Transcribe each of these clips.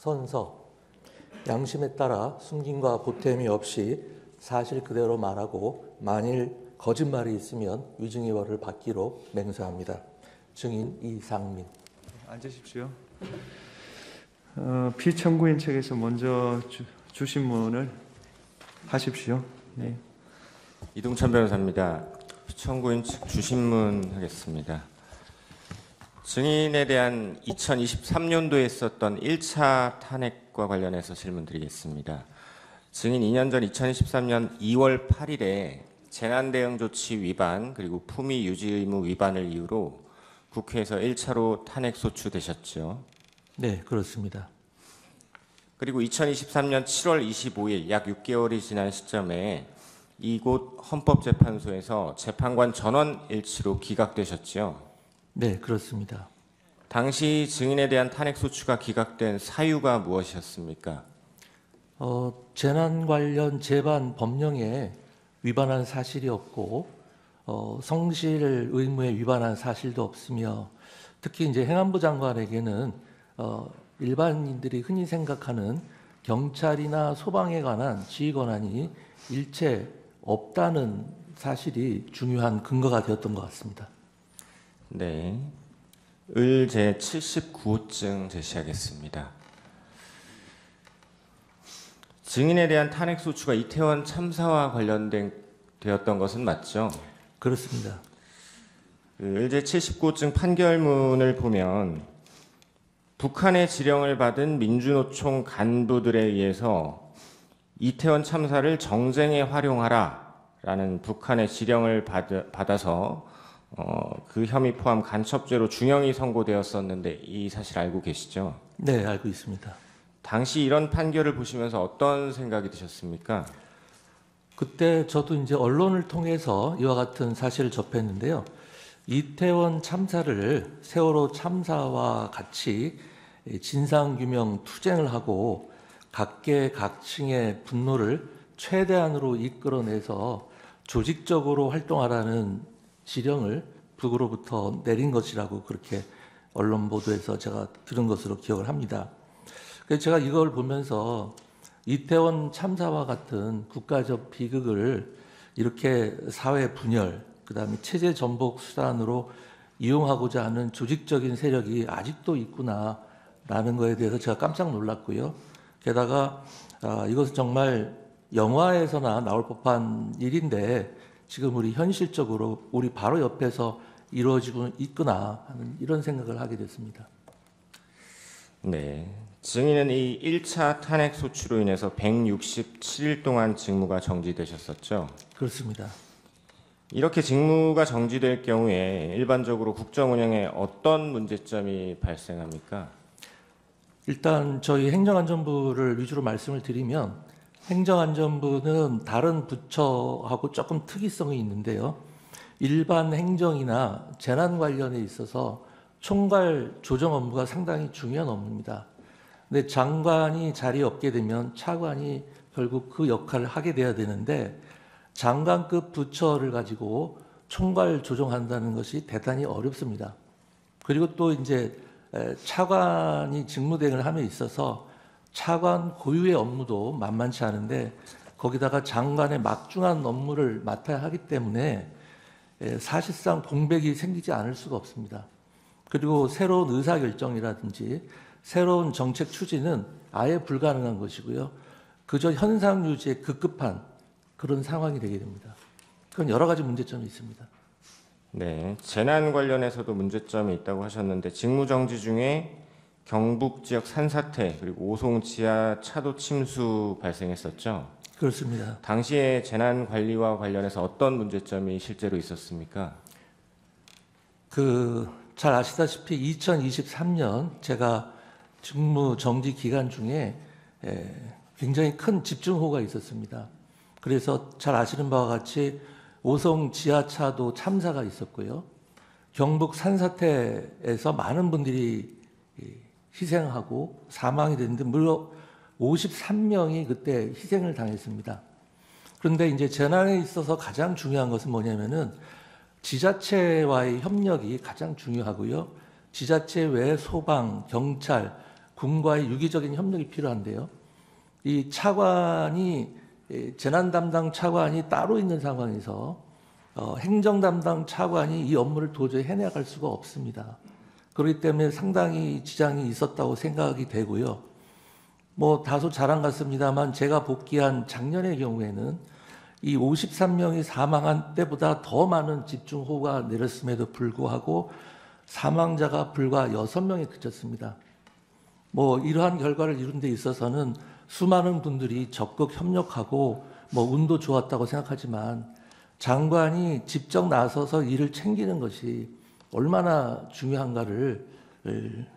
선서, 양심에 따라 숨김과 보탬이 없이 사실 그대로 말하고 만일 거짓말이 있으면 위증의 벌을 받기로 맹세합니다. 증인 이상민. 앉으십시오. 피청구인 측에서 먼저 주신문을 하십시오. 네. 이동찬 변호사입니다. 피청구인 측 주신문 하겠습니다. 증인에 대한 2023년도에 있었던 1차 탄핵과 관련해서 질문드리겠습니다. 증인 2년 전 2023년 2월 8일에 재난대응조치 위반 그리고 품위 유지 의무 위반을 이유로 국회에서 1차로 탄핵 소추되셨죠? 네, 그렇습니다. 그리고 2023년 7월 25일 약 6개월이 지난 시점에 이곳 헌법재판소에서 재판관 전원 일치로 기각되셨죠? 네, 그렇습니다. 당시 증인에 대한 탄핵 소추가 기각된 사유가 무엇이었습니까? 재난 관련 재반 법령에 위반한 사실이 없고 성실 의무에 위반한 사실도 없으며 특히 이제 행안부 장관에게는 일반인들이 흔히 생각하는 경찰이나 소방에 관한 지휘 권한이 일체 없다는 사실이 중요한 근거가 되었던 것 같습니다. 네, 을 제79호증 제시하겠습니다. 증인에 대한 탄핵 소추가 이태원 참사와 관련되었던 것은 맞죠? 그렇습니다. 을 제79호증 판결문을 보면 북한의 지령을 받은 민주노총 간부들에 의해서 이태원 참사를 정쟁에 활용하라라는 북한의 지령을 받아서 그 혐의 포함 간첩죄로 중형이 선고되었었는데 이 사실 알고 계시죠? 네, 알고 있습니다. 당시 이런 판결을 보시면서 어떤 생각이 드셨습니까? 그때 저도 이제 언론을 통해서 이와 같은 사실을 접했는데요. 이태원 참사를 세월호 참사와 같이 진상규명 투쟁을 하고 각계각층의 분노를 최대한으로 이끌어내서 조직적으로 활동하라는 지령을 북으로부터 내린 것이라고 그렇게 언론 보도에서 제가 들은 것으로 기억을 합니다. 그래서 제가 이걸 보면서 이태원 참사와 같은 국가적 비극을 이렇게 사회 분열, 그다음에 체제 전복 수단으로 이용하고자 하는 조직적인 세력이 아직도 있구나라는 거에 대해서 제가 깜짝 놀랐고요. 게다가 이것은 정말 영화에서나 나올 법한 일인데 지금 우리 현실적으로 우리 바로 옆에서 이루어지고 있구나 하는 이런 생각을 하게 됐습니다. 네, 증인은 이 1차 탄핵 소추로 인해서 167일 동안 직무가 정지되셨었죠? 그렇습니다. 이렇게 직무가 정지될 경우에 일반적으로 국정 운영에 어떤 문제점이 발생합니까? 일단 저희 행정안전부를 위주로 말씀을 드리면 행정안전부는 다른 부처하고 조금 특이성이 있는데요. 일반 행정이나 재난 관련에 있어서 총괄 조정 업무가 상당히 중요한 업무입니다. 근데 장관이 자리에 없게 되면 차관이 결국 그 역할을 하게 돼야 되는데 장관급 부처를 가지고 총괄 조정한다는 것이 대단히 어렵습니다. 그리고 또 이제 차관이 직무대행을 함에 있어서 차관 고유의 업무도 만만치 않은데 거기다가 장관의 막중한 업무를 맡아야 하기 때문에 사실상 공백이 생기지 않을 수가 없습니다. 그리고 새로운 의사결정이라든지 새로운 정책 추진은 아예 불가능한 것이고요. 그저 현상 유지에 급급한 그런 상황이 되게 됩니다. 그건 여러 가지 문제점이 있습니다. 네, 재난 관련해서도 문제점이 있다고 하셨는데 직무정지 중에 경북 지역 산사태 그리고 오송 지하 차도 침수 발생했었죠? 그렇습니다. 당시에 재난 관리와 관련해서 어떤 문제점이 실제로 있었습니까? 잘 아시다시피 2023년 제가 직무 정지 기간 중에 굉장히 큰 집중호우가 있었습니다. 그래서 잘 아시는 바와 같이 오송 지하차도 참사가 있었고요. 경북 산사태에서 많은 분들이 희생하고 사망이 됐는데 무려 53명이 그때 희생을 당했습니다. 그런데 이제 재난에 있어서 가장 중요한 것은 뭐냐면은 지자체와의 협력이 가장 중요하고요. 지자체 외 소방, 경찰, 군과의 유기적인 협력이 필요한데요. 이 차관이 재난 담당 차관이 따로 있는 상황에서 행정 담당 차관이 이 업무를 도저히 해내갈 수가 없습니다. 그렇기 때문에 상당히 지장이 있었다고 생각이 되고요. 뭐 다소 자랑 같습니다만 제가 복귀한 작년의 경우에는 이 53명이 사망한 때보다 더 많은 집중호우가 내렸음에도 불구하고 사망자가 불과 6명에 그쳤습니다. 뭐 이러한 결과를 이룬 데 있어서는 수많은 분들이 적극 협력하고 뭐 운도 좋았다고 생각하지만 장관이 직접 나서서 일을 챙기는 것이 얼마나 중요한가를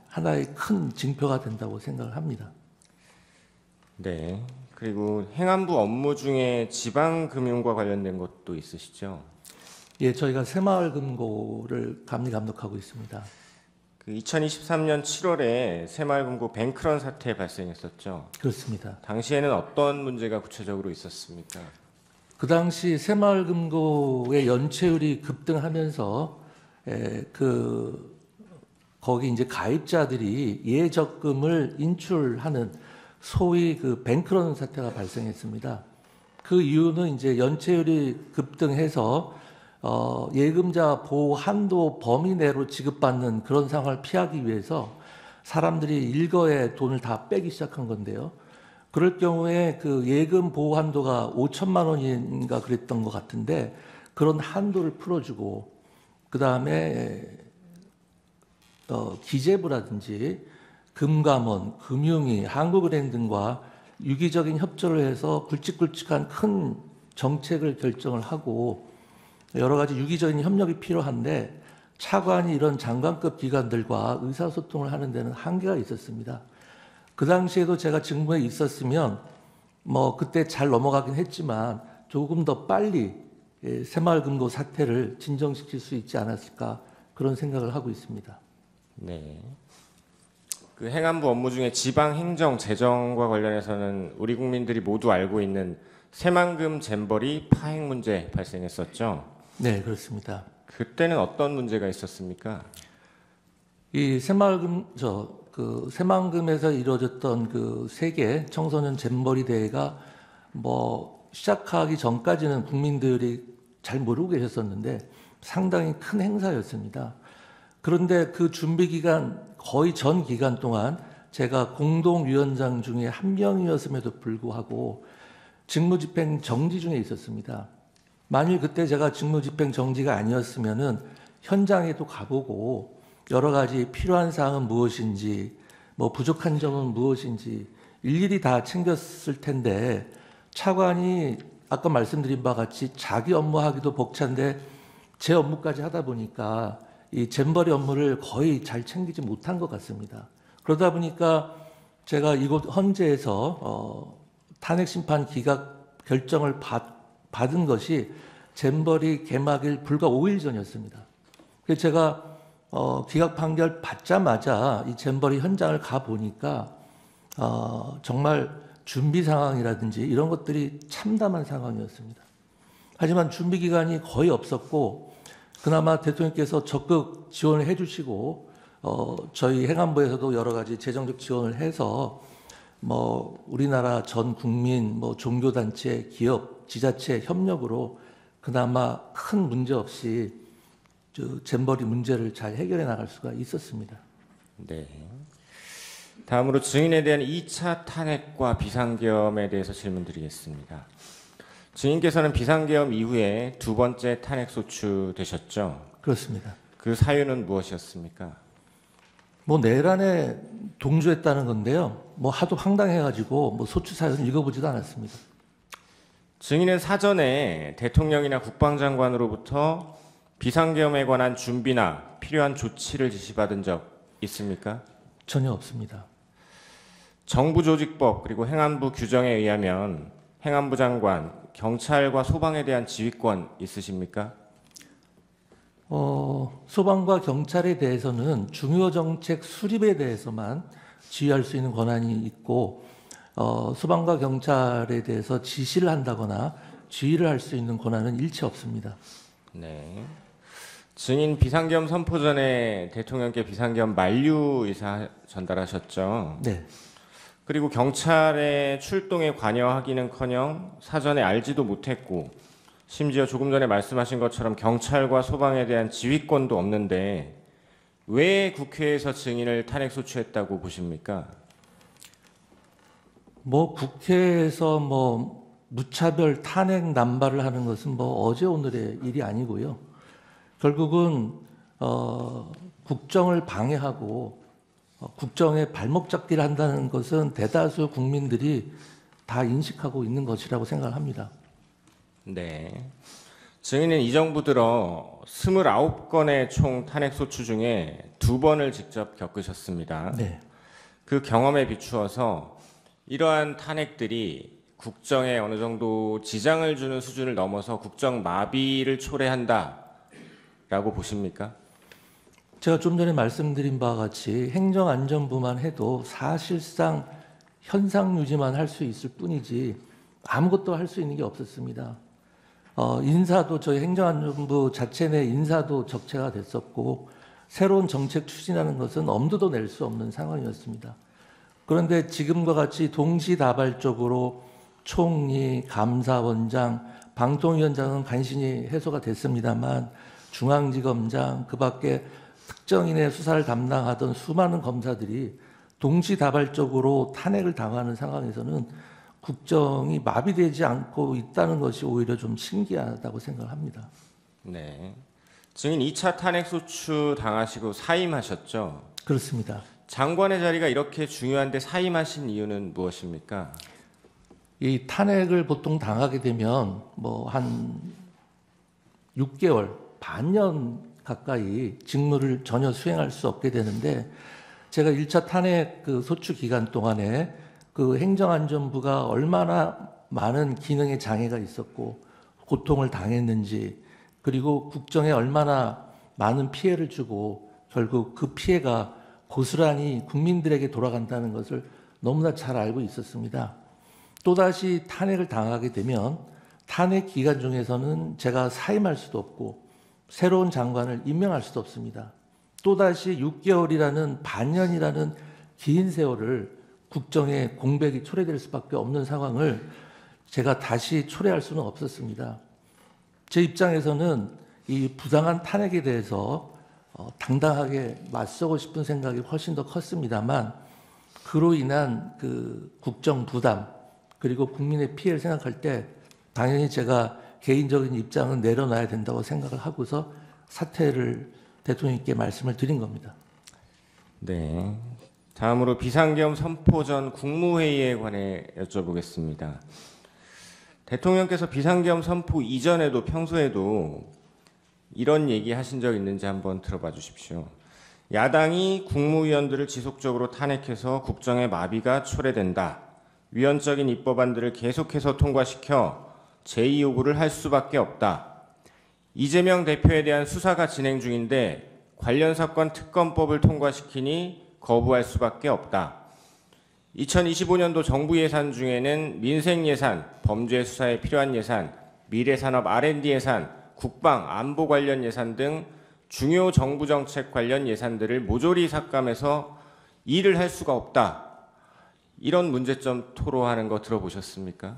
하나의 큰 징표가 된다고 생각을 합니다. 네. 그리고 행안부 업무 중에 지방금융과 관련된 것도 있으시죠? 예, 저희가 새마을금고를 감독하고 있습니다. 그 2023년 7월에 새마을금고 뱅크런 사태 발생했었죠. 그렇습니다. 당시에는 어떤 문제가 구체적으로 있었습니까? 그 당시 새마을금고의 연체율이 급등하면서 거기 이제 가입자들이 예적금을 인출하는 소위 그 뱅크런 사태가 발생했습니다. 그 이유는 이제 연체율이 급등해서 예금자 보호 한도 범위 내로 지급받는 그런 상황을 피하기 위해서 사람들이 일거에 돈을 다 빼기 시작한 건데요. 그럴 경우에 그 예금 보호 한도가 5천만 원인가 그랬던 것 같은데 그런 한도를 풀어주고 그 다음에 기재부라든지 금감원, 금융위, 한국은행 등과 유기적인 협조를 해서 굵직굵직한 큰 정책을 결정을 하고 여러 가지 유기적인 협력이 필요한데 차관이 이런 장관급 기관들과 의사소통을 하는 데는 한계가 있었습니다. 그 당시에도 제가 직무에 있었으면 뭐 그때 잘 넘어가긴 했지만 조금 더 빨리 새마을금고 사태를 진정시킬 수 있지 않았을까 그런 생각을 하고 있습니다. 네. 그 행안부 업무 중에 지방 행정 재정과 관련해서는 우리 국민들이 모두 알고 있는 새만금 잼버리 파행 문제 발생했었죠. 네, 그렇습니다. 그때는 어떤 문제가 있었습니까? 이 새만금에서 이루어졌던 그 세계 청소년 잼버리 대회가 뭐 시작하기 전까지는 국민들이 잘 모르고 계셨었는데 상당히 큰 행사였습니다. 그런데 그 준비 기간 거의 전 기간 동안 제가 공동위원장 중에 한 명이었음에도 불구하고 직무집행 정지 중에 있었습니다. 만일 그때 제가 직무집행 정지가 아니었으면은 현장에도 가보고 여러 가지 필요한 사항은 무엇인지 뭐 부족한 점은 무엇인지 일일이 다 챙겼을 텐데 차관이 아까 말씀드린 바와 같이 자기 업무하기도 벅찬데 제 업무까지 하다 보니까 이 잼버리 업무를 거의 잘 챙기지 못한 것 같습니다. 그러다 보니까 제가 이곳 헌재에서 탄핵 심판 기각 결정을 받은 것이 잼버리 개막일 불과 5일 전이었습니다. 그래서 제가 기각 판결 받자마자 이 잼버리 현장을 가 보니까 정말 준비 상황이라든지 이런 것들이 참담한 상황이었습니다. 하지만 준비 기간이 거의 없었고 그나마 대통령께서 적극 지원을 해주시고 저희 행안부에서도 여러 가지 재정적 지원을 해서 뭐 우리나라 전 국민, 뭐 종교단체, 기업, 지자체 협력으로 그나마 큰 문제 없이 잼버리 문제를 잘 해결해 나갈 수가 있었습니다. 네. 다음으로 증인에 대한 2차 탄핵과 비상계엄에 대해서 질문드리겠습니다. 증인께서는 비상계엄 이후에 두 번째 탄핵 소추되셨죠? 그렇습니다. 그 사유는 무엇이었습니까? 뭐 내란에 동조했다는 건데요. 뭐 하도 황당해가지고 뭐 소추 사유는 읽어보지도 않았습니다. 증인은 사전에 대통령이나 국방장관으로부터 비상계엄에 관한 준비나 필요한 조치를 지시받은 적 있습니까? 전혀 없습니다. 정부조직법 그리고 행안부 규정에 의하면 행안부 장관, 경찰과 소방에 대한 지휘권 있으십니까? 소방과 경찰에 대해서는 중요 정책 수립에 대해서만 지휘할 수 있는 권한이 있고 소방과 경찰에 대해서 지시를 한다거나 지휘를 할 수 있는 권한은 일체 없습니다. 네. 증인 비상계엄 선포 전에 대통령께 비상계엄 만류 의사 전달하셨죠. 네. 그리고 경찰의 출동에 관여하기는커녕 사전에 알지도 못했고 심지어 조금 전에 말씀하신 것처럼 경찰과 소방에 대한 지휘권도 없는데 왜 국회에서 증인을 탄핵 소추했다고 보십니까? 뭐 국회에서 뭐 무차별 탄핵 남발을 하는 것은 뭐 어제 오늘의 일이 아니고요. 결국은 국정을 방해하고 국정에 발목 잡기를 한다는 것은 대다수 국민들이 다 인식하고 있는 것이라고 생각을 합니다. 네. 증인은 이 정부 들어 29건의 총 탄핵 소추 중에 2번을 직접 겪으셨습니다. 네. 그 경험에 비추어서 이러한 탄핵들이 국정에 어느 정도 지장을 주는 수준을 넘어서 국정 마비를 초래한다라고 보십니까? 제가 좀 전에 말씀드린 바와 같이 행정안전부만 해도 사실상 현상 유지만 할 수 있을 뿐이지 아무것도 할 수 있는 게 없었습니다. 인사도 저희 행정안전부 자체 내 인사도 적체가 됐었고 새로운 정책 추진하는 것은 엄두도 낼 수 없는 상황이었습니다. 그런데 지금과 같이 동시다발적으로 총리, 감사원장, 방통위원장은 간신히 해소가 됐습니다만 중앙지검장, 그 밖에 특정인의 수사를 담당하던 수많은 검사들이 동시다발적으로 탄핵을 당하는 상황에서는 국정이 마비되지 않고 있다는 것이 오히려 좀 신기하다고 생각합니다. 네. 증인 2차 탄핵 소추 당하시고 사임하셨죠? 그렇습니다. 장관의 자리가 이렇게 중요한데 사임하신 이유는 무엇입니까? 이 탄핵을 보통 당하게 되면 뭐 한 6개월, 반년 가까이 직무를 전혀 수행할 수 없게 되는데 제가 1차 탄핵 그 소추 기간 동안에 그 행정안전부가 얼마나 많은 기능의 장애가 있었고 고통을 당했는지 그리고 국정에 얼마나 많은 피해를 주고 결국 그 피해가 고스란히 국민들에게 돌아간다는 것을 너무나 잘 알고 있었습니다. 또다시 탄핵을 당하게 되면 탄핵 기간 중에서는 제가 사임할 수도 없고 새로운 장관을 임명할 수도 없습니다. 또다시 6개월이라는 반년이라는 긴 세월을 국정의 공백이 초래될 수밖에 없는 상황을 제가 다시 초래할 수는 없었습니다. 제 입장에서는 이 부당한 탄핵에 대해서 당당하게 맞서고 싶은 생각이 훨씬 더 컸습니다만 그로 인한 그 국정 부담 그리고 국민의 피해를 생각할 때 당연히 제가 개인적인 입장은 내려놔야 된다고 생각을 하고서 사퇴를 대통령께 말씀을 드린 겁니다. 네. 다음으로 비상계엄 선포 전 국무회의에 관해 여쭤보겠습니다. 대통령께서 비상계엄 선포 이전에도 평소에도 이런 얘기 하신 적 있는지 한번 들어봐 주십시오. 야당이 국무위원들을 지속적으로 탄핵해서 국정의 마비가 초래된다. 위헌적인 입법안들을 계속해서 통과시켜 제2요구를 할 수밖에 없다. 이재명 대표에 대한 수사가 진행 중인데 관련 사건 특검법을 통과시키니 거부할 수밖에 없다. 2025년도 정부 예산 중에는 민생 예산, 범죄 수사에 필요한 예산, 미래산업 R&D 예산, 국방, 안보 관련 예산 등 중요 정부 정책 관련 예산들을 모조리 삭감해서 일을 할 수가 없다. 이런 문제점 토로하는 거 들어보셨습니까?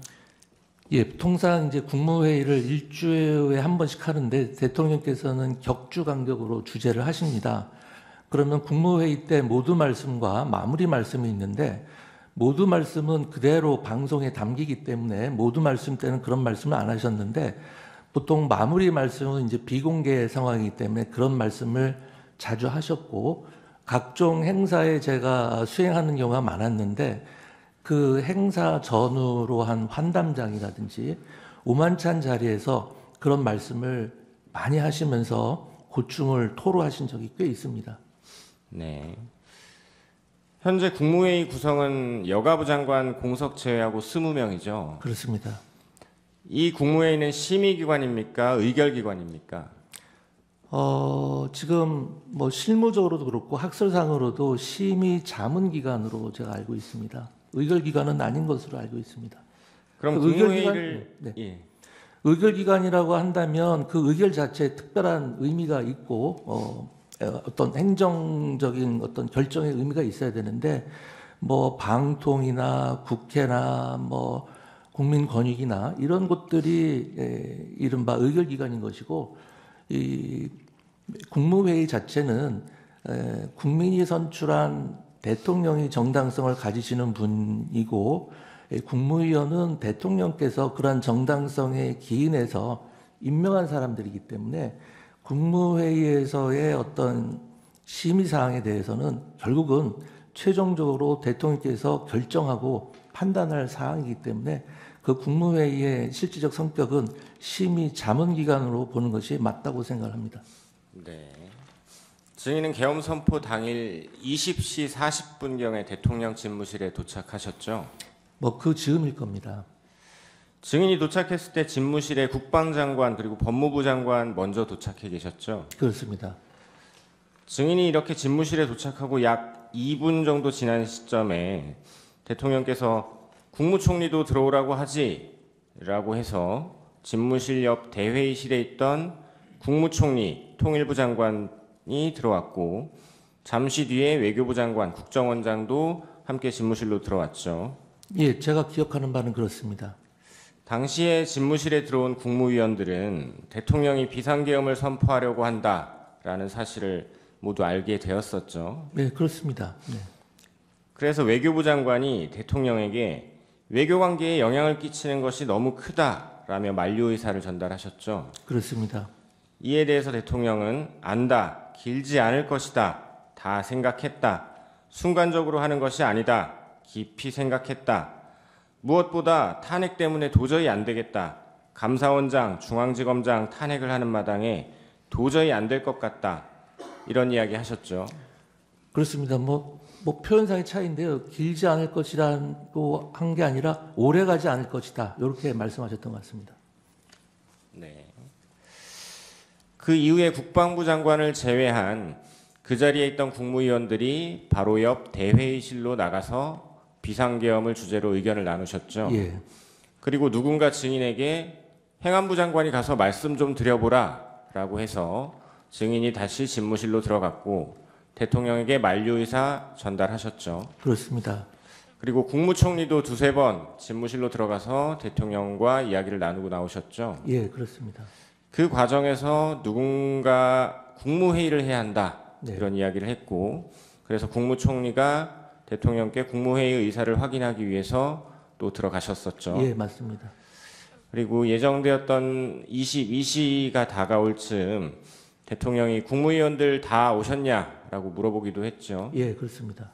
예, 통상 이제 국무회의를 일주일에 한 번씩 하는데 대통령께서는 격주간격으로 주재를 하십니다. 그러면 국무회의 때 모두 말씀과 마무리 말씀이 있는데 모두 말씀은 그대로 방송에 담기기 때문에 모두 말씀 때는 그런 말씀을 안 하셨는데 보통 마무리 말씀은 이제 비공개 상황이기 때문에 그런 말씀을 자주 하셨고 각종 행사에 제가 수행하는 경우가 많았는데 그 행사 전후로 한 환담장이라든지 오만찬 자리에서 그런 말씀을 많이 하시면서 고충을 토로하신 적이 꽤 있습니다. 네. 현재 국무회의 구성은 여가부 장관 공석 제외하고 20명이죠. 그렇습니다. 이 국무회의는 심의기관입니까? 의결기관입니까? 지금 뭐 실무적으로도 그렇고 학설상으로도 심의 자문기관으로 제가 알고 있습니다. 의결기관은 아닌 것으로 알고 있습니다. 그럼 그 국무회의를 네. 예. 의결기관이라고 한다면 그 의결 자체에 특별한 의미가 있고 어떤 행정적인 어떤 결정의 의미가 있어야 되는데 뭐 방통이나 국회나 뭐 국민권익이나 이런 곳들이 이른바 의결기관인 것이고 이 국무회의 자체는 국민이 선출한 대통령이 정당성을 가지시는 분이고 국무위원은 대통령께서 그러한 정당성에 기인해서 임명한 사람들이기 때문에 국무회의에서의 어떤 심의사항에 대해서는 결국은 최종적으로 대통령께서 결정하고 판단할 사항이기 때문에 그 국무회의의 실질적 성격은 심의 자문기관으로 보는 것이 맞다고 생각합니다. 네. 증인은 계엄 선포 당일 20시 40분경에 대통령 집무실에 도착하셨죠? 뭐 그 즈음일 겁니다. 증인이 도착했을 때 집무실에 국방장관 그리고 법무부 장관 먼저 도착해 계셨죠? 그렇습니다. 증인이 이렇게 집무실에 도착하고 약 2분 정도 지난 시점에 대통령께서 국무총리도 들어오라고 하지라고 해서 집무실 옆 대회의실에 있던 국무총리, 통일부 장관이 들어왔고 잠시 뒤에 외교부 장관, 국정원장도 함께 집무실로 들어왔죠. 예, 제가 기억하는 바는 그렇습니다. 당시에 집무실에 들어온 국무위원들은 대통령이 비상계엄을 선포하려고 한다라는 사실을 모두 알게 되었었죠. 네, 그렇습니다. 네. 그래서 외교부 장관이 대통령에게 외교관계에 영향을 끼치는 것이 너무 크다라며 만류 의사를 전달하셨죠. 그렇습니다. 이에 대해서 대통령은 안다, 길지 않을 것이다, 다 생각했다, 순간적으로 하는 것이 아니다, 깊이 생각했다, 무엇보다 탄핵 때문에 도저히 안 되겠다, 감사원장, 중앙지검장 탄핵을 하는 마당에 도저히 안 될 것 같다, 이런 이야기 하셨죠. 그렇습니다. 뭐 표현상의 차이인데요. 길지 않을 것이라고 한 게 아니라 오래 가지 않을 것이다. 이렇게 말씀하셨던 것 같습니다. 네. 그 이후에 국방부 장관을 제외한 그 자리에 있던 국무위원들이 바로 옆 대회의실로 나가서 비상계엄을 주제로 의견을 나누셨죠. 예. 그리고 누군가 증인에게 행안부 장관이 가서 말씀 좀 드려보라라고 해서 증인이 다시 집무실로 들어갔고 대통령에게 만류 의사 전달하셨죠. 그렇습니다. 그리고 국무총리도 두세 번 집무실로 들어가서 대통령과 이야기를 나누고 나오셨죠. 예, 그렇습니다. 그 과정에서 누군가 국무회의를 해야 한다 네. 이런 이야기를 했고 그래서 국무총리가 대통령께 국무회의 의사를 확인하기 위해서 또 들어가셨었죠. 예, 맞습니다. 그리고 예정되었던 22시가 다가올 즈음 대통령이 국무위원들 다 오셨냐라고 물어보기도 했죠. 예, 그렇습니다.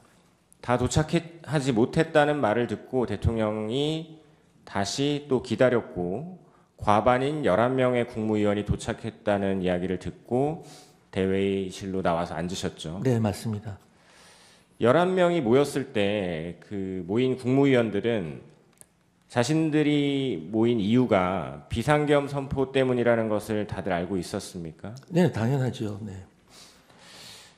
다 도착하지 못했다는 말을 듣고 대통령이 다시 또 기다렸고 과반인 11명의 국무위원이 도착했다는 이야기를 듣고 대회의실로 나와서 앉으셨죠. 네, 맞습니다. 11명이 모였을 때 그 모인 국무위원들은 자신들이 모인 이유가 비상계엄 선포 때문이라는 것을 다들 알고 있었습니까? 네, 당연하죠. 네.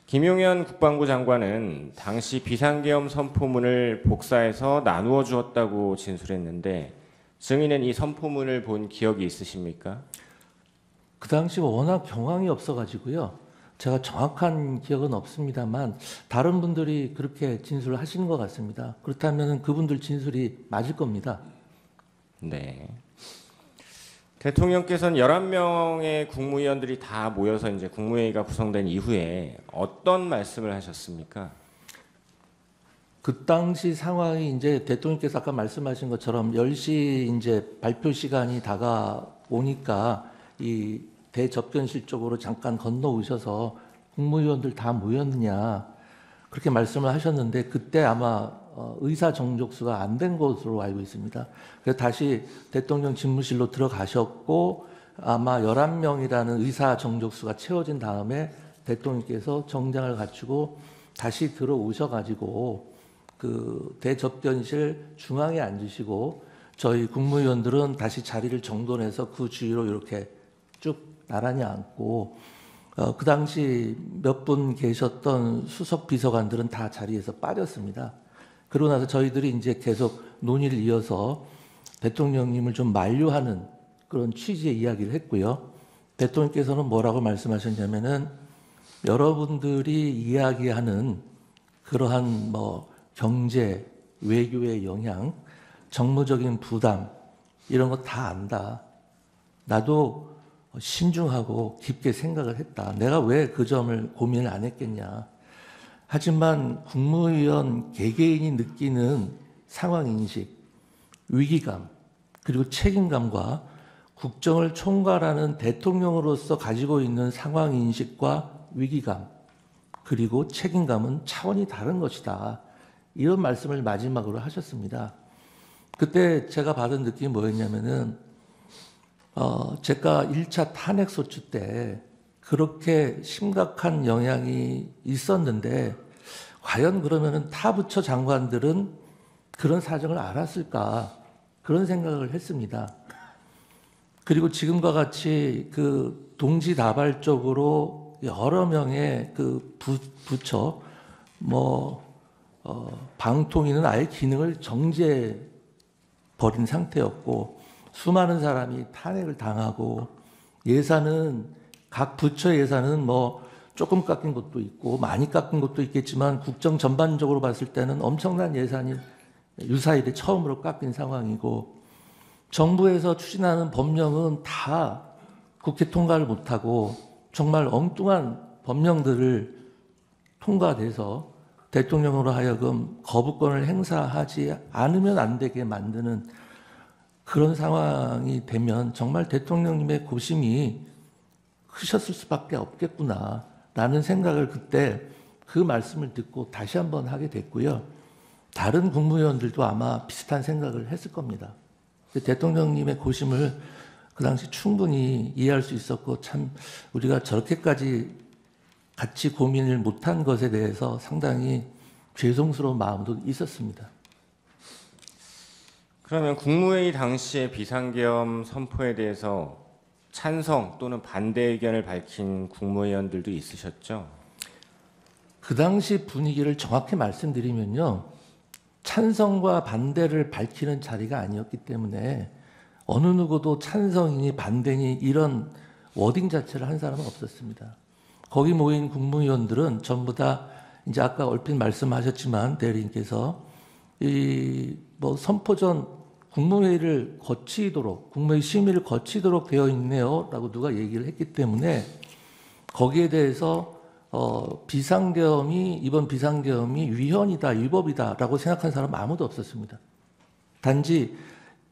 김용현 국방부 장관은 당시 비상계엄 선포문을 복사해서 나누어 주었다고 진술했는데 증인은 이 선포문을 본 기억이 있으십니까? 그 당시 워낙 경황이 없어가지고요. 제가 정확한 기억은 없습니다만 다른 분들이 그렇게 진술을 하시는 것 같습니다. 그렇다면 그분들 진술이 맞을 겁니다. 네. 대통령께서는 11명의 국무위원들이 다 모여서 이제 국무회의가 구성된 이후에 어떤 말씀을 하셨습니까? 그 당시 상황이 이제 대통령께서 아까 말씀하신 것처럼 10시 이제 발표 시간이 다가오니까 이 대접견실 쪽으로 잠깐 건너오셔서 국무위원들 다 모였느냐 그렇게 말씀을 하셨는데 그때 아마 의사 정족수가 안 된 것으로 알고 있습니다. 그래서 다시 대통령 집무실로 들어가셨고 아마 11명이라는 의사 정족수가 채워진 다음에 대통령께서 정장을 갖추고 다시 들어오셔가지고 그 대접견실 중앙에 앉으시고 저희 국무위원들은 다시 자리를 정돈해서 그 주위로 이렇게 쭉 나란히 앉고 그 당시 몇 분 계셨던 수석 비서관들은 다 자리에서 빠졌습니다. 그러고 나서 저희들이 이제 계속 논의를 이어서 대통령님을 좀 만류하는 그런 취지의 이야기를 했고요. 대통령께서는 뭐라고 말씀하셨냐면은 여러분들이 이야기하는 그러한 뭐 경제, 외교의 영향, 정무적인 부담 이런 거 다 안다. 나도 신중하고 깊게 생각을 했다. 내가 왜 그 점을 고민을 안 했겠냐. 하지만 국무위원 개개인이 느끼는 상황인식, 위기감, 그리고 책임감과 국정을 총괄하는 대통령으로서 가지고 있는 상황인식과 위기감, 그리고 책임감은 차원이 다른 것이다. 이런 말씀을 마지막으로 하셨습니다. 그때 제가 받은 느낌이 뭐였냐면은, 제가 1차 탄핵소추 때 그렇게 심각한 영향이 있었는데, 과연 그러면은 타 부처 장관들은 그런 사정을 알았을까? 그런 생각을 했습니다. 그리고 지금과 같이 그 동시다발적으로 여러 명의 그 부처, 방통위는 아예 기능을 정지해 버린 상태였고, 수많은 사람이 탄핵을 당하고, 예산은, 각 부처 예산은 뭐 조금 깎인 것도 있고, 많이 깎인 것도 있겠지만, 국정 전반적으로 봤을 때는 엄청난 예산이 유사일에 처음으로 깎인 상황이고, 정부에서 추진하는 법령은 다 국회 통과를 못하고 정말 엉뚱한 법령들을 통과돼서 대통령으로 하여금 거부권을 행사하지 않으면 안 되게 만드는 그런 상황이 되면 정말 대통령님의 고심이 크셨을 수밖에 없겠구나라는 생각을 그때 그 말씀을 듣고 다시 한번 하게 됐고요. 다른 국무위원들도 아마 비슷한 생각을 했을 겁니다. 대통령님의 고심을 그 당시 충분히 이해할 수 있었고, 참 우리가 저렇게까지 같이 고민을 못한 것에 대해서 상당히 죄송스러운 마음도 있었습니다. 그러면 국무회의 당시의 비상계엄 선포에 대해서 찬성 또는 반대 의견을 밝힌 국무위원들도 있으셨죠? 그 당시 분위기를 정확히 말씀드리면요. 찬성과 반대를 밝히는 자리가 아니었기 때문에 어느 누구도 찬성이니 반대니 이런 워딩 자체를 한 사람은 없었습니다. 거기 모인 국무위원들은 전부 다 이제 아까 얼핏 말씀하셨지만 대리인께서 이 뭐 선포 전 국무회의를 거치도록 국무회의 심의를 거치도록 되어 있네요라고 누가 얘기를 했기 때문에 거기에 대해서 이번 비상계엄이 위헌이다, 위법이다라고 생각한 사람은 아무도 없었습니다. 단지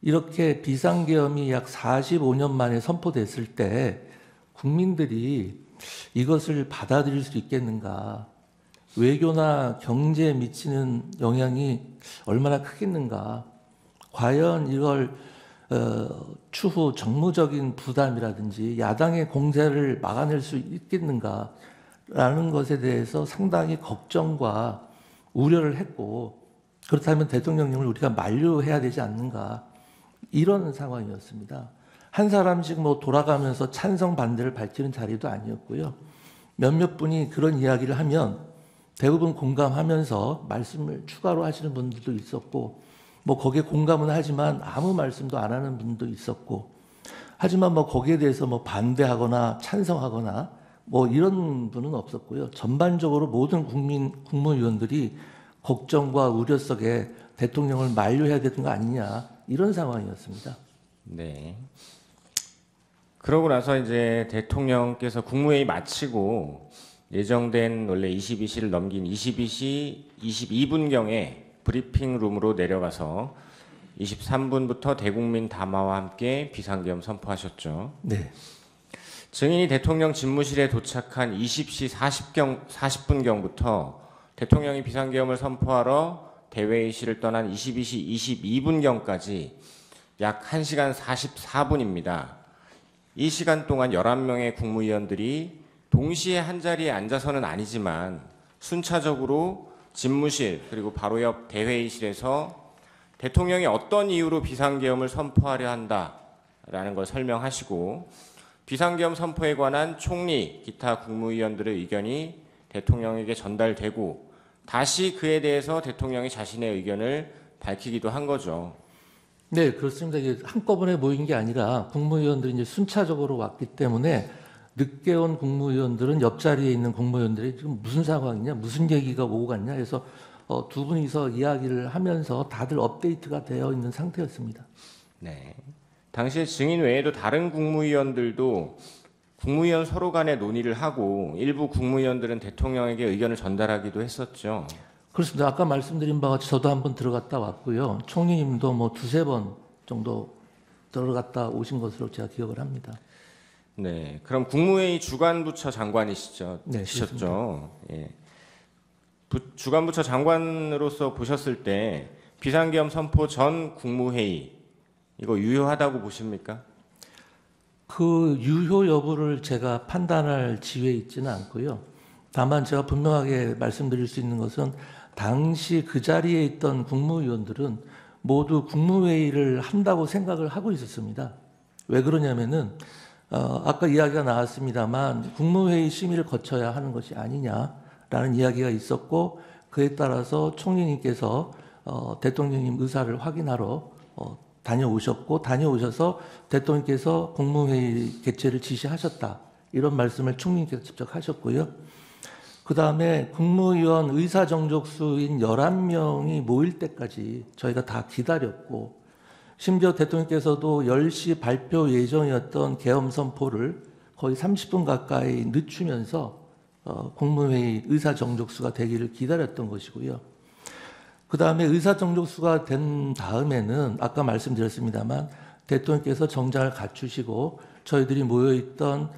이렇게 비상계엄이 약 45년 만에 선포됐을 때 국민들이 이것을 받아들일 수 있겠는가, 외교나 경제에 미치는 영향이 얼마나 크겠는가, 과연 이걸 추후 정무적인 부담이라든지 야당의 공세를 막아낼 수 있겠는가, 라는 것에 대해서 상당히 걱정과 우려를 했고, 그렇다면 대통령님을 우리가 만류해야 되지 않는가, 이런 상황이었습니다. 한 사람씩 뭐 돌아가면서 찬성 반대를 밝히는 자리도 아니었고요. 몇몇 분이 그런 이야기를 하면 대부분 공감하면서 말씀을 추가로 하시는 분들도 있었고, 뭐 거기에 공감은 하지만 아무 말씀도 안 하는 분도 있었고, 하지만 뭐 거기에 대해서 뭐 반대하거나 찬성하거나 뭐 이런 분은 없었고요. 전반적으로 모든 국무위원들이 걱정과 우려 속에 대통령을 만류해야 되는 거 아니냐, 이런 상황이었습니다. 네. 그러고 나서 이제 대통령께서 국무회의 마치고 예정된 원래 22시를 넘긴 22시 22분경에 브리핑룸으로 내려가서 23분부터 대국민 담화와 함께 비상계엄 선포하셨죠. 네. 증인이 대통령 집무실에 도착한 20시 40분경부터 대통령이 비상계엄을 선포하러 대회의실을 떠난 22시 22분경까지 약 1시간 44분입니다. 이 시간 동안 11명의 국무위원들이 동시에 한자리에 앉아서는 아니지만 순차적으로 집무실 그리고 바로 옆 대회의실에서 대통령이 어떤 이유로 비상계엄을 선포하려 한다라는 걸 설명하시고, 비상계엄 선포에 관한 총리, 기타 국무위원들의 의견이 대통령에게 전달되고 다시 그에 대해서 대통령이 자신의 의견을 밝히기도 한 거죠. 네, 그렇습니다. 이게 한꺼번에 모인 게 아니라 국무위원들이 이제 순차적으로 왔기 때문에 늦게 온 국무위원들은 옆자리에 있는 국무위원들이 지금 무슨 상황이냐, 무슨 얘기가 오고 갔냐 해서 두 분이서 이야기를 하면서 다들 업데이트가 되어 있는 상태였습니다. 네. 당시에 증인 외에도 다른 국무위원들도 국무위원 서로 간에 논의를 하고 일부 국무위원들은 대통령에게 의견을 전달하기도 했었죠. 그렇습니다. 아까 말씀드린 바와 같이 저도 한번 들어갔다 왔고요. 총리님도 뭐 두세 번 정도 들어갔다 오신 것으로 제가 기억을 합니다. 네. 그럼 국무회의 주관부처 장관이시죠? 네, 셨죠. 예. 주관부처 장관으로서 보셨을 때 비상계엄 선포 전 국무회의 이거 유효하다고 보십니까? 그 유효 여부를 제가 판단할 지위에 있지는 않고요. 다만 제가 분명하게 말씀드릴 수 있는 것은 당시 그 자리에 있던 국무위원들은 모두 국무회의를 한다고 생각을 하고 있었습니다. 왜 그러냐면은 아까 이야기가 나왔습니다만 국무회의 심의를 거쳐야 하는 것이 아니냐라는 이야기가 있었고 그에 따라서 총리님께서 대통령님 의사를 확인하러 다녀오셨고 다녀오셔서 대통령께서 국무회의 개최를 지시하셨다. 이런 말씀을 총리님께서 직접 하셨고요. 그다음에 국무위원 의사정족수인 11명이 모일 때까지 저희가 다 기다렸고 심지어 대통령께서도 10시 발표 예정이었던 계엄 선포를 거의 30분 가까이 늦추면서 국무회의 의사정족수가 되기를 기다렸던 것이고요. 그다음에 의사정족수가 된 다음에는 아까 말씀드렸습니다만 대통령께서 정장을 갖추시고 저희들이 모여있던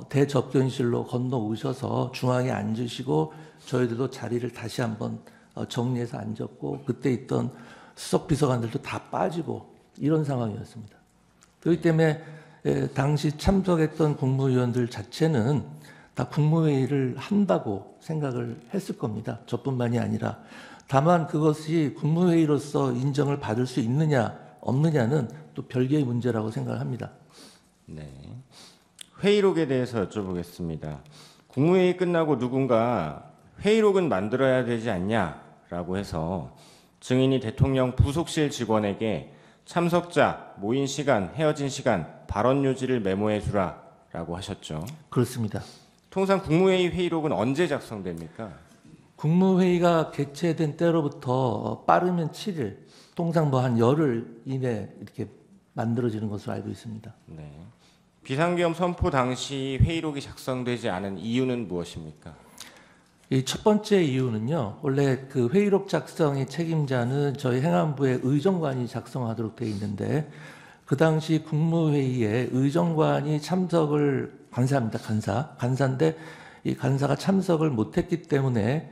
대접견실로 건너오셔서 중앙에 앉으시고 저희들도 자리를 다시 한번 정리해서 앉았고 그때 있던 수석 비서관들도 다 빠지고 이런 상황이었습니다. 그렇기 때문에 당시 참석했던 국무위원들 자체는 다 국무회의를 한다고 생각을 했을 겁니다. 저뿐만이 아니라 다만 그것이 국무회의로서 인정을 받을 수 있느냐 없느냐는 또 별개의 문제라고 생각을 합니다. 네. 회의록에 대해서 여쭤보겠습니다. 국무회의 끝나고 누군가 회의록은 만들어야 되지 않냐라고 해서 증인이 대통령 부속실 직원에게 참석자, 모인 시간, 헤어진 시간, 발언 요지를 메모해 주라라고 하셨죠. 그렇습니다. 통상 국무회의 회의록은 언제 작성됩니까? 국무회의가 개최된 때로부터 빠르면 7일, 통상 뭐 한 열흘 이내 이렇게 만들어지는 것으로 알고 있습니다. 네. 비상계엄 선포 당시 회의록이 작성되지 않은 이유는 무엇입니까? 이 첫 번째 이유는요. 원래 그 회의록 작성의 책임자는 저희 행안부의 의정관이 작성하도록 되어 있는데 그 당시 국무회의에 의정관이 참석을 간사입니다. 간사인데 이 간사가 참석을 못했기 때문에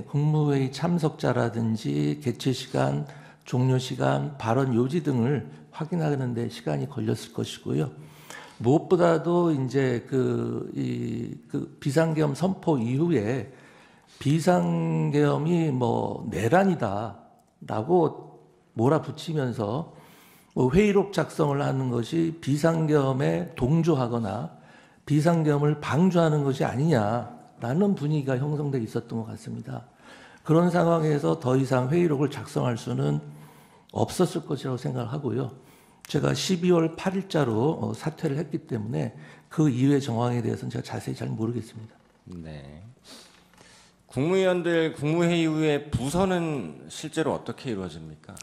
국무회의 참석자라든지 개최 시간, 종료 시간, 발언 요지 등을 확인하는 데 시간이 걸렸을 것이고요. 무엇보다도 이제 그 비상계엄 선포 이후에 비상계엄이 뭐 내란이다라고 몰아붙이면서 뭐 회의록 작성을 하는 것이 비상계엄에 동조하거나 비상계엄을 방조하는 것이 아니냐라는 분위기가 형성돼 있었던 것 같습니다. 그런 상황에서 더 이상 회의록을 작성할 수는 없었을 것이라고 생각을 하고요. 제가 12월 8일자로 사퇴를 했기 때문에 그 이후의 정황에 대해서는 제가 자세히 잘 모르겠습니다. 네. 국무위원들 국무회의 후에 부서는 실제로 어떻게 이루어집니까?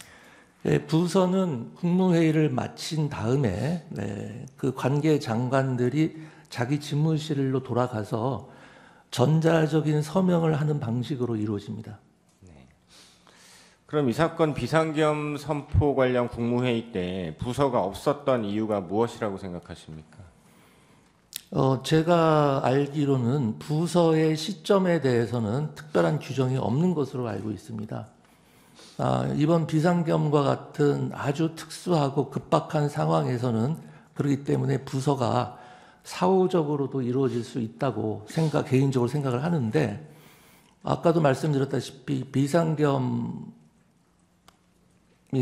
부서는 국무회의를 마친 다음에 그 관계 장관들이 자기 집무실로 돌아가서 전자적인 서명을 하는 방식으로 이루어집니다. 그럼 이 사건 비상계엄 선포 관련 국무회의 때 부서가 없었던 이유가 무엇이라고 생각하십니까? 제가 알기로는 부서의 시점에 대해서는 특별한 규정이 없는 것으로 알고 있습니다. 이번 비상계엄과 같은 아주 특수하고 급박한 상황에서는 그렇기 때문에 부서가 사후적으로도 이루어질 수 있다고 개인적으로 생각을 하는데 아까도 말씀드렸다시피 비상계엄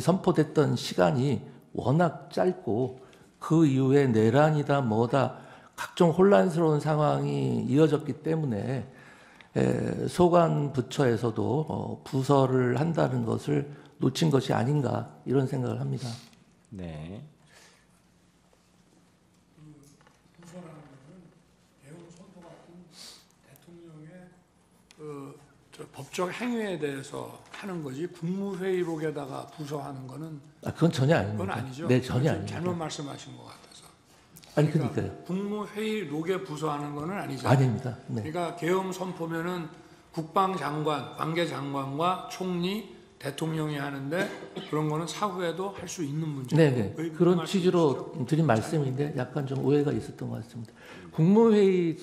선포됐던 시간이 워낙 짧고 그 이후에 내란이다 뭐다 각종 혼란스러운 상황이 이어졌기 때문에 소관 부처에서도 부서를 한다는 것을 놓친 것이 아닌가 이런 생각을 합니다. 네. 부서라는 것은 대응 선포 같은 대통령의 저 법적 행위에 대해서 하는 거지 국무회의록에다가 부서하는 거는 그건 전혀 아닙니다. 그건 아니죠. 네, 전혀 지금 아닙니다. 잘못 말씀하신 것 같아서. 아니 그러니까요. 국무회의록에 부서하는 거는 아니잖아요. 아닙니다. 네. 그러니까 계엄 선포면은 국방장관, 관계장관과 총리, 대통령이 하는데 그런 거는 사후에도 할 수 있는 문제예요. 네네. 그런 취지로 드린 말씀인데 약간 좀 오해가 있었던 것 같습니다. 국무회의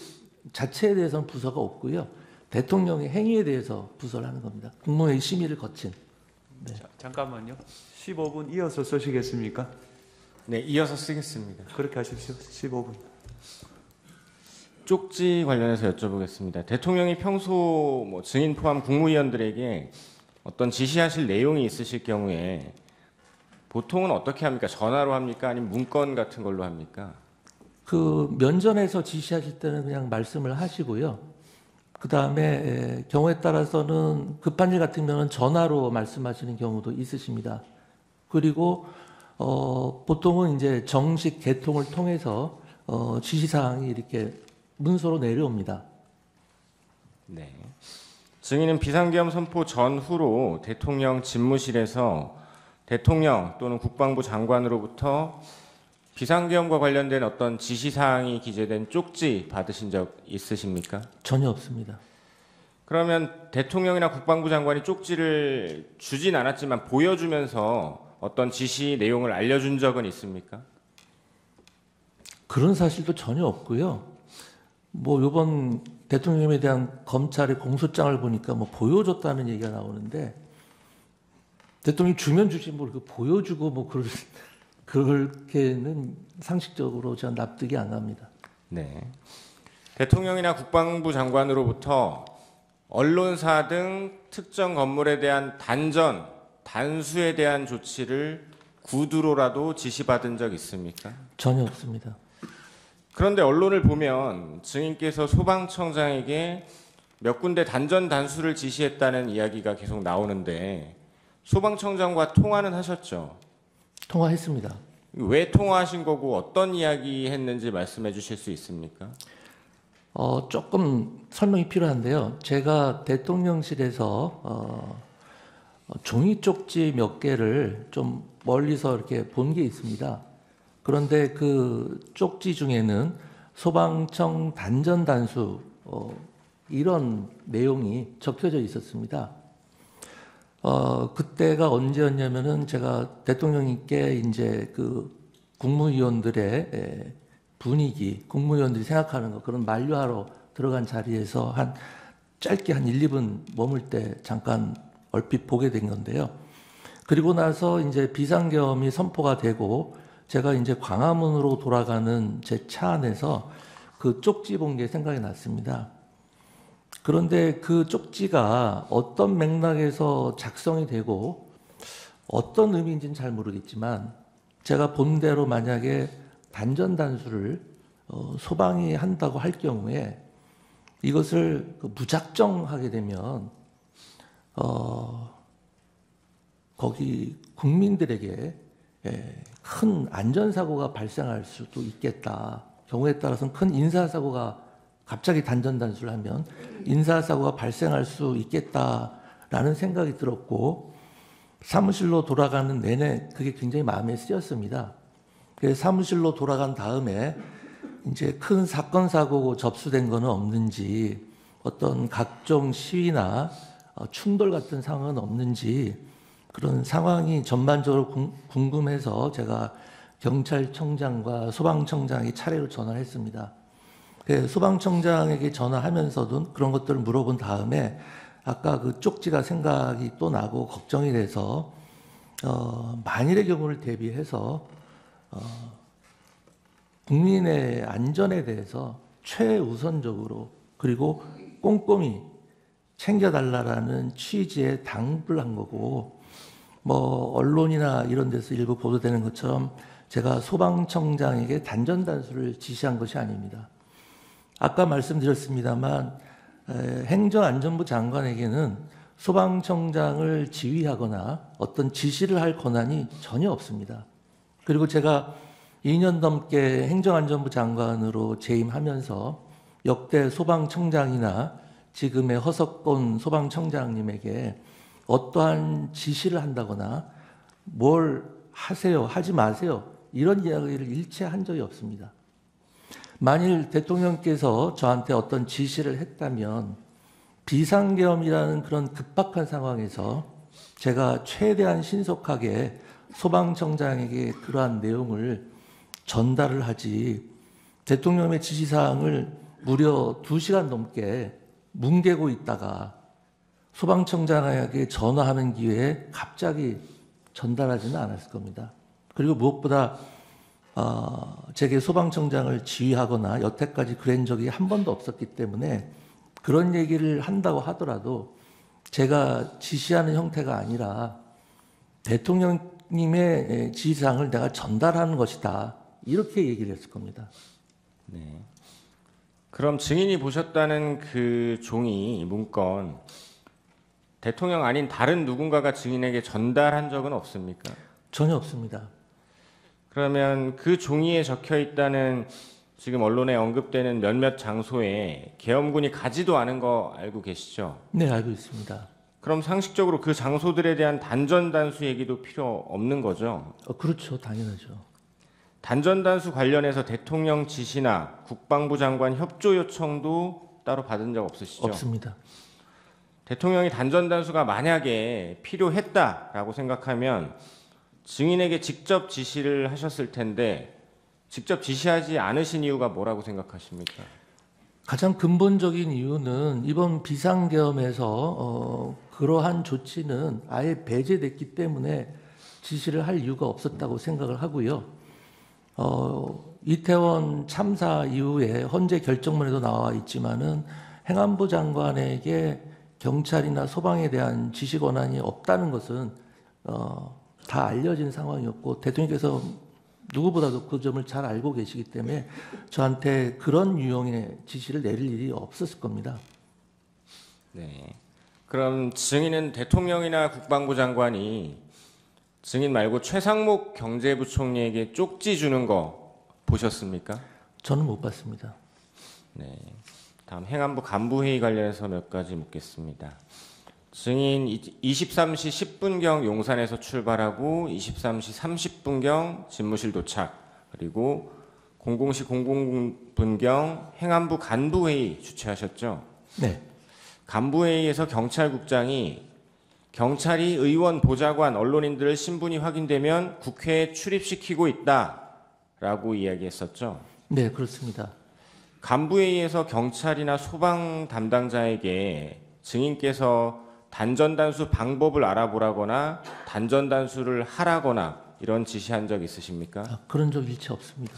자체에 대해서는 부서가 없고요. 대통령의 행위에 대해서 부서를 하는 겁니다. 국무회의 심의를 거친. 네. 잠깐만요. 15분 이어서 쓰시겠습니까? 네, 이어서 쓰겠습니다. 그렇게 하십시오. 15분. 쪽지 관련해서 여쭤보겠습니다. 대통령이 평소 뭐 증인 포함 국무위원들에게 어떤 지시하실 내용이 있으실 경우에 보통은 어떻게 합니까? 전화로 합니까? 아니면 문건 같은 걸로 합니까? 그 면전에서 지시하실 때는 그냥 말씀을 하시고요. 그 다음에 경우에 따라서는 급한 일 같으면 전화로 말씀하시는 경우도 있으십니다. 그리고 보통은 이제 정식 개통을 통해서 지시사항이 이렇게 문서로 내려옵니다. 네. 증인은 비상계엄 선포 전후로 대통령 집무실에서 대통령 또는 국방부 장관으로부터 비상계엄과 관련된 어떤 지시사항이 기재된 쪽지 받으신 적 있으십니까? 전혀 없습니다. 그러면 대통령이나 국방부 장관이 쪽지를 주진 않았지만 보여주면서 어떤 지시 내용을 알려준 적은 있습니까? 그런 사실도 전혀 없고요. 뭐 이번 대통령에 대한 검찰의 공소장을 보니까 뭐 보여줬다는 얘기가 나오는데 대통령이 주면 주지 뭘 보여주고 뭐 그렇게는 상식적으로 저는 납득이 안 갑니다. 네. 대통령이나 국방부 장관으로부터 언론사 등 특정 건물에 대한 단수에 대한 조치를 구두로라도 지시받은 적 있습니까? 전혀 없습니다. 그런데 언론을 보면 증인께서 소방청장에게 몇 군데 단수를 지시했다는 이야기가 계속 나오는데 소방청장과 통화는 하셨죠? 통화했습니다. 왜 통화하신 거고 어떤 이야기 했는지 말씀해 주실 수 있습니까? 조금 설명이 필요한데요. 제가 대통령실에서 종이 쪽지 몇 개를 좀 멀리서 이렇게 본 게 있습니다. 그런데 그 쪽지 중에는 소방청 단전 단수 이런 내용이 적혀져 있었습니다. 그때가 언제였냐면은 제가 대통령님께 이제 그 국무위원들의 분위기, 국무위원들이 생각하는 거 그런 만류하러 들어간 자리에서 짧게 한 1, 2분 머물 때 잠깐 얼핏 보게 된 건데요. 그리고 나서 이제 비상계엄이 선포가 되고 제가 이제 광화문으로 돌아가는 제 차 안에서 그 쪽지 본 게 생각이 났습니다. 그런데 그 쪽지가 어떤 맥락에서 작성이 되고 어떤 의미인지는 잘 모르겠지만 제가 본 대로 만약에 단전 단수를 소방이 한다고 할 경우에 이것을 무작정 하게 되면 거기 국민들에게 큰 안전사고가 발생할 수도 있겠다. 경우에 따라서는 큰 인사사고가 갑자기 단전 단수를 하면 인사사고가 발생할 수 있겠다라는 생각이 들었고 사무실로 돌아가는 내내 그게 굉장히 마음에 쓰였습니다. 그래서 사무실로 돌아간 다음에 이제 큰 사건 사고고 접수된 거는 없는지 어떤 각종 시위나 충돌 같은 상황은 없는지 그런 상황이 전반적으로 궁금해서 제가 경찰청장과 소방청장에게 차례로 전화를 했습니다. 소방청장에게 전화하면서도 그런 것들을 물어본 다음에 아까 그 쪽지가 생각이 또 나고 걱정이 돼서 만일의 경우를 대비해서 국민의 안전에 대해서 최우선적으로 그리고 꼼꼼히 챙겨달라는 취지에 당부를 한 거고 뭐 언론이나 이런 데서 일부 보도되는 것처럼 제가 소방청장에게 단전 단수를 지시한 것이 아닙니다. 아까 말씀드렸습니다만 행정안전부 장관에게는 소방청장을 지휘하거나 어떤 지시를 할 권한이 전혀 없습니다. 그리고 제가 2년 넘게 행정안전부 장관으로 재임하면서 역대 소방청장이나 지금의 허석권 소방청장님에게 어떠한 지시를 한다거나 뭘 하세요, 하지 마세요 이런 이야기를 일체 한 적이 없습니다. 만일 대통령께서 저한테 어떤 지시를 했다면 비상계엄이라는 그런 급박한 상황에서 제가 최대한 신속하게 소방청장에게 그러한 내용을 전달을 하지 대통령의 지시사항을 무려 2시간 넘게 뭉개고 있다가 소방청장에게 전화하는 기회에 갑자기 전달하지는 않았을 겁니다. 그리고 무엇보다 제게 소방청장을 지휘하거나 여태까지 그런 적이 한 번도 없었기 때문에 그런 얘기를 한다고 하더라도 제가 지시하는 형태가 아니라 대통령님의 지시사항을 내가 전달하는 것이다. 이렇게 얘기를 했을 겁니다. 네. 그럼 증인이 보셨다는 그 종이 문건 대통령 아닌 다른 누군가가 증인에게 전달한 적은 없습니까? 전혀 없습니다. 그러면 그 종이에 적혀 있다는 지금 언론에 언급되는 몇몇 장소에 계엄군이 가지도 않은 거 알고 계시죠? 네, 알고 있습니다. 그럼 상식적으로 그 장소들에 대한 단전단수 얘기도 필요 없는 거죠? 그렇죠. 당연하죠. 단전단수 관련해서 대통령 지시나 국방부 장관 협조 요청도 따로 받은 적 없으시죠? 없습니다. 대통령이 단전단수가 만약에 필요했다라고 생각하면 증인에게 직접 지시를 하셨을 텐데 직접 지시하지 않으신 이유가 뭐라고 생각하십니까? 가장 근본적인 이유는 이번 비상계엄에서 그러한 조치는 아예 배제됐기 때문에 지시를 할 이유가 없었다고 생각을 하고요. 이태원 참사 이후에 헌재 결정문에도 나와 있지만은 행안부 장관에게 경찰이나 소방에 대한 지시 권한이 없다는 것은 다 알려진 상황이었고 대통령께서 누구보다도 그 점을 잘 알고 계시기 때문에 저한테 그런 유형의 지시를 내릴 일이 없었을 겁니다. 네. 그럼 증인은 대통령이나 국방부 장관이 증인 말고 최상목 경제부총리에게 쪽지 주는 거 보셨습니까? 저는 못 봤습니다. 네. 다음 행안부 간부회의 관련해서 몇 가지 묻겠습니다. 증인 23시 10분경 용산에서 출발하고 23시 30분경 집무실 도착 그리고 00시 00분경 행안부 간부회의 주최하셨죠? 네. 간부회의에서 경찰국장이 경찰이 의원, 보좌관, 언론인들을 신분이 확인되면 국회에 출입시키고 있다라고 이야기했었죠? 네, 그렇습니다. 간부회의에서 경찰이나 소방 담당자에게 증인께서 단전단수 방법을 알아보라거나 단전단수를 하라거나 이런 지시한 적 있으십니까? 그런 적 일체 없습니다.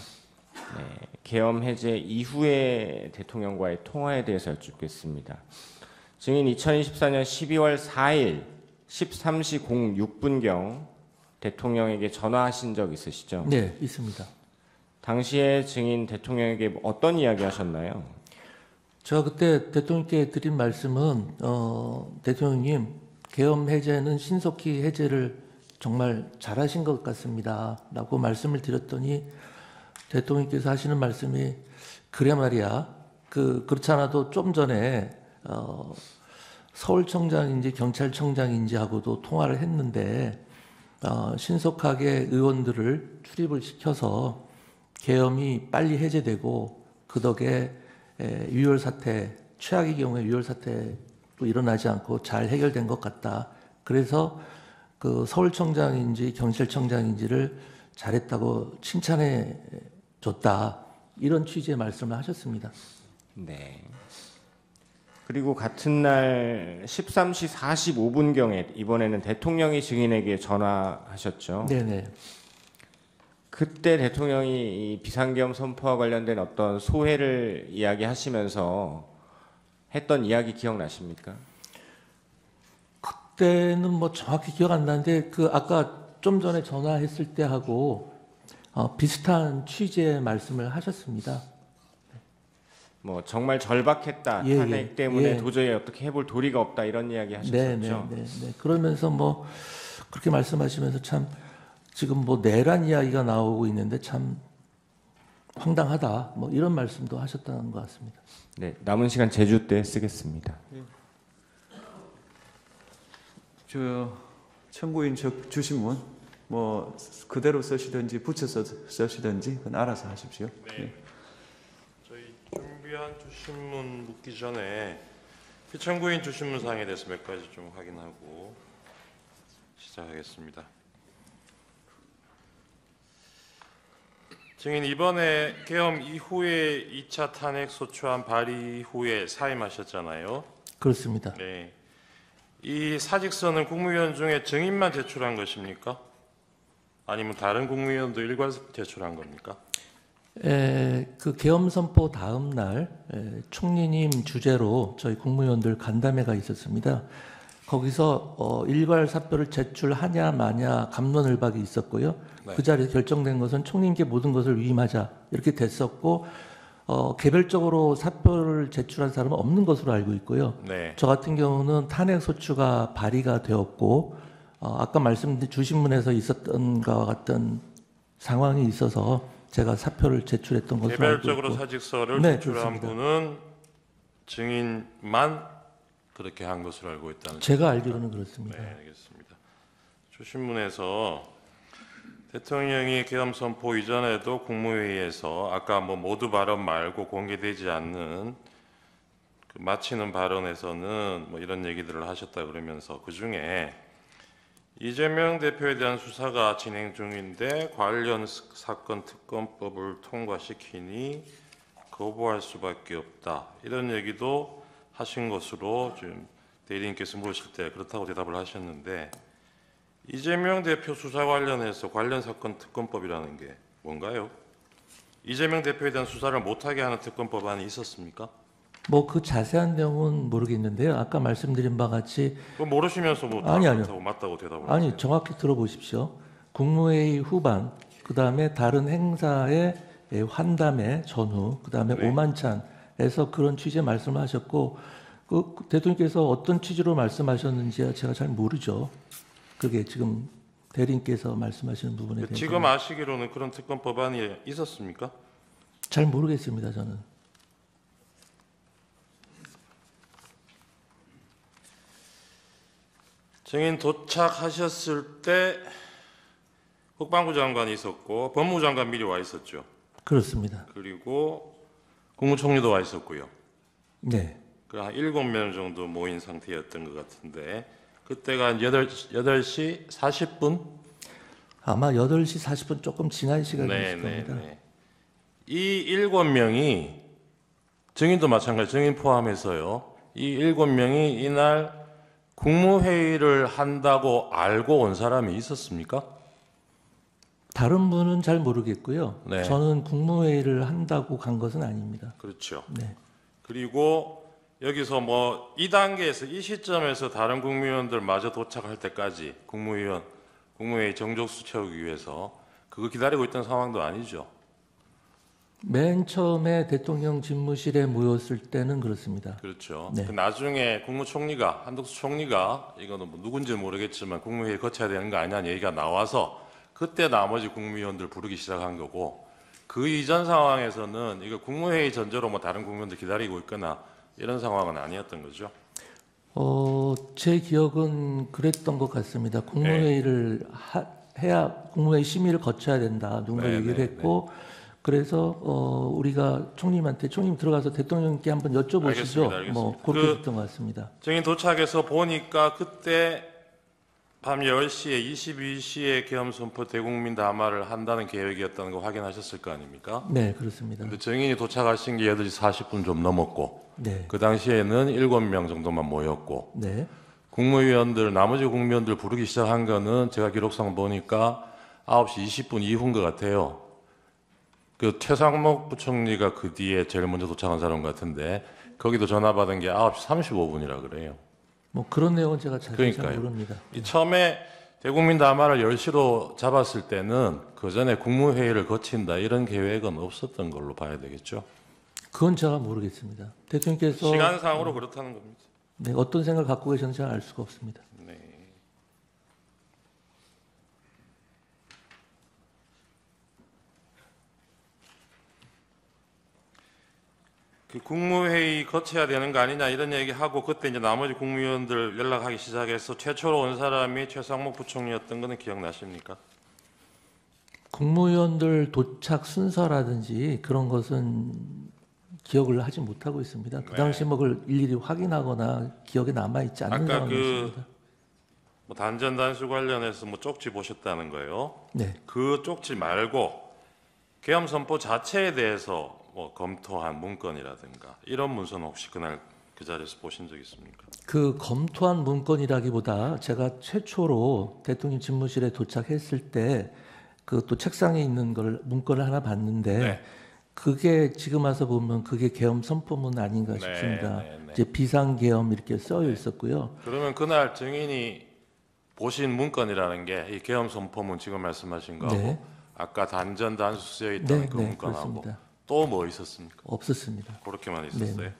네, 계엄 해제 이후의 대통령과의 통화에 대해서 여쭙겠습니다. 증인 2024년 12월 4일 13시 06분경 대통령에게 전화하신 적 있으시죠? 네, 있습니다. 당시에 증인 대통령에게 어떤 이야기 하셨나요? 제가 그때 대통령께 드린 말씀은 대통령님 계엄 해제는 신속히 해제를 정말 잘하신 것 같습니다 라고 말씀을 드렸더니 대통령께서 하시는 말씀이 그래 말이야 그렇지 않아도 좀 전에 서울청장인지 경찰청장인지 하고도 통화를 했는데 신속하게 의원들을 출입을 시켜서 계엄이 빨리 해제되고 그 덕에 유혈 사태, 최악의 경우에 유혈 사태도 일어나지 않고 잘 해결된 것 같다. 그래서 그 서울청장인지 경찰청장인지를 잘했다고 칭찬해 줬다. 이런 취지의 말씀을 하셨습니다. 네. 그리고 같은 날 13시 45분경에 이번에는 대통령이 증인에게 전화하셨죠. 네네. 그때 대통령이 이 비상계엄 선포와 관련된 어떤 소회를 이야기하시면서 했던 이야기 기억나십니까? 그때는 뭐 정확히 기억 안 나는데 그 아까 좀 전에 전화했을 때 하고 비슷한 취지의 말씀을 하셨습니다. 뭐 정말 절박했다. 예, 탄핵 예, 때문에 예. 도저히 어떻게 해볼 도리가 없다 이런 이야기 하셨었죠. 네. 그러면서 뭐 그렇게 말씀하시면서 참 지금 뭐 내란 이야기가 나오고 있는데 참 황당하다. 뭐 이런 말씀도 하셨다는 것 같습니다. 네, 남은 시간 제주 때 쓰겠습니다. 저 청구인 주신문 뭐 그대로 쓰시든지 붙여서 쓰시든지 그건 알아서 하십시오. 네. 저희 준비한 주신문 묻기 전에 피청구인 주신문 사항에 대해서 몇 가지 좀 확인하고 시작하겠습니다. 증인 이번에 계엄 이후에 2차 탄핵 소추안 발의 후에 사임하셨잖아요. 그렇습니다. 네. 이 사직서는 국무위원 중에 증인만 제출한 것입니까? 아니면 다른 국무위원도 일괄 제출한 겁니까? 그 계엄 선포 다음 날 총리님 주재로 저희 국무위원들 간담회가 있었습니다. 거기서 일괄 사표를 제출하냐 마냐 갑론을박이 있었고요. 네. 그 자리에서 결정된 것은 총리님께 모든 것을 위임하자 이렇게 됐었고 개별적으로 사표를 제출한 사람은 없는 것으로 알고 있고요. 네. 저 같은 경우는 탄핵 소추가 발의가 되었고 아까 말씀드린 주신문에서 있었던 것과 같은 상황이 있어서 제가 사표를 제출했던 것으로 알고 개별적으로 있고 사직서를 네, 제출한 그렇습니다. 분은 증인만 그렇게 한 것으로 알고 있다는 제가 뜻입니까? 알기로는 그렇습니다. 네, 알겠습니다. 주신문에서 대통령이 계엄 선포 이전에도 국무회의에서 아까 뭐 모두 발언 말고 공개되지 않는 그 마치는 발언에서는 뭐 이런 얘기들을 하셨다 그러면서 그 중에 이재명 대표에 대한 수사가 진행 중인데 관련 사건 특검법을 통과시키니 거부할 수밖에 없다. 이런 얘기도 하신 것으로 지금 대리인께서 물으실 때 그렇다고 대답을 하셨는데 이재명 대표 수사 관련해서 관련 사건 특검법이라는 게 뭔가요? 이재명 대표에 대한 수사를 못하게 하는 특검법안이 있었습니까? 뭐 그 자세한 내용은 모르겠는데요. 아까 말씀드린 바와 같이 그거 모르시면서 뭐 아니요. 그렇다고 맞다고 대답을 아니 하세요. 정확히 들어보십시오. 국무회의 후반 그다음에 다른 행사의 환담회 전후 그다음에 네. 오만찬에서 그런 취지의 말씀을 하셨고 그 대통령께서 어떤 취지로 말씀하셨는지 제가 잘 모르죠. 그게 지금 대리인께서 말씀하시는 부분에 대해서 지금 아시기로는 그런 특검법안이 있었습니까? 잘 모르겠습니다. 저는. 증인 도착하셨을 때 국방부 장관이 있었고 법무부 장관 미리 와 있었죠. 그렇습니다. 그리고 국무총리도 와 있었고요. 네. 한 7명 정도 모인 상태였던 것 같은데 그때가 한 8시 40분? 아마 8시 40분 조금 지난 시간이었을 겁니다. 이 7명이 증인도 마찬가지 증인 포함해서요. 이 7명이 이날 국무회의를 한다고 알고 온 사람이 있었습니까? 다른 분은 잘 모르겠고요. 네. 저는 국무회의를 한다고 간 것은 아닙니다. 그렇죠. 네. 그리고 여기서 뭐 이 단계에서 이 시점에서 다른 국무위원들 마저 도착할 때까지 국무회의 정족수 채우기 위해서 그거 기다리고 있던 상황도 아니죠. 맨 처음에 대통령 집무실에 모였을 때는 그렇습니다. 그렇죠. 네. 그 나중에 국무총리가 한덕수 총리가 이거는 뭐 누군지 모르겠지만 국무회의 거쳐야 되는 거 아니냐는 얘기가 나와서 그때 나머지 국무위원들 부르기 시작한 거고 그 이전 상황에서는 이거 국무회의 전제로 뭐 다른 국무위원들 기다리고 있거나 이런 상황은 아니었던 거죠. 제 기억은 그랬던 것 같습니다. 국무회의를 해야 국무회의 심의를 거쳐야 된다. 누군가 네, 얘기를 네, 했고 그래서 우리가 총님한테 총님 들어가서 대통령께 한번 여쭤보시죠. 알겠습니다. 뭐 그렇게 됐던 것 같습니다. 증인 도착해서 보니까 그때 밤 10시에 22시에 계엄 선포 대국민 담화를 한다는 계획이었다는 거 확인하셨을 거 아닙니까? 네, 그렇습니다. 근데 증인이 도착하신 게 8시 40분 좀 넘었고 네, 그 당시에는 7명 정도만 모였고 네, 나머지 국무위원들 부르기 시작한 거는 제가 기록상 보니까 9시 20분 이후인 것 같아요. 그 최상목 부총리가 그 뒤에 제일 먼저 도착한 사람 같은데 거기도 전화 받은 게 9시 35분이라 그래요. 뭐 그런 내용은 제가 자세히 잘 그러니까요. 모릅니다. 이 처음에 대국민 담화를 10시로 잡았을 때는 그 전에 국무회의를 거친다 이런 계획은 없었던 걸로 봐야 되겠죠. 그건 제가 모르겠습니다. 대통령께서 시간상으로 그렇다는 겁니다. 네, 어떤 생각을 갖고 계셨는지 잘 알 수가 없습니다. 네. 그 국무회의 거쳐야 되는 거 아니냐 이런 얘기하고 그때 이제 나머지 국무위원들 연락하기 시작해서 최초로 온 사람이 최상목 부총리였던 거는 기억나십니까? 국무위원들 도착 순서라든지 그런 것은 기억을 하지 못하고 있습니다. 그 네. 당시 뭐 그걸 일일이 확인하거나 기억에 남아 있지 않는 아까 상황이었습니다. 뭐 단전 단수 관련해서 뭐 쪽지 보셨다는 거예요. 네, 그 쪽지 말고 계엄 선포 자체에 대해서 뭐 검토한 문건이라든가 이런 문서는 혹시 그날 그 자리에서 보신 적 있습니까? 그 검토한 문건이라기보다 제가 최초로 대통령 집무실에 도착했을 때 그 또 책상에 있는 걸 문건을 하나 봤는데 네. 그게 지금 와서 보면 그게 계엄 선포문 아닌가 네, 싶습니다. 네, 네. 이제 비상 계엄 이렇게 써여 있었고요. 그러면 그날 증인이 보신 문건이라는 게 이 계엄 선포문 지금 말씀하신 거하고 네. 아까 단전 단수 쓰여 있던 네, 그 네, 문건하고 그렇습니다. 또 뭐 있었습니까? 없었습니다. 그렇게만 있었어요. 네.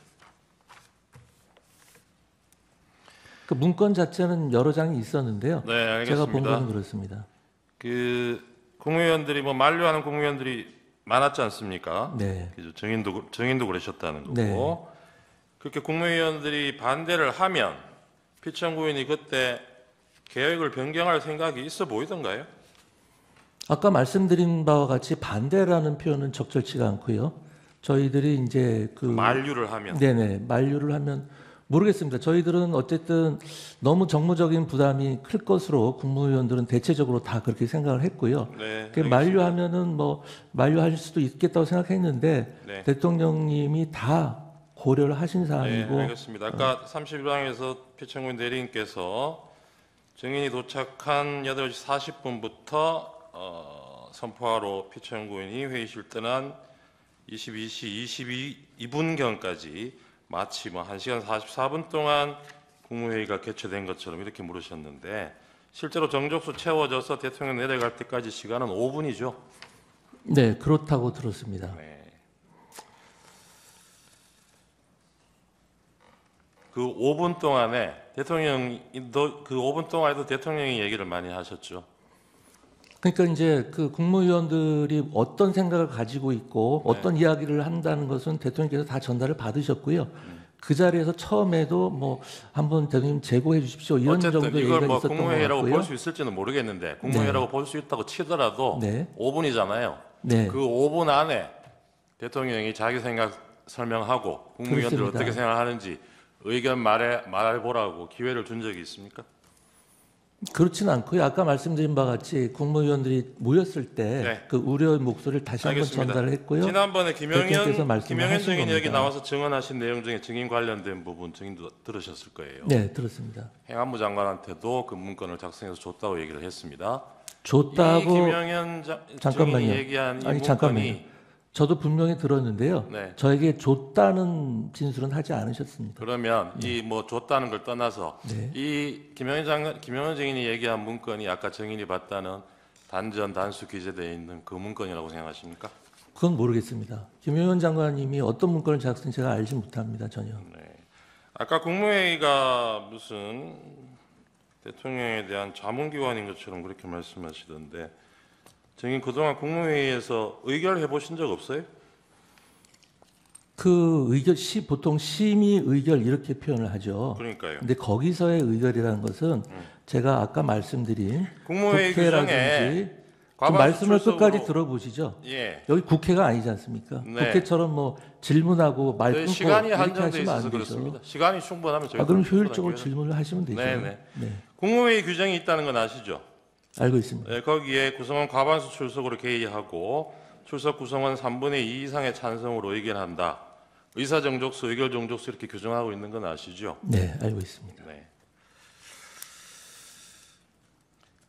그 문건 자체는 여러 장이 있었는데요. 네, 알겠습니다. 제가 본 거는 그렇습니다. 그 국무위원들이 뭐 만류하는 국무위원들이 많았지 않습니까? 네. 그죠? 증인도 그러셨다는 거고 네. 그렇게 국무위원들이 반대를 하면 피청구인이 그때 계획을 변경할 생각이 있어 보이던가요? 아까 말씀드린 바와 같이 반대라는 표현은 적절치가 않고요. 저희들이 이제 그 만류를 하면 네네 만류를 하면 모르겠습니다. 저희들은 어쨌든 너무 정무적인 부담이 클 것으로 국무위원들은 대체적으로 다 그렇게 생각을 했고요. 네, 그 알겠습니다. 만류하면은 뭐 만류할 수도 있겠다고 생각했는데 네. 대통령님이 다 고려를 하신 네, 사안이고 알겠습니다. 아까 31방에서 피청구인 대리인께서 증인이 도착한 8시 40분부터 선포하러 피청구인이 회의실 떠난 22시 22분경까지 마치 뭐 1시간 44분 동안 국무회의가 개최된 것처럼 이렇게 물으셨는데 실제로 정족수 채워져서 대통령 내려갈 때까지 시간은 5분이죠. 네 그렇다고 들었습니다. 네. 그 5분 동안에 그 5분 동안에도 대통령이 얘기를 많이 하셨죠. 그러니까 이제 그 국무위원들이 어떤 생각을 가지고 있고 어떤 이야기를 한다는 것은 대통령께서 다 전달을 받으셨고요. 그 자리에서 처음에도 뭐 한번 대통령 제고해 주십시오 이런 어쨌든 정도의 이걸 얘기가 뭐 있었던 것 국무회의라고 같고요. 볼 수 있을지는 모르겠는데 국무회의라고 볼 수 있다고 치더라도 네. 5분이잖아요. 네. 그 5분 안에 대통령이 자기 생각 설명하고 국무위원들 그렇습니다. 어떻게 생각하는지 의견 말해보라고 기회를 준 적이 있습니까? 그렇지는 않고요. 아까 말씀드린 바와 같이 국무위원들이 모였을 때 네. 그 우려의 목소리를 다시 한번 알겠습니다. 전달을 했고요. 지난번에 대통령께서 김영현 말씀하신 증인 여기 겁니다. 나와서 증언하신 내용 중에 증인 관련된 부분 증인도 들으셨을 거예요. 네, 들었습니다. 행안부 장관한테도 그 문건을 작성해서 줬다고 얘기를 했습니다. 이 줬다고 김영현 잠깐만요. 증인이 얘기한 이 아니, 문건이 잠깐만요. 저도 분명히 들었는데요. 네. 저에게 줬다는 진술은 하지 않으셨습니다. 그러면 이 뭐 줬다는 걸 떠나서 네. 이 김영현 증인이 얘기한 문건이 아까 증인이 봤다는 단전 단수 기재되어 있는 그 문건이라고 생각하십니까? 그건 모르겠습니다. 김용현 장관님이 어떤 문건을 작성했는지 제가 알지 못합니다. 전혀. 네. 아까 국무회의가 무슨 대통령에 대한 자문기관인 것처럼 그렇게 말씀하시던데 증인 그동안 국무회의에서 의결해 보신 적 없어요? 그 의결 보통 심의 의결 이렇게 표현을 하죠. 그러니까요. 근데 거기서의 의결이라는 것은 제가 아까 말씀드린 국무회의 규정에 국회라든지 좀 과반수 말씀을 출석으로- 끝까지 들어보시죠. 예. 여기 국회가 아니지 않습니까? 네. 국회처럼 뭐 질문하고 말 저희 끊고 시간이 이렇게 한정돼 하시면 있어서 안 되죠. 그렇습니다. 시간이 충분하면 저희 그럼 효율적으로 질문을 하시면 되죠. 네네. 네, 국무회의 규정이 있다는 건 아시죠? 알고 있습니다. 네, 거기에 구성원 과반수 출석으로 개의하고 출석 구성원 3분의 2 이상의 찬성으로 의견한다. 의사 정족수, 의결 정족수 이렇게 규정하고 있는 건 아시죠? 네, 알고 있습니다. 네.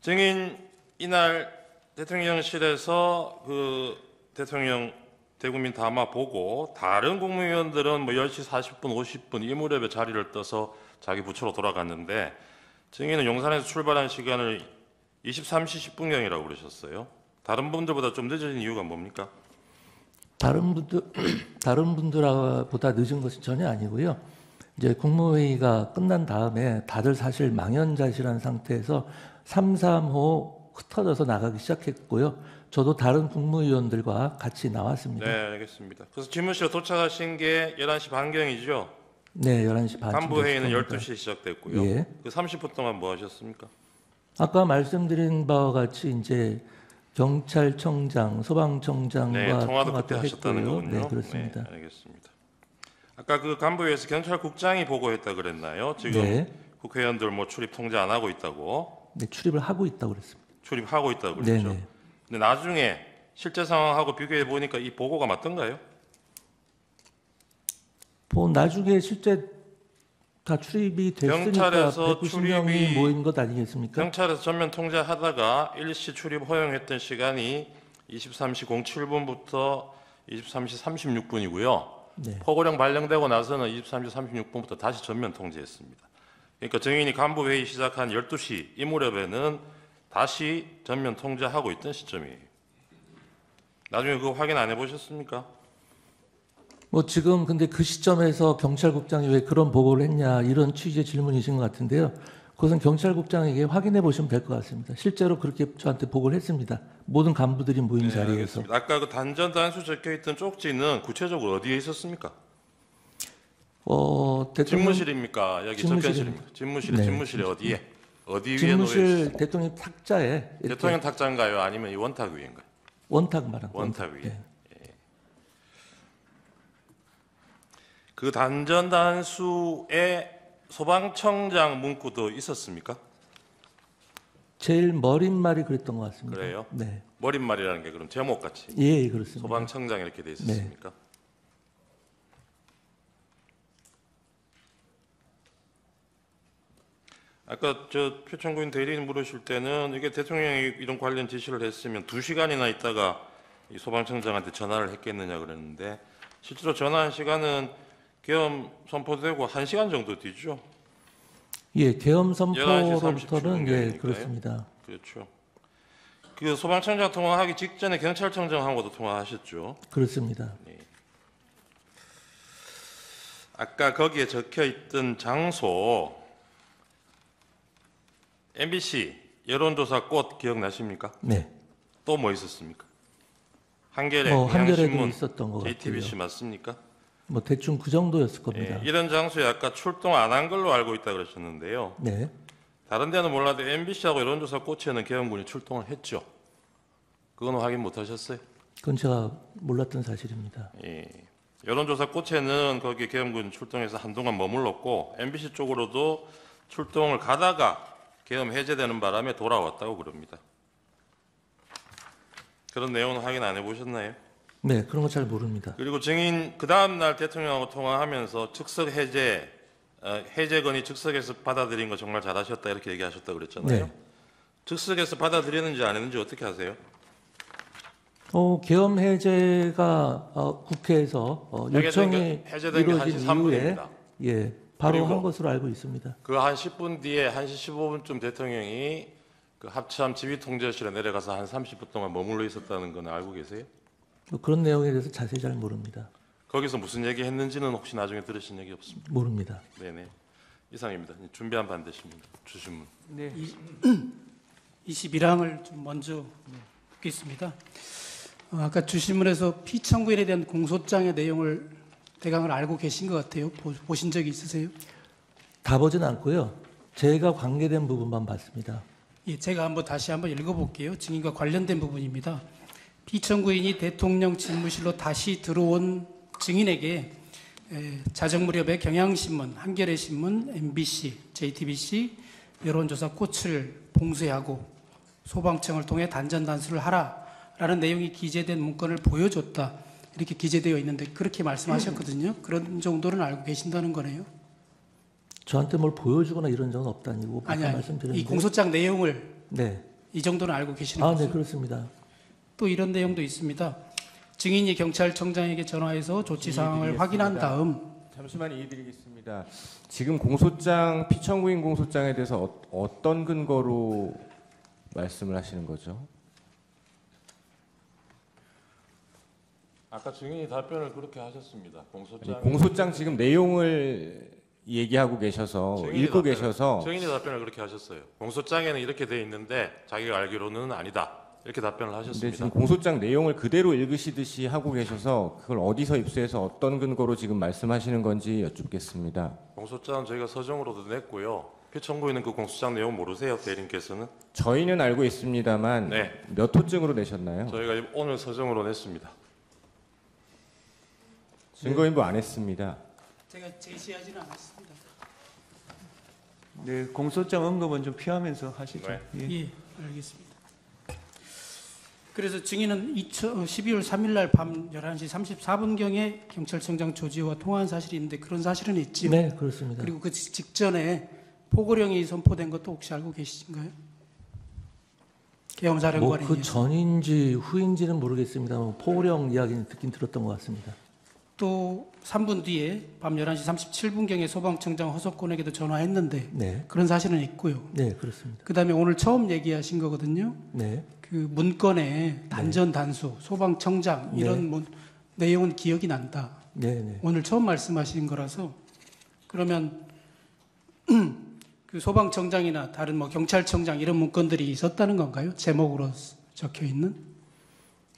증인 이날 대통령실에서 그 대통령 대국민 담화 보고 다른 국무위원들은 뭐 10시 40분, 50분 이 무렵에 자리를 떠서 자기 부처로 돌아갔는데 증인은 용산에서 출발한 시간을 23시 10분경이라고 그러셨어요. 다른 분들보다 좀 늦어진 이유가 뭡니까? 다른 분들보다 늦은 것은 전혀 아니고요. 이제 국무회의가 끝난 다음에 다들 사실 망연자실한 상태에서 3-3호 흩어져서 나가기 시작했고요. 저도 다른 국무위원들과 같이 나왔습니다. 네, 알겠습니다. 그래서 집무실에 도착하신 게 11시 반경이죠? 네, 11시 반. 간부 회의는 12시에 시작됐고요. 예. 그 30분 동안 뭐 하셨습니까? 아까 말씀드린 바와 같이 이제 경찰청장, 소방청장과 네, 통화도 통화도 그때 하셨다는 했고요. 거군요. 네, 그렇습니다. 네, 알겠습니다. 아까 그 간부회에서 경찰국장이 보고했다 그랬나요? 지금 네. 국회의원들 뭐 출입 통제 안 하고 있다고, 네, 출입을 하고 있다고 그랬습니다. 출입하고 있다고 그랬죠. 네네. 근데 나중에 실제 상황하고 비교해 보니까 이 보고가 맞던가요? 나중에 실제 다 출입이 됐으니까 경찰에서 190명이 출입이- 모인 것 아니겠습니까? 경찰에서 전면 통제하다가 일시 출입 허용했던 시간이 23시 07분부터 23시 36분이고요. 네. 포고령 발령되고 나서는 23시 36분부터 다시 전면 통제했습니다. 그러니까 정인이 간부 회의 시작한 12시 이 무렵에는 다시 전면 통제하고 있던 시점이에요. 나중에 그거 확인 안 해보셨습니까? 뭐 지금 근데 그 시점에서 경찰국장이 왜 그런 보고를 했냐 이런 취지의 질문이신 것 같은데요. 그것은 경찰국장에게 확인해 보시면 될 것 같습니다. 실제로 그렇게 저한테 보고를 했습니다. 모든 간부들이 모인 네, 자리에서. 알겠습니다. 아까 그 단전 단수 적혀 있던 쪽지는 구체적으로 어디에 있었습니까? 대통령 집무실입니까? 여기 적혀 집무실입니다. 있습니까? 집무실, 네, 집무실이 어디에? 어디 위에 놓여 있어요? 집무실 대통령 탁자에 이렇게 대통령 탁자인가요? 아니면 이 원탁 위인가요? 원탁 말한 원탁 위에. 네. 그 단전 단수에 소방청장 문구도 있었습니까? 제일 머릿말이 그랬던 것 같습니다. 그래요? 네. 머릿말이라는 게 그럼 제목같이 예, 그렇습니다. 소방청장 이렇게 돼 있었습니까? 아까 저 표창구인 대리인 물으실 때는 이게 대통령이 이런 관련 지시를 했으면 2시간이나 있다가 이 소방청장한테 전화를 했겠느냐 그랬는데 실제로 전화한 시간은 계엄 선포되고 1시간 정도 뒤죠. 예, 계엄 11시 선포로부터는 예, 37분 그렇습니다. 그렇죠. 그 소방청장 통화하기 직전에 경찰청장하고도 통화하셨죠. 그렇습니다. 아까 거기에 적혀 있던 장소 MBC 여론조사 꽃 기억나십니까? 네. 또 뭐 있었습니까? 한겨레, 한겨레도 경향신문, 있었던 것 같고요. JTBC 맞습니까? 뭐 대충 그 정도였을 겁니다. 예, 이런 장소에 아까 출동 안 한 걸로 알고 있다 그러셨는데요. 네. 다른 데는 몰라도 MBC하고 여론조사 꽃에는 계엄군이 출동을 했죠. 그건 확인 못 하셨어요? 그건 제가 몰랐던 사실입니다. 예. 여론조사 꽃에는 거기 계엄군 출동해서 한동안 머물렀고 MBC 쪽으로도 출동을 가다가 계엄 해제되는 바람에 돌아왔다고 그럽니다. 그런 내용은 확인 안 해보셨나요? 네, 그런 거 잘 모릅니다. 그리고 증인 그 다음 날 대통령하고 통화하면서 즉석 해제건이 즉석에서 받아들인 거 정말 잘하셨다 이렇게 얘기하셨다 그랬잖아요. 네. 즉석에서 받아들였는지 안 했는지 어떻게 아세요? 계엄 해제가 국회에서 요청이 해제된 게 이루어진 1시 이후에 3분입니다. 예, 바로 그리고 한 것으로 알고 있습니다. 그 한 10분 뒤에 1시 15분쯤 대통령이 그 합참 지휘통제실에 내려가서 한 30분 동안 머물러 있었다는 건 알고 계세요? 뭐 그런 내용에 대해서 자세히 잘 모릅니다. 거기서 무슨 얘기 했는지는 혹시 나중에 들으신 얘기 없습니까? 모릅니다. 네네. 이상입니다. 준비한 반대십니다. 주신문. 네. 21항을 좀 먼저 묻겠습니다. 아까 주신문에서 피청구인에 대한 공소장의 내용을 대강을 알고 계신 것 같아요. 보신 적이 있으세요? 다 보진 않고요. 제가 관계된 부분만 봤습니다. 예, 제가 다시 한번 읽어볼게요. 증인과 관련된 부분입니다. 피청구인이 대통령 집무실로 다시 들어온 증인에게 자정 무렵에 경향신문, 한겨레신문, MBC, JTBC 여론조사 꽃을 봉쇄하고 소방청을 통해 단전단수를 하라라는 내용이 기재된 문건을 보여줬다. 이렇게 기재되어 있는데 그렇게 말씀하셨거든요. 그런 정도는 알고 계신다는 거네요. 저한테 뭘 보여주거나 이런 적은 없다니고 아니, 말씀드렸는데. 이 공소장 내용을 네. 이 정도는 알고 계시는 아, 거죠? 네, 그렇습니다. 또 이런 내용도 있습니다. 증인이 경찰청장에게 전화해서 조치 사항을 확인한 다음 잠시만 이해드리겠습니다. 지금 공소장 피청구인 공소장에 대해서 어떤 근거로 말씀을 하시는 거죠? 아까 증인이 답변을 그렇게 하셨습니다. 공소장. 공소장 지금 내용을 얘기하고 계셔서 읽고 계셔서 증인이 답변을 그렇게 하셨어요. 공소장에는 이렇게 돼 있는데 자기가 알기로는 아니다. 이렇게 답변을 근데 하셨습니다. 지금 공소장 내용을 그대로 읽으시듯이 하고 계셔서 그걸 어디서 입수해서 어떤 근거로 지금 말씀하시는 건지 여쭙겠습니다. 공소장은 저희가 서정으로도 냈고요. 피청구인은 그 공소장 내용 모르세요, 대리님께서는? 저희는 알고 있습니다만 네. 몇 호증으로 내셨나요? 저희가 오늘 서정으로 냈습니다. 증거인부 안 했습니다. 제가 제시하지는 않았습니다. 네, 공소장 언급은 좀 피하면서 하시죠. 네. 예. 예, 알겠습니다. 그래서 증인은 12월 3일 날 밤 11시 34분경에 경찰청장 조지호와 통화한 사실이 있는데 그런 사실은 있지요? 네, 그렇습니다. 그리고 그 직전에 포고령이 선포된 것도 혹시 알고 계신가요? 계엄사령관에 그 의해서. 전인지 후인지는 모르겠습니다만 포고령 이야기는 듣긴 들었던 것 같습니다. 또 3분 뒤에 밤 11시 37분경에 소방청장 허석권에게도 전화했는데 네, 그런 사실은 있고요. 네, 그렇습니다. 그 다음에 오늘 처음 얘기하신 거거든요. 네, 그 문건에 단전 단수, 소방청장 이런 내용은 기억이 난다. 네, 네. 오늘 처음 말씀하신 거라서 그러면 그 소방청장이나 다른 뭐 경찰청장 이런 문건들이 있었다는 건가요? 제목으로 적혀 있는?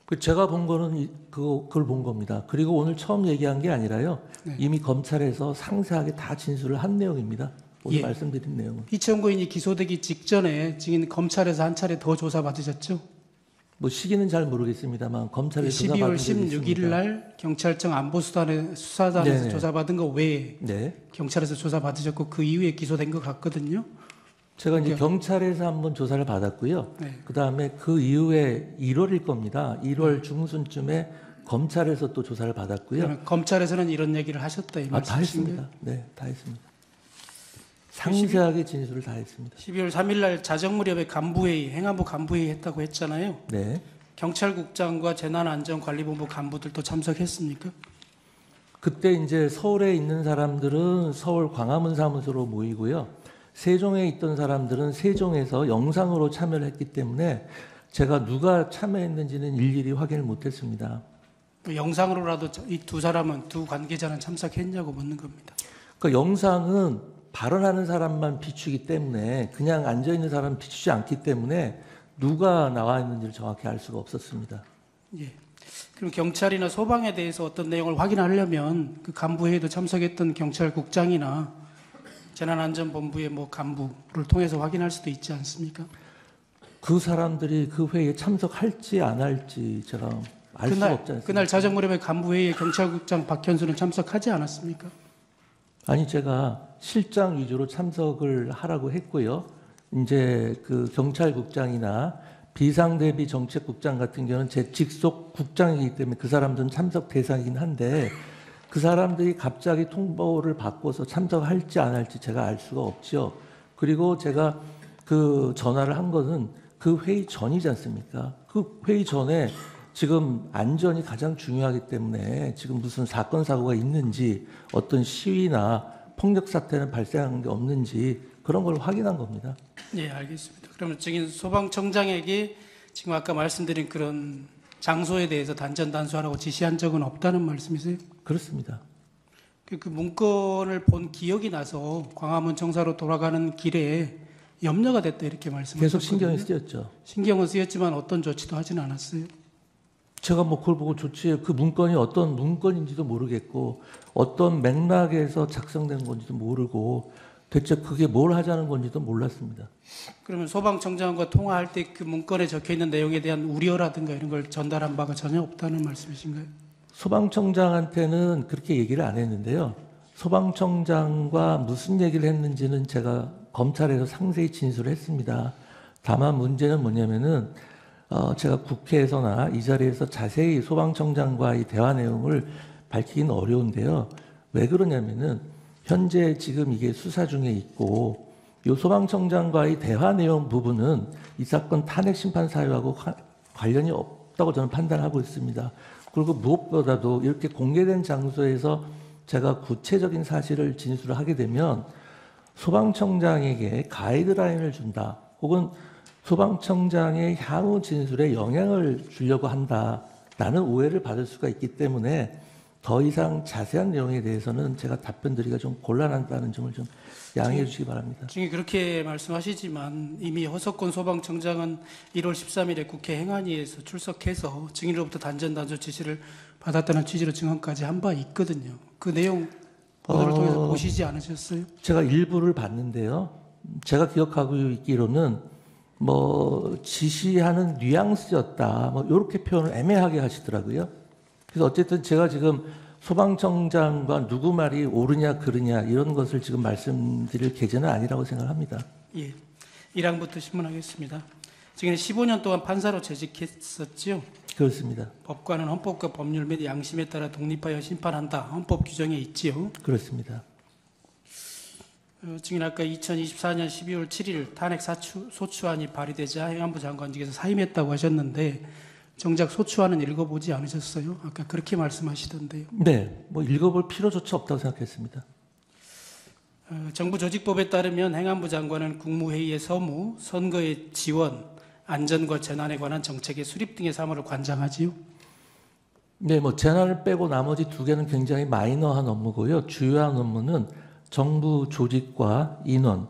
그 제가 본 거는 그걸 본 겁니다. 그리고 오늘 처음 얘기한 게 아니라요. 네. 이미 검찰에서 상세하게 다 진술을 한 내용입니다. 오늘 예. 말씀드린 내용은. 피청구인이 기소되기 직전에 증인 검찰에서 한 차례 더 조사 받으셨죠? 뭐 시기는 잘 모르겠습니다만 검찰에서 12월 16일 날 경찰청 수사단에서 네네. 조사받은 거 외에 네, 경찰에서 조사 받으셨고 그 이후에 기소된 것 같거든요. 제가 이제 그러니까- 경찰에서 한번 조사를 받았고요. 네. 그 다음에 그 이후에 1월일 겁니다. 1월 중순쯤에 검찰에서 또 조사를 받았고요. 그러면 검찰에서는 이런 얘기를 하셨다 이 다 말씀이신가요? 했습니다. 네, 다 했습니다. 상세하게 진술을 다 했습니다. 12월 3일 날 자정무렵에 간부회의, 행안부 간부회의 했다고 했잖아요. 네, 경찰국장과 재난안전관리본부 간부들도 참석했습니까? 그때 이제 서울에 있는 사람들은 서울 광화문 사무소로 모이고요. 세종에 있던 사람들은 세종에서 영상으로 참여를 했기 때문에 제가 누가 참여했는지는 일일이 확인을 못했습니다. 그 영상으로라도 이 두 사람은 두 관계자는 참석했냐고 묻는 겁니다. 그 영상은 발언하는 사람만 비추기 때문에 그냥 앉아 있는 사람 비추지 않기 때문에 누가 나와 있는지를 정확히 알 수가 없었습니다. 예. 그럼 경찰이나 소방에 대해서 어떤 내용을 확인하려면 그 간부회의도 참석했던 경찰국장이나 재난안전본부의 뭐 간부를 통해서 확인할 수도 있지 않습니까? 그 사람들이 그 회의에 참석할지 안 할지 제가 알 수가 없지 않습니까? 그날 자정무렵에 간부회의에 경찰국장 박현수는 참석하지 않았습니까? 아니 제가 실장 위주로 참석을 하라고 했고요. 이제 그 경찰국장이나 비상대비 정책국장 같은 경우는 제 직속 국장이기 때문에 그 사람들은 참석 대상이긴 한데 그 사람들이 갑자기 통보를 받고서 참석할지 안 할지 제가 알 수가 없죠. 그리고 제가 그 전화를 한 것은 그 회의 전이지 않습니까? 그 회의 전에 지금 안전이 가장 중요하기 때문에 지금 무슨 사건 사고가 있는지 어떤 시위나 폭력 사태는 발생한 게 없는지 그런 걸 확인한 겁니다. 예, 알겠습니다. 그러면 증인 소방청장에게 지금 아까 말씀드린 그런 장소에 대해서 단전 단수하라고 지시한 적은 없다는 말씀이세요? 그렇습니다. 그 문건을 본 기억이 나서 광화문 청사로 돌아가는 길에 염려가 됐다 이렇게 말씀하셨거든요. 계속 신경이 쓰였죠. 신경은 쓰였지만 어떤 조치도 하지는 않았어요. 제가 뭐 그걸 보고 조치해 그 문건이 어떤 문건인지도 모르겠고 어떤 맥락에서 작성된 건지도 모르고 대체 그게 뭘 하자는 건지도 몰랐습니다. 그러면 소방청장과 통화할 때 그 문건에 적혀 있는 내용에 대한 우려라든가 이런 걸 전달한 바가 전혀 없다는 말씀이신가요? 소방청장한테는 그렇게 얘기를 안 했는데요. 소방청장과 무슨 얘기를 했는지는 제가 검찰에서 상세히 진술을 했습니다. 다만 문제는 뭐냐면은 제가 국회에서나 이 자리에서 자세히 소방청장과의 대화 내용을 밝히기는 어려운데요. 왜 그러냐면은 현재 지금 이게 수사 중에 있고 이 소방청장과의 대화 내용 부분은 이 사건 탄핵 심판 사유하고 관련이 없다고 저는 판단하고 있습니다. 그리고 무엇보다도 이렇게 공개된 장소에서 제가 구체적인 사실을 진술을 하게 되면 소방청장에게 가이드라인을 준다. 혹은 소방청장의 향후 진술에 영향을 주려고 한다. 라는 오해를 받을 수가 있기 때문에 더 이상 자세한 내용에 대해서는 제가 답변 드리기가 좀 곤란하다는 점을 좀 양해해 주시기 바랍니다. 증인 그렇게 말씀하시지만 이미 허석권 소방청장은 1월 13일에 국회 행안위에서 출석해서 증인으로부터 단전단조 지시를 받았다는 취지로 증언까지 한 바 있거든요. 그 내용 보도를 통해서 보시지 않으셨어요? 제가 일부를 봤는데요. 제가 기억하고 있기로는 뭐 지시하는 뉘앙스였다. 뭐 이렇게 표현을 애매하게 하시더라고요. 그래서 어쨌든 제가 지금 소방청장과 누구 말이 옳으냐 그르냐 이런 것을 지금 말씀드릴 계제는 아니라고 생각합니다. 예. 1항부터 신문하겠습니다. 증인은 15년 동안 판사로 재직했었지요. 그렇습니다. 법관은 헌법과 법률 및 양심에 따라 독립하여 심판한다. 헌법 규정에 있지요. 그렇습니다. 증인 아까 2024년 12월 7일 탄핵 소추안이 발의되자 행안부 장관직에서 사임했다고 하셨는데 정작 소추안은 읽어보지 않으셨어요? 아까 그렇게 말씀하시던데요. 네, 뭐 읽어볼 필요조차 없다고 생각했습니다. 정부 조직법에 따르면 행안부 장관은 국무회의의 서무, 선거의 지원, 안전과 재난에 관한 정책의 수립 등의 사무를 관장하지요. 네, 뭐 재난을 빼고 나머지 두 개는 굉장히 마이너한 업무고요. 주요한 업무는 정부 조직과 인원,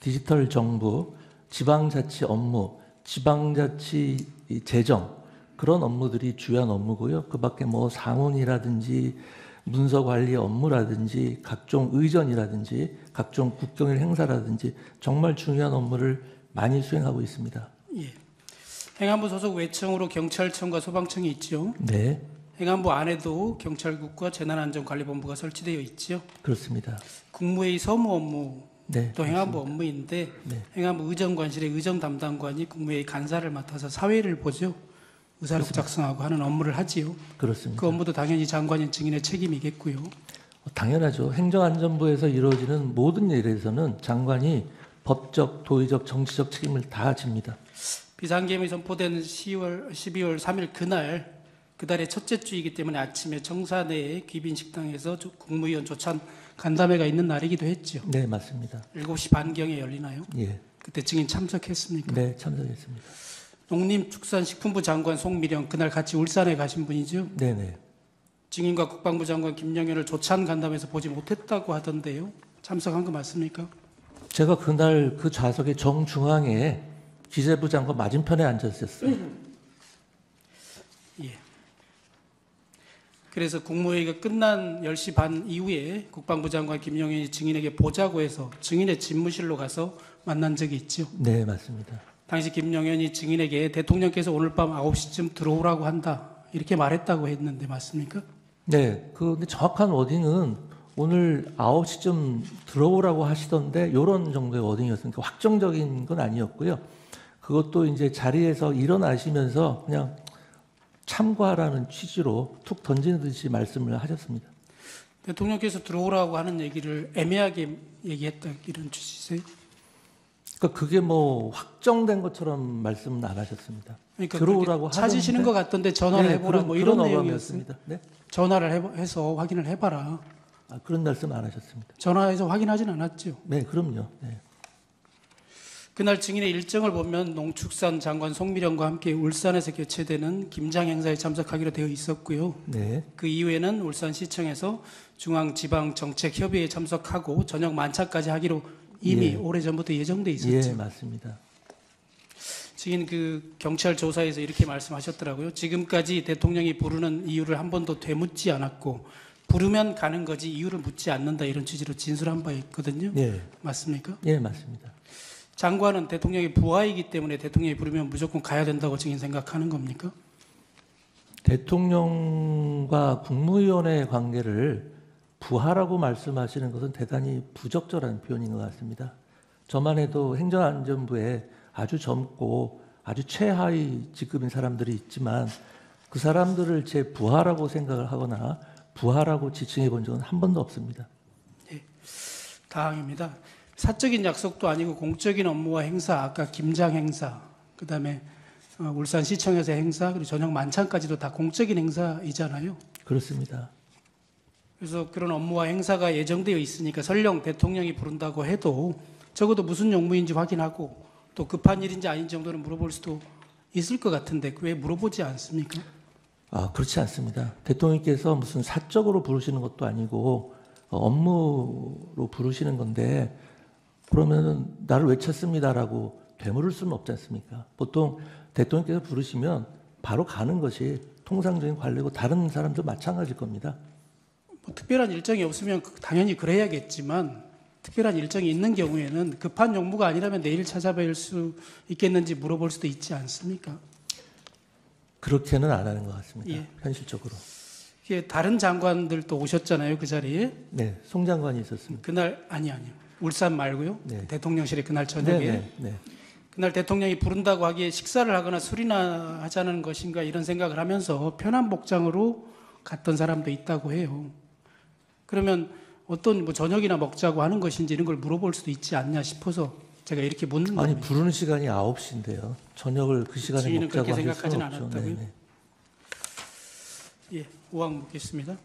디지털 정부, 지방자치 업무, 지방자치 재정 그런 업무들이 주요한 업무고요. 그밖에 뭐 상훈이라든지 문서 관리 업무라든지 각종 의전이라든지 각종 국경일 행사라든지 정말 중요한 업무를 많이 수행하고 있습니다. 예. 행안부 소속 외청으로 경찰청과 소방청이 있죠. 네, 행안부 안에도 경찰국과 재난안전관리본부가 설치되어 있죠. 그렇습니다. 국무회의 서무 업무 네, 또 행안부 업무인데 네. 행안부 의정관실의 의정 담당관이 국무회의 간사를 맡아서 사회를 보죠. 의사록 작성하고 하는 업무를 하지요. 그렇습니다. 그 업무도 당연히 장관인 증인의 책임이겠고요. 당연하죠. 행정안전부에서 이루어지는 모든 일에서는 장관이 법적, 도의적, 정치적 책임을 다 집니다. 비상계엄이 선포된 12월 3일 그달의 첫째 주이기 때문에 아침에 청사 내에 귀빈 식당에서 국무위원 조찬 간담회가 있는 날이기도 했죠. 네, 맞습니다. 7시 반경에 열리나요? 예, 그때 증인 참석했습니까? 네, 참석했습니다. 농림축산식품부 장관 송미령 그날 같이 울산에 가신 분이죠. 네, 네. 증인과 국방부 장관 김영현을 조찬 간담회에서 보지 못했다고 하던데요. 참석한 거 맞습니까? 제가 그날 그 좌석의 정중앙에 기재부 장관 맞은편에 앉았었어요. 예. 그래서 국무회의가 끝난 10시 반 이후에 국방부 장관 김영현이 증인에게 보자고 해서 증인의 집무실로 가서 만난 적이 있죠. 네, 맞습니다. 당시 김영현이 증인에게 대통령께서 오늘 밤 9시쯤 들어오라고 한다. 이렇게 말했다고 했는데 맞습니까? 네, 근데 정확한 워딩은 오늘 9시쯤 들어오라고 하시던데 이런 정도의 워딩이었으니까 확정적인 건 아니었고요. 그것도 이제 자리에서 일어나시면서 그냥 참고하라는 취지로 툭 던지듯이 말씀을 하셨습니다. 대통령께서 들어오라고 하는 얘기를 애매하게 얘기했다 이런 취지세요? 그러니까 그게 뭐 확정된 것처럼 말씀은 안 하셨습니다. 그러니까 들어오라고 찾으시는 것 같던데 전화를 네, 해보라 뭐 이런 내용이었어요. 어감이었습니다. 네? 전화를 해서 확인을 해봐라. 그런 말씀 안 하셨습니다. 전화해서 확인하진 않았죠. 네, 그럼요. 네. 그날 증인의 일정을 보면 농축산 장관 송미령과 함께 울산에서 개최되는 김장 행사에 참석하기로 되어 있었고요. 네, 그 이후에는 울산시청에서 중앙지방정책협의회에 참석하고 저녁 만찬까지 하기로 이미 예. 오래전부터 예정돼 있었죠. 예, 맞습니다. 증인 그 경찰 조사에서 이렇게 말씀하셨더라고요. 지금까지 대통령이 부르는 이유를 한 번도 되묻지 않았고 부르면 가는 거지 이유를 묻지 않는다 이런 취지로 진술한 바 있거든요. 예, 맞습니까? 예, 맞습니다. 장관은 대통령의 부하이기 때문에 대통령이 부르면 무조건 가야 된다고 증인 생각하는 겁니까? 대통령과 국무위원의 관계를 부하라고 말씀하시는 것은 대단히 부적절한 표현인 것 같습니다. 저만 해도 행정안전부에 아주 젊고 아주 최하위 직급인 사람들이 있지만 그 사람들을 제 부하라고 생각을 하거나 부하라고 지칭해 본 적은 한 번도 없습니다. 다항입니다. 사적인 약속도 아니고 공적인 업무와 행사, 아까 김장 행사, 그다음에 울산시청에서 행사, 그리고 저녁 만찬까지도 다 공적인 행사이잖아요. 그렇습니다. 그래서 그런 업무와 행사가 예정되어 있으니까 설령 대통령이 부른다고 해도 적어도 무슨 용무인지 확인하고 또 급한 일인지 아닌지 정도는 물어볼 수도 있을 것 같은데 왜 물어보지 않습니까? 그렇지 않습니다. 대통령께서 무슨 사적으로 부르시는 것도 아니고 업무로 부르시는 건데 그러면은 나를 왜 찾습니다라고 되물을 수는 없지 않습니까? 보통 대통령께서 부르시면 바로 가는 것이 통상적인 관례고 다른 사람도 마찬가지일 겁니다. 뭐 특별한 일정이 없으면 당연히 그래야겠지만 특별한 일정이 있는 경우에는 급한 용무가 아니라면 내일 찾아뵐 수 있겠는지 물어볼 수도 있지 않습니까? 그렇게는 안 하는 것 같습니다. 예. 현실적으로. 이게 다른 장관들도 오셨잖아요, 그 자리에. 네, 송 장관이 있었습니다. 그날 아니요. 울산 말고요. 네. 대통령실에 그날 저녁에 네. 그날 대통령이 부른다고 하기에 식사를 하거나 술이나 하자는 것인가 이런 생각을 하면서 편한 복장으로 갔던 사람도 있다고 해요. 그러면 어떤 뭐 저녁이나 먹자고 하는 것인지 이런 걸 물어볼 수도 있지 않냐 싶어서 제가 이렇게 묻는 아니 겁니다. 부르는 시간이 9시인데요. 저녁을 그 시간에 증인은 먹자고 그렇게 하실 수는 생각하진 없죠. 않았다고요? 네네. 예, 5항 묻겠습니다.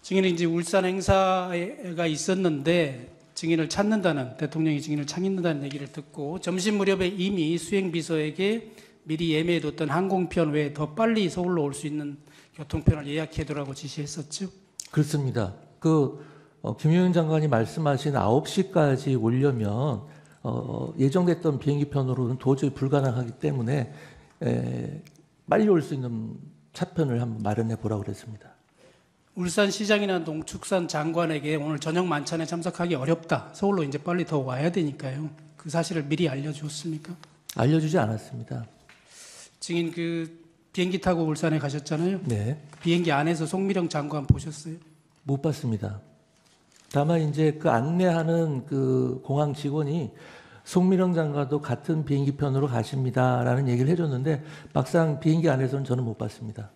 증인은 이제 울산 행사가 있었는데 증인을 찾는다는 대통령이 증인을 찾는다는 얘기를 듣고 점심 무렵에 이미 수행비서에게 미리 예매해뒀던 항공편 외에 더 빨리 서울로 올 수 있는 교통편을 예약해두라고 지시했었죠. 그렇습니다. 김용현 장관이 말씀하신 9시까지 오려면 예정됐던 비행기편으로는 도저히 불가능하기 때문에 빨리 올 수 있는 차편을 한번 마련해 보라고 그랬습니다. 울산시장이나 농축산 장관에게 오늘 저녁 만찬에 참석하기 어렵다. 서울로 이제 빨리 더 와야 되니까요. 그 사실을 미리 알려주었습니까? 알려주지 않았습니다. 증인 비행기 타고 울산에 가셨잖아요. 네, 비행기 안에서 송미령 장관 보셨어요? 못 봤습니다. 다만 이제 그 안내하는 그 공항 직원이 송미령 장관도 같은 비행기편으로 가십니다라는 얘기를 해줬는데 막상 비행기 안에서는 저는 못 봤습니다.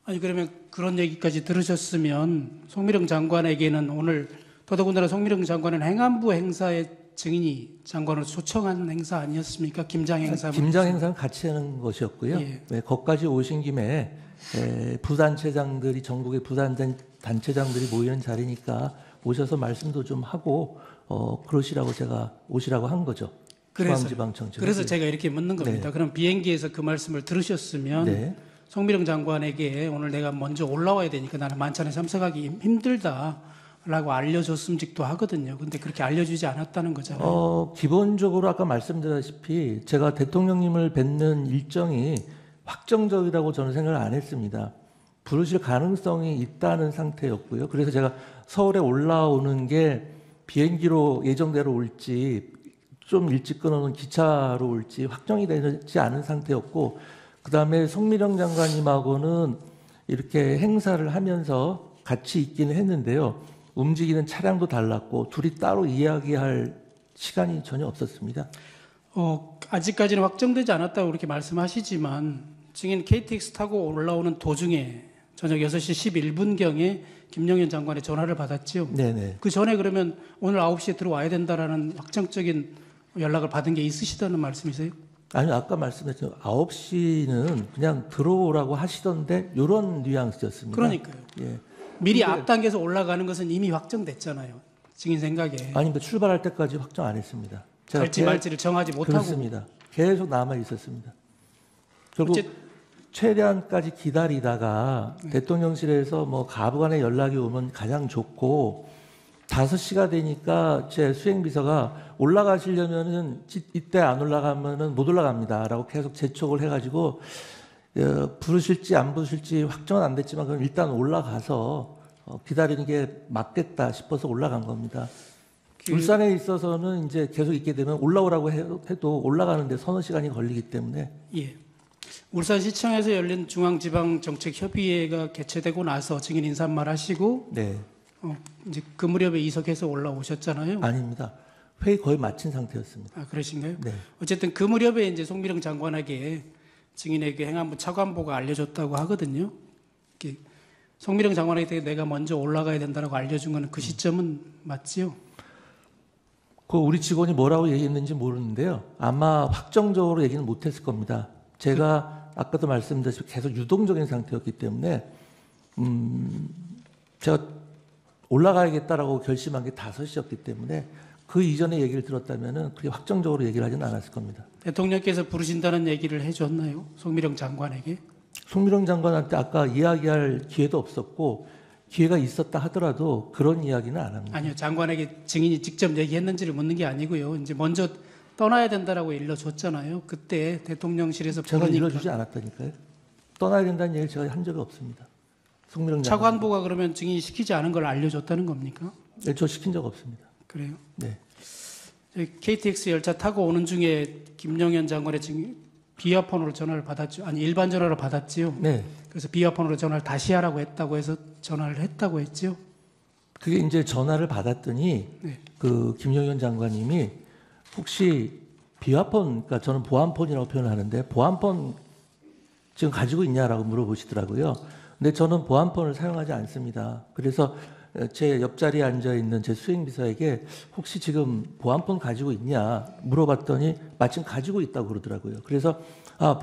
아니 그러면 그런 얘기까지 들으셨으면 송미령 장관에게는 오늘 더더군다나 송미령 장관은 행안부 행사에 증인이 장관으로 초청한 행사 아니었습니까? 김장 행사. 김장 행사는 같이 하는 것이었고요. 예. 네, 거기까지 오신 김에 부단체장들이 전국의 부단체장들이 모이는 자리니까 오셔서 말씀도 좀 하고 그러시라고 제가 오시라고 한 거죠. 중앙지방청장. 그래서 제가 이렇게 묻는 겁니다. 네. 그럼 비행기에서 그 말씀을 들으셨으면 네. 송미령 장관에게 오늘 내가 먼저 올라와야 되니까 나는 만찬에 참석하기 힘들다라고 알려줬음직도 하거든요. 근데 그렇게 알려주지 않았다는 거잖아요. 기본적으로 아까 말씀드렸다시피 제가 대통령님을 뵙는 일정이 확정적이라고 저는 생각을 안 했습니다. 부르실 가능성이 있다는 상태였고요. 그래서 제가 서울에 올라오는 게 비행기로 예정대로 올지 좀 일찍 끊어놓은 기차로 올지 확정이 되지 않은 상태였고 그다음에 송미령 장관님하고는 이렇게 행사를 하면서 같이 있기는 했는데요. 움직이는 차량도 달랐고 둘이 따로 이야기할 시간이 전혀 없었습니다. 아직까지는 확정되지 않았다고 그렇게 말씀하시지만 증인 KTX 타고 올라오는 도중에 저녁 6시 11분경에 김영현 장관의 전화를 받았죠. 네네. 그 전에 그러면 오늘 9시에 들어와야 된다라는 확정적인 연락을 받은 게 있으시다는 말씀이세요? 아니요, 아까 말씀드렸죠. 9시는 그냥 들어오라고 하시던데 이런 뉘앙스였습니다. 그러니까요. 예. 미리 앞당겨서 올라가는 것은 이미 확정됐잖아요. 증인 생각에. 아니, 그 출발할 때까지 확정 안 했습니다. 제가 갈지 말지를 정하지 못하고. 그렇습니다. 계속 남아 있었습니다. 결국 어째- 최대한까지 기다리다가 대통령실에서 뭐 가부간에 연락이 오면 가장 좋고 5시가 되니까 제 수행비서가 올라가시려면은 이때 안 올라가면은 못 올라갑니다라고 계속 재촉을 해가지고 부르실지 안 부르실지 확정은 안 됐지만 그럼 일단 올라가서 기다리는 게 맞겠다 싶어서 올라간 겁니다. 울산에 있어서는 이제 계속 있게 되면 올라오라고 해도 올라가는데 서너 시간이 걸리기 때문에 예. 울산시청에서 열린 중앙지방정책협의회가 개최되고 나서 증인 인사말 하시고 네. 이제 그 무렵에 이석해서 올라오셨잖아요. 아닙니다. 회의 거의 마친 상태였습니다. 그러신가요? 네. 어쨌든 그 무렵에 이제 송미령 장관에게 증인에게 행안부 차관보가 알려줬다고 하거든요. 이렇게 송미령 장관에게 내가 먼저 올라가야 된다고 알려준 거는 그 시점은 맞지요? 그 우리 직원이 뭐라고 얘기했는지 모르는데요. 아마 확정적으로 얘기는 못했을 겁니다. 제가 아까도 말씀드렸듯이 계속 유동적인 상태였기 때문에 제가 올라가야겠다라고 결심한 게 5시였기 때문에 그 이전에 얘기를 들었다면은 그게 확정적으로 얘기를 하지는 않았을 겁니다. 대통령께서 부르신다는 얘기를 해줬나요? 송미령 장관에게? 송미령 장관한테 아까 이야기할 기회도 없었고 기회가 있었다 하더라도 그런 이야기는 안 합니다. 아니요, 장관에게 증인이 직접 얘기했는지를 묻는 게 아니고요. 이제 먼저 떠나야 된다라고 일러줬잖아요. 그때 대통령실에서 제가 부르니까 일러주지 않았다니까요. 떠나야 된다는 얘기를 제가 한 적이 없습니다. 송미령 장관. 차관보가 그러면 증인이 시키지 않은 걸 알려줬다는 겁니까? 네, 저 시킨 적 없습니다. 그래요? 네. 저희 KTX 열차 타고 오는 중에 김영현 장관의 비화폰으로 전화를 받았죠. 아니 일반 전화로 받았지요. 네. 그래서 비화폰으로 전화를 다시 하라고 했다고 해서 전화를 했다고 했죠. 그게 이제 전화를 받았더니 네. 그 김영현 장관님이 혹시 비화폰, 그러니까 저는 보안폰이라고 표현하는데 보안폰 지금 가지고 있냐라고 물어보시더라고요. 근데 저는 보안폰을 사용하지 않습니다. 그래서 제 옆자리에 앉아 있는 제 수행비서에게 혹시 지금 보안폰 가지고 있냐 물어봤더니 마침 가지고 있다고 그러더라고요. 그래서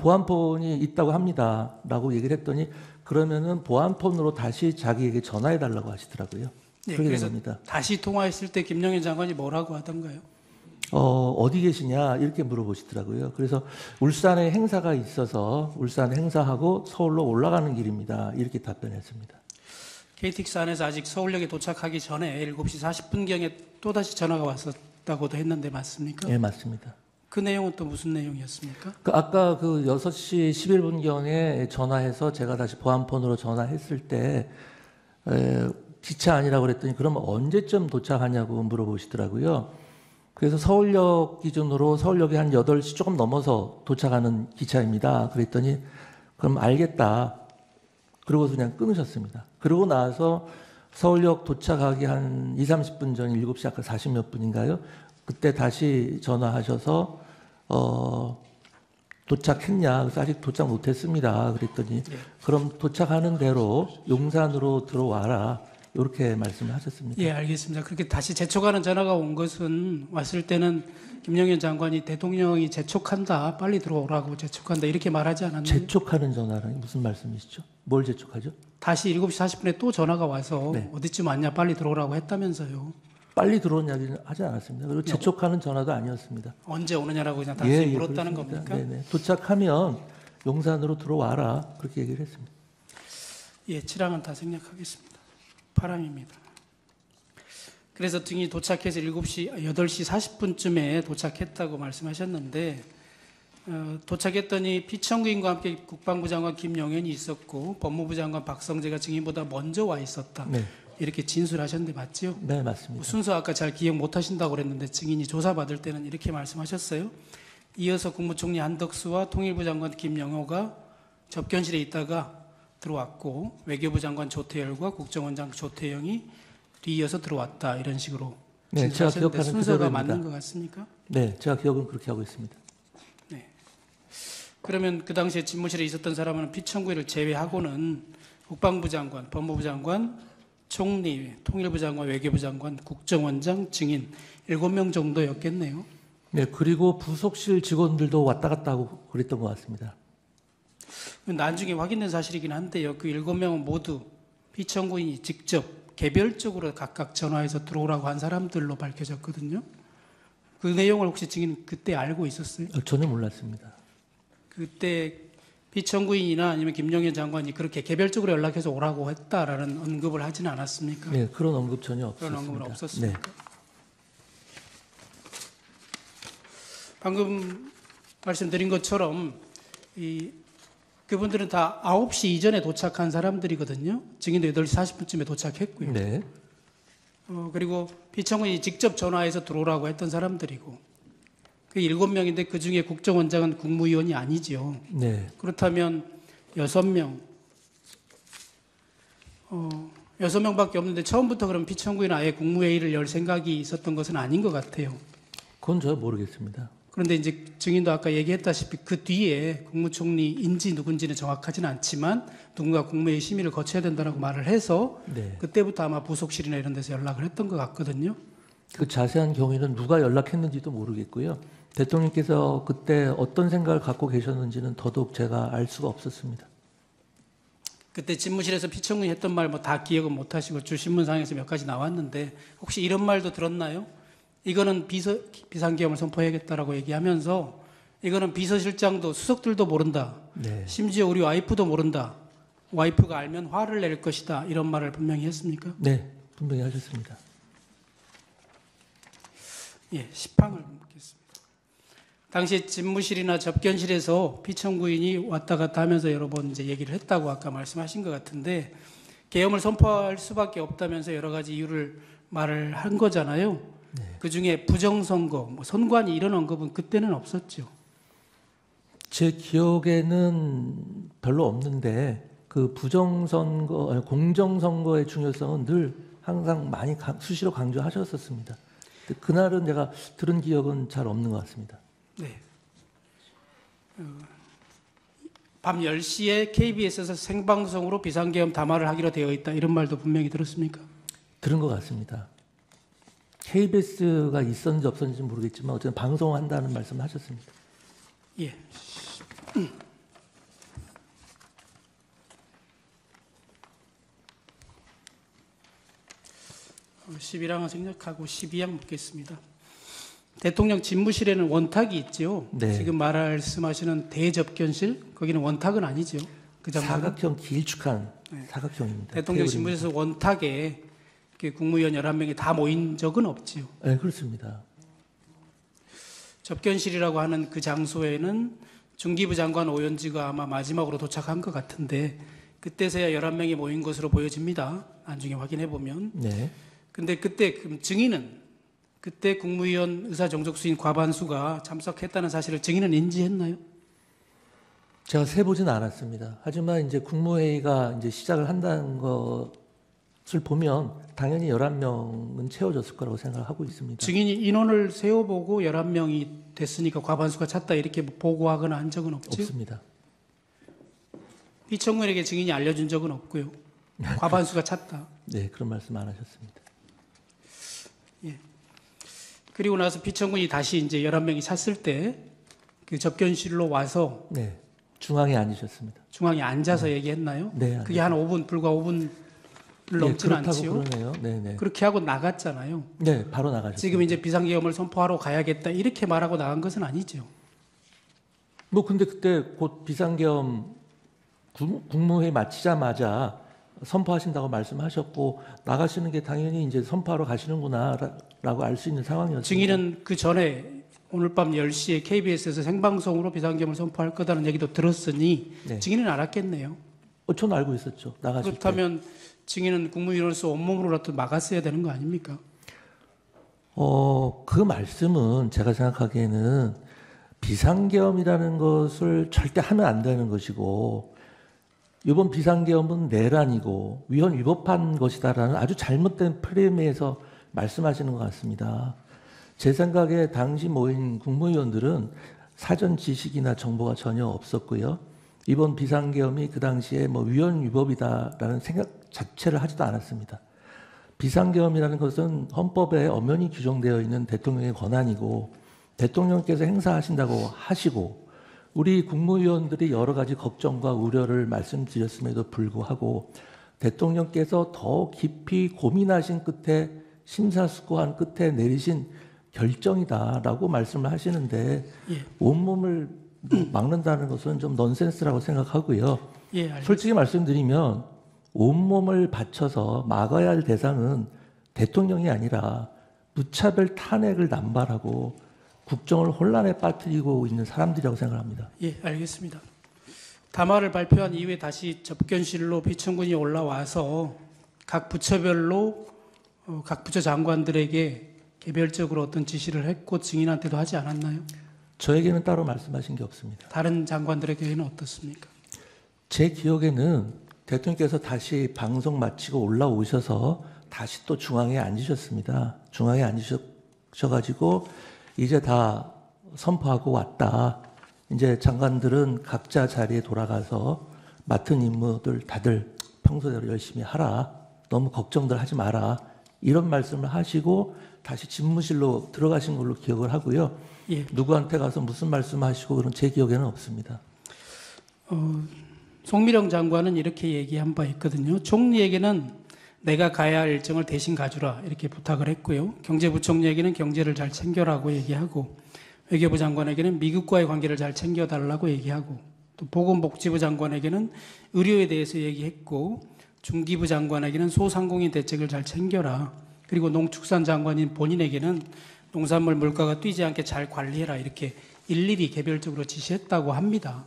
보안폰이 있다고 합니다라고 얘기를 했더니 그러면은 보안폰으로 다시 자기에게 전화해 달라고 하시더라고요. 네, 그렇게 된 그래서 겁니다. 다시 통화했을 때 김영현 장관이 뭐라고 하던가요? 어디 계시냐 이렇게 물어보시더라고요. 그래서 울산에 행사가 있어서 울산 행사하고 서울로 올라가는 길입니다. 이렇게 답변했습니다. KTX 안에서 아직 서울역에 도착하기 전에 7시 40분경에 또다시 전화가 왔었다고도 했는데 맞습니까? 네, 맞습니다. 그 내용은 또 무슨 내용이었습니까? 아까 그 6시 11분경에 전화해서 제가 다시 보안폰으로 전화했을 때 기차 아니라고 그랬더니 그럼 언제쯤 도착하냐고 물어보시더라고요. 그래서 서울역 기준으로 서울역에 한 8시 조금 넘어서 도착하는 기차입니다. 그랬더니 그럼 알겠다. 그러고서 그냥 끊으셨습니다. 그러고 나서 서울역 도착하기 한 2, 30분 전 7시 아까 40몇 분인가요? 그때 다시 전화하셔서 도착했냐? 그래서 아직 도착 못했습니다. 그랬더니 그럼 도착하는 대로 용산으로 들어와라. 이렇게 말씀을 하셨습니다. 예, 알겠습니다. 그렇게 다시 재촉하는 전화가 온 것은 왔을 때는 김영현 장관이 대통령이 재촉한다, 빨리 들어오라고 재촉한다 이렇게 말하지 않았나요? 재촉하는 전화라니 무슨 말씀이시죠? 뭘 재촉하죠? 다시 7시 40분에 또 전화가 와서 네. 어디쯤 왔냐 빨리 들어오라고 했다면서요. 빨리 들어온 이야기는 하지 않았습니다. 그리고 재촉하는 전화도 아니었습니다. 언제 오느냐라고 그냥 단순히 물었다는 그렇습니다. 겁니까? 네네. 도착하면 용산으로 들어와라 그렇게 얘기를 했습니다. 예, 치랑은 다 생략하겠습니다. 파랑입니다. 그래서 등이 도착해서 8시 40분쯤에 도착했다고 말씀하셨는데 도착했더니 피청구인과 함께 국방부 장관 김영현이 있었고 법무부 장관 박성재가 증인보다 먼저 와 있었다. 네, 이렇게 진술하셨는데 맞죠? 네 맞습니다. 순서 아까 잘 기억 못 하신다고 그랬는데 증인이 조사받을 때는 이렇게 말씀하셨어요. 이어서 국무총리 한덕수와 통일부 장관 김영호가 접견실에 있다가 들어왔고 외교부 장관 조태열과 국정원장 조태영이 뒤이어서 들어왔다 이런 식으로 네, 제가 진술하셨는데 기억하는 순서가 그대로입니다. 맞는 것 같습니까? 네, 제가 기억은 그렇게 하고 있습니다. 그러면 그 당시에 집무실에 있었던 사람은 피청구인을 제외하고는 국방부 장관, 법무부 장관, 총리, 통일부 장관, 외교부 장관, 국정원장, 증인 7명 정도였겠네요. 네, 그리고 부속실 직원들도 왔다 갔다 하고 그랬던 것 같습니다. 나중에 확인된 사실이긴 한데요. 그 7명은 모두 피청구인이 직접 개별적으로 각각 전화해서 들어오라고 한 사람들로 밝혀졌거든요. 그 내용을 혹시 증인 그때 알고 있었어요? 전혀 몰랐습니다. 그때 피청구인이나 아니면 김영현 장관이 그렇게 개별적으로 연락해서 오라고 했다라는 언급을 하지는 않았습니까? 네, 그런 언급 전혀 없었습니다. 그런 언급은 없었습니까? 네. 방금 말씀드린 것처럼 그분들은 다 9시 이전에 도착한 사람들이거든요. 증인도 8시 40분쯤에 도착했고요. 네. 그리고 피청구인이 직접 전화해서 들어오라고 했던 사람들이고 그 7명인데 그중에 국정원장은 국무위원이 아니죠. 네. 그렇다면 6명 6명밖에 없는데 처음부터 그럼 피청구인은 아예 국무회의를 열 생각이 있었던 것은 아닌 것 같아요. 그건 저 모르겠습니다. 그런데 이제 증인도 아까 얘기했다시피 그 뒤에 국무총리인지 누군지는 정확하지는 않지만 누군가 국무회의 심의를 거쳐야 된다고 말을 해서 네. 그때부터 아마 부속실이나 이런 데서 연락을 했던 것 같거든요. 그 자세한 경위는 누가 연락했는지도 모르겠고요. 대통령께서 그때 어떤 생각을 갖고 계셨는지는 더더욱 제가 알 수가 없었습니다. 그때 집무실에서 피청구인이 했던 말 뭐 다 기억은 못 하시고 주신문상에서 몇 가지 나왔는데 혹시 이런 말도 들었나요? 이거는 비상계엄을 선포해야겠다라고 얘기하면서 이거는 비서실장도 수석들도 모른다. 네. 심지어 우리 와이프도 모른다. 와이프가 알면 화를 낼 것이다. 이런 말을 분명히 했습니까? 네, 분명히 하셨습니다. 예, 시팡을 묻겠습니다. 당시 집무실이나 접견실에서 피청구인이 왔다 갔다 하면서 여러 번 이제 얘기를 했다고 아까 말씀하신 것 같은데 계엄을 선포할 수밖에 없다면서 여러 가지 이유를 말을 한 거잖아요. 네. 그 중에 부정선거, 뭐 선관위 이런 언급은 그때는 없었죠. 제 기억에는 별로 없는데 그 부정선거, 아니, 공정선거의 중요성은 늘 항상 많이 수시로 강조하셨었습니다. 근데 그날은 제가 들은 기억은 잘 없는 것 같습니다. 네. 밤 10시에 KBS에서 생방송으로 비상계엄 담화를 하기로 되어 있다. 이런 말도 분명히 들었습니까? 들은 것 같습니다. KBS가 있었는지 없었는지 모르겠지만 어쨌든 방송한다는 말씀을 하셨습니다. 예. 11항은 생략하고 12항 묻겠습니다. 대통령 집무실에는 원탁이 있죠. 네. 지금 말씀하시는 대접견실 거기는 원탁은 아니죠. 그 장소는 사각형 길쭉한 사각형입니다. 대통령 테이블입니다. 집무실에서 원탁에 국무위원 11명이 다 모인 적은 없지요. 네, 그렇습니다. 접견실이라고 하는 그 장소에는 중기부 장관 오연지가 아마 마지막으로 도착한 것 같은데 그때서야 11명이 모인 것으로 보여집니다. 나중에 확인해 보면. 네. 근데 그때 증인은 그때 국무위원 의사정족수인 과반수가 참석했다는 사실을 증인은 인지했나요? 제가 세보진 않았습니다. 하지만 이제 국무회의가 이제 시작을 한다는 것을 보면 당연히 11명은 채워졌을 거라고 생각을 하고 있습니다. 증인이 인원을 세어보고 11명이 됐으니까 과반수가 찼다 이렇게 보고하거나 한 적은 없죠? 없습니다. 피청구인에게 증인이 알려준 적은 없고요. 과반수가 찼다. 네, 그런 말씀 안 하셨습니다. 그리고 나서 피청구인이 다시 이제 11명이 찼을 때 그 접견실로 와서 네, 중앙에 앉으셨습니다. 중앙에 앉아서 얘기했나요? 네, 그게 한 5분, 불과 5분을 넘진 그렇다고 않지요? 그러네요. 네, 네. 그렇게 하고 나갔잖아요. 네, 바로 나가셨습니다. 지금 이제 비상계엄을 선포하러 가야겠다 이렇게 말하고 나간 것은 아니죠. 뭐 근데 그때 곧 비상계엄 국무회의 마치자마자 선포하신다고 말씀하셨고 나가시는 게 당연히 이제 선포하러 가시는구나라고 알 수 있는 상황이었습니다. 증인은 그 전에 오늘 밤 10시에 KBS에서 생방송으로 비상계엄을 선포할 거다는 얘기도 들었으니 네. 증인은 알았겠네요. 저는 알고 있었죠. 나가실 때. 그렇다면 증인은 국무위원으로서 온몸으로라도 막았어야 되는 거 아닙니까? 그 말씀은 제가 생각하기에는 비상계엄이라는 것을 절대 하면 안 되는 것이고 이번 비상계엄은 내란이고 위헌 위법한 것이다라는 아주 잘못된 프레임에서 말씀하시는 것 같습니다. 제 생각에 당시 모인 국무위원들은 사전 지식이나 정보가 전혀 없었고요. 이번 비상계엄이 그 당시에 뭐 위헌 위법이다라는 생각 자체를 하지도 않았습니다. 비상계엄이라는 것은 헌법에 엄연히 규정되어 있는 대통령의 권한이고 대통령께서 행사하신다고 하시고 우리 국무위원들이 여러 가지 걱정과 우려를 말씀드렸음에도 불구하고 대통령께서 더 깊이 고민하신 끝에 심사숙고한 끝에 내리신 결정이다라고 말씀을 하시는데 예. 온몸을 막는다는 것은 좀 넌센스라고 생각하고요. 예, 알겠습니다. 솔직히 말씀드리면 온몸을 바쳐서 막아야 할 대상은 대통령이 아니라 무차별 탄핵을 남발하고 국정을 혼란에 빠뜨리고 있는 사람들이라고 생각합니다. 예, 알겠습니다. 담화를 발표한 이후에 다시 접견실로 피청군이 올라와서 각 부처별로 각 부처 장관들에게 개별적으로 어떤 지시를 했고 증인한테도 하지 않았나요? 저에게는 따로 말씀하신 게 없습니다. 다른 장관들에게는 어떻습니까? 제 기억에는 대통령께서 다시 방송 마치고 올라오셔서 다시 또 중앙에 앉으셨습니다. 중앙에 앉으셔가지고 이제 다 선포하고 왔다. 이제 장관들은 각자 자리에 돌아가서 맡은 임무들 다들 평소대로 열심히 하라. 너무 걱정들 하지 마라. 이런 말씀을 하시고 다시 집무실로 들어가신 걸로 기억을 하고요. 예. 누구한테 가서 무슨 말씀하시고 그런 제 기억에는 없습니다. 송미령 장관은 이렇게 얘기한 바 있거든요. 총리에게는 내가 가야 할 일정을 대신 가주라 이렇게 부탁을 했고요. 경제부총리에게는 경제를 잘 챙겨라고 얘기하고 외교부 장관에게는 미국과의 관계를 잘 챙겨달라고 얘기하고, 또 보건복지부 장관에게는 의료에 대해서 얘기했고, 중기부 장관에게는 소상공인 대책을 잘 챙겨라. 그리고 농축산장관인 본인에게는 농산물 물가가 뛰지 않게 잘 관리해라. 이렇게 일일이 개별적으로 지시했다고 합니다.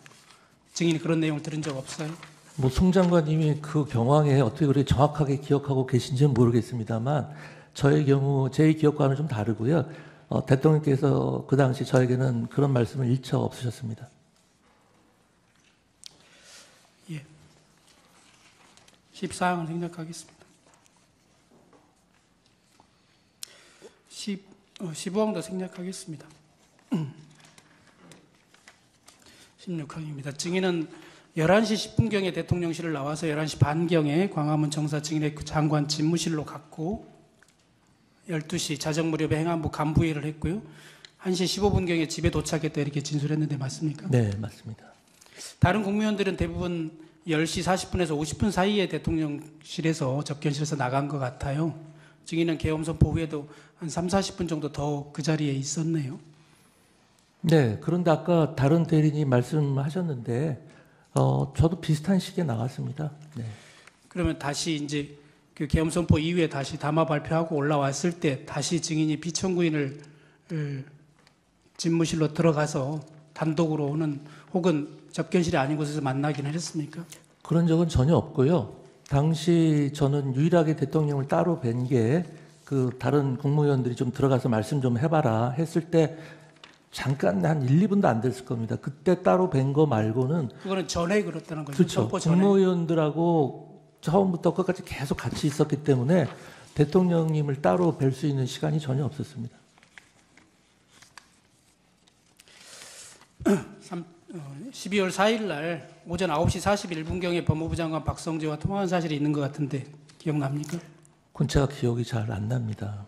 증인이 그런 내용을 들은 적 없어요? 뭐 송 장관님이 그 경황에 어떻게 그렇게 정확하게 기억하고 계신지는 모르겠습니다만 저의 경우 제 기억과는 좀 다르고요. 대통령께서 그 당시 저에게는 그런 말씀을 일차 없으셨습니다. 예. 14항을 생략하겠습니다. 15항도 생략하겠습니다. 16항입니다. 증인은 11시 10분경에 대통령실을 나와서 11시 반경에 광화문 청사 증인의 장관 집무실로 갔고 12시 자정 무렵에 행안부 간부회의를 했고요. 1시 15분경에 집에 도착했다 이렇게 진술했는데 맞습니까? 네, 맞습니다. 다른 국무위원들은 대부분 10시 40분에서 50분 사이에 대통령실에서 접견실에서 나간 것 같아요. 증인은 계엄 선포 후에도 한 3, 40분 정도 더 그 자리에 있었네요. 네, 그런데 아까 다른 대리인이 말씀하셨는데 저도 비슷한 시기에 나왔습니다. 네. 그러면 다시 이제 그 계엄 선포 이후에 다시 담화 발표하고 올라왔을 때 다시 증인이 비청구인을 집무실로 들어가서 단독으로는 혹은 접견실이 아닌 곳에서 만나기는 했습니까? 그런 적은 전혀 없고요. 당시 저는 유일하게 대통령을 따로 뵌 게 그 다른 국무위원들이 좀 들어가서 말씀 좀 해봐라 했을 때 잠깐 한 1, 2분도 안 됐을 겁니다. 그때 따로 뵌 거 말고는 그거는 전에 그렇다는 거죠. 그렇죠. 선포 전에. 국무위원들하고 처음부터 끝까지 계속 같이 있었기 때문에 대통령님을 따로 뵐 수 있는 시간이 전혀 없었습니다. 12월 4일 날 오전 9시 41분경에 법무부 장관 박성재와 통화한 사실이 있는 것 같은데 기억납니까? 그건 제가 기억이 잘 안 납니다.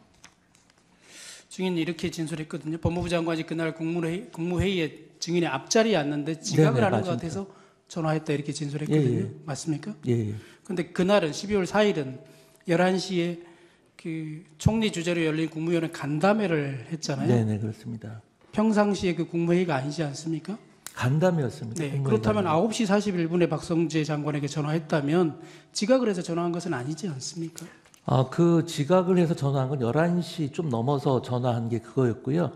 증인이 이렇게 진술했거든요. 법무부 장관이 그날 국무회의에 증인의 앞자리에 앉는데 지각을 네네, 하는 것 맞습니다. 같아서 전화했다 이렇게 진술했거든요. 예, 예. 맞습니까? 예, 근데 그날은 12월 4일은 11시에 그 총리 주재로 열린 국무위원회 간담회를 했잖아요. 네, 네, 그렇습니다. 평상시에 그 국무회의가 아니지 않습니까? 간담회였습니다. 네. 국무회의 그렇다면 간담회. 9시 41분에 박성재 장관에게 전화했다면 지각을 해서 전화한 것은 아니지 않습니까? 그 지각을 해서 전화한 건 11시 좀 넘어서 전화한 게 그거였고요.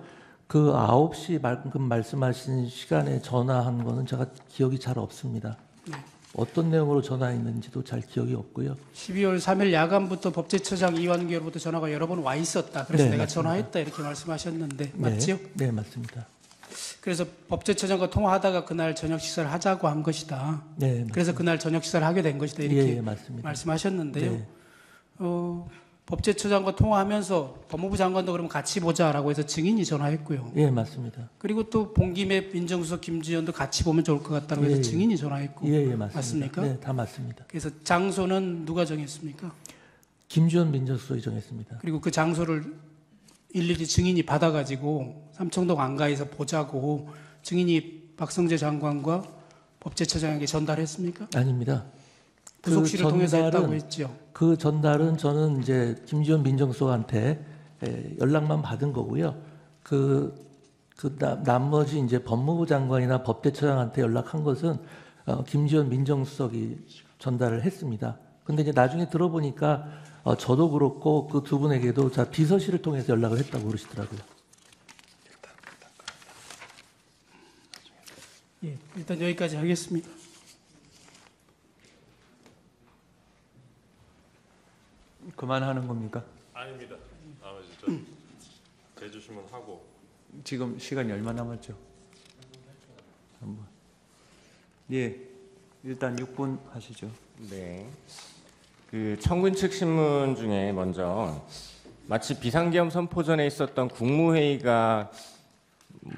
그 9시 방금 말씀하신 시간에 전화한 거는 제가 기억이 잘 없습니다. 네. 어떤 내용으로 전화했는지도 잘 기억이 없고요. 12월 3일 야간부터 법제처장 이완규로부터 전화가 여러 번 와 있었다. 그래서 네, 내가 맞습니다. 전화했다 이렇게 말씀하셨는데 맞지요? 네, 네, 맞습니다. 그래서 법제처장과 통화하다가 그날 저녁 식사를 하자고 한 것이다. 네, 맞습니다. 그래서 그날 저녁 식사를 하게 된 것이다 이렇게 예, 맞습니다. 말씀하셨는데요. 네. 법제처장과 통화하면서 법무부 장관도 그러면 같이 보자라고 해서 증인이 전화했고요. 예, 맞습니다. 그리고 또 본김에 민정수석 김주현도 같이 보면 좋을 것 같다고 해서 예, 예. 증인이 전화했고 예, 예, 맞습니다. 맞습니까? 네, 다 맞습니다. 그래서 장소는 누가 정했습니까? 김주현 민정수석이 정했습니다. 그리고 그 장소를 일일이 증인이 받아가지고 삼청동 안가에서 보자고 증인이 박성재 장관과 법제처장에게 전달했습니까? 아닙니다. 부속실을 통해서 전달은- 했다고 했죠. 그 전달은 저는 이제 김지원 민정수석한테 연락만 받은 거고요. 나머지 이제 법무부 장관이나 법대처장한테 연락한 것은 김지원 민정수석이 전달을 했습니다. 근데 이제 나중에 들어보니까 저도 그렇고 그 두 분에게도 자 비서실을 통해서 연락을 했다고 그러시더라고요. 예, 일단 여기까지 하겠습니다. 그만하는 겁니까? 아닙니다. 나머지 대주시면 하고. 지금 시간이 얼마 남았죠? 한번. 예, 일단 6분 하시죠. 네. 그 청군 측 신문 중에 먼저 마치 비상계엄 선포 전에 있었던 국무회의가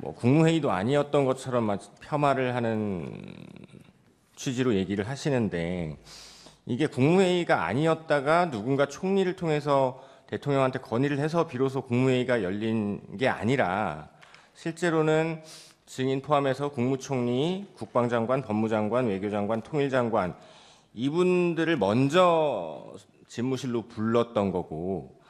뭐 국무회의도 아니었던 것처럼 마치 폄하를 하는 취지로 얘기를 하시는데 이게 국무회의가 아니었다가 누군가 총리를 통해서 대통령한테 건의를 해서 비로소 국무회의가 열린 게 아니라 실제로는 증인 포함해서 국무총리, 국방장관, 법무장관, 외교장관, 통일장관 이분들을 먼저 집무실로 불렀던 거고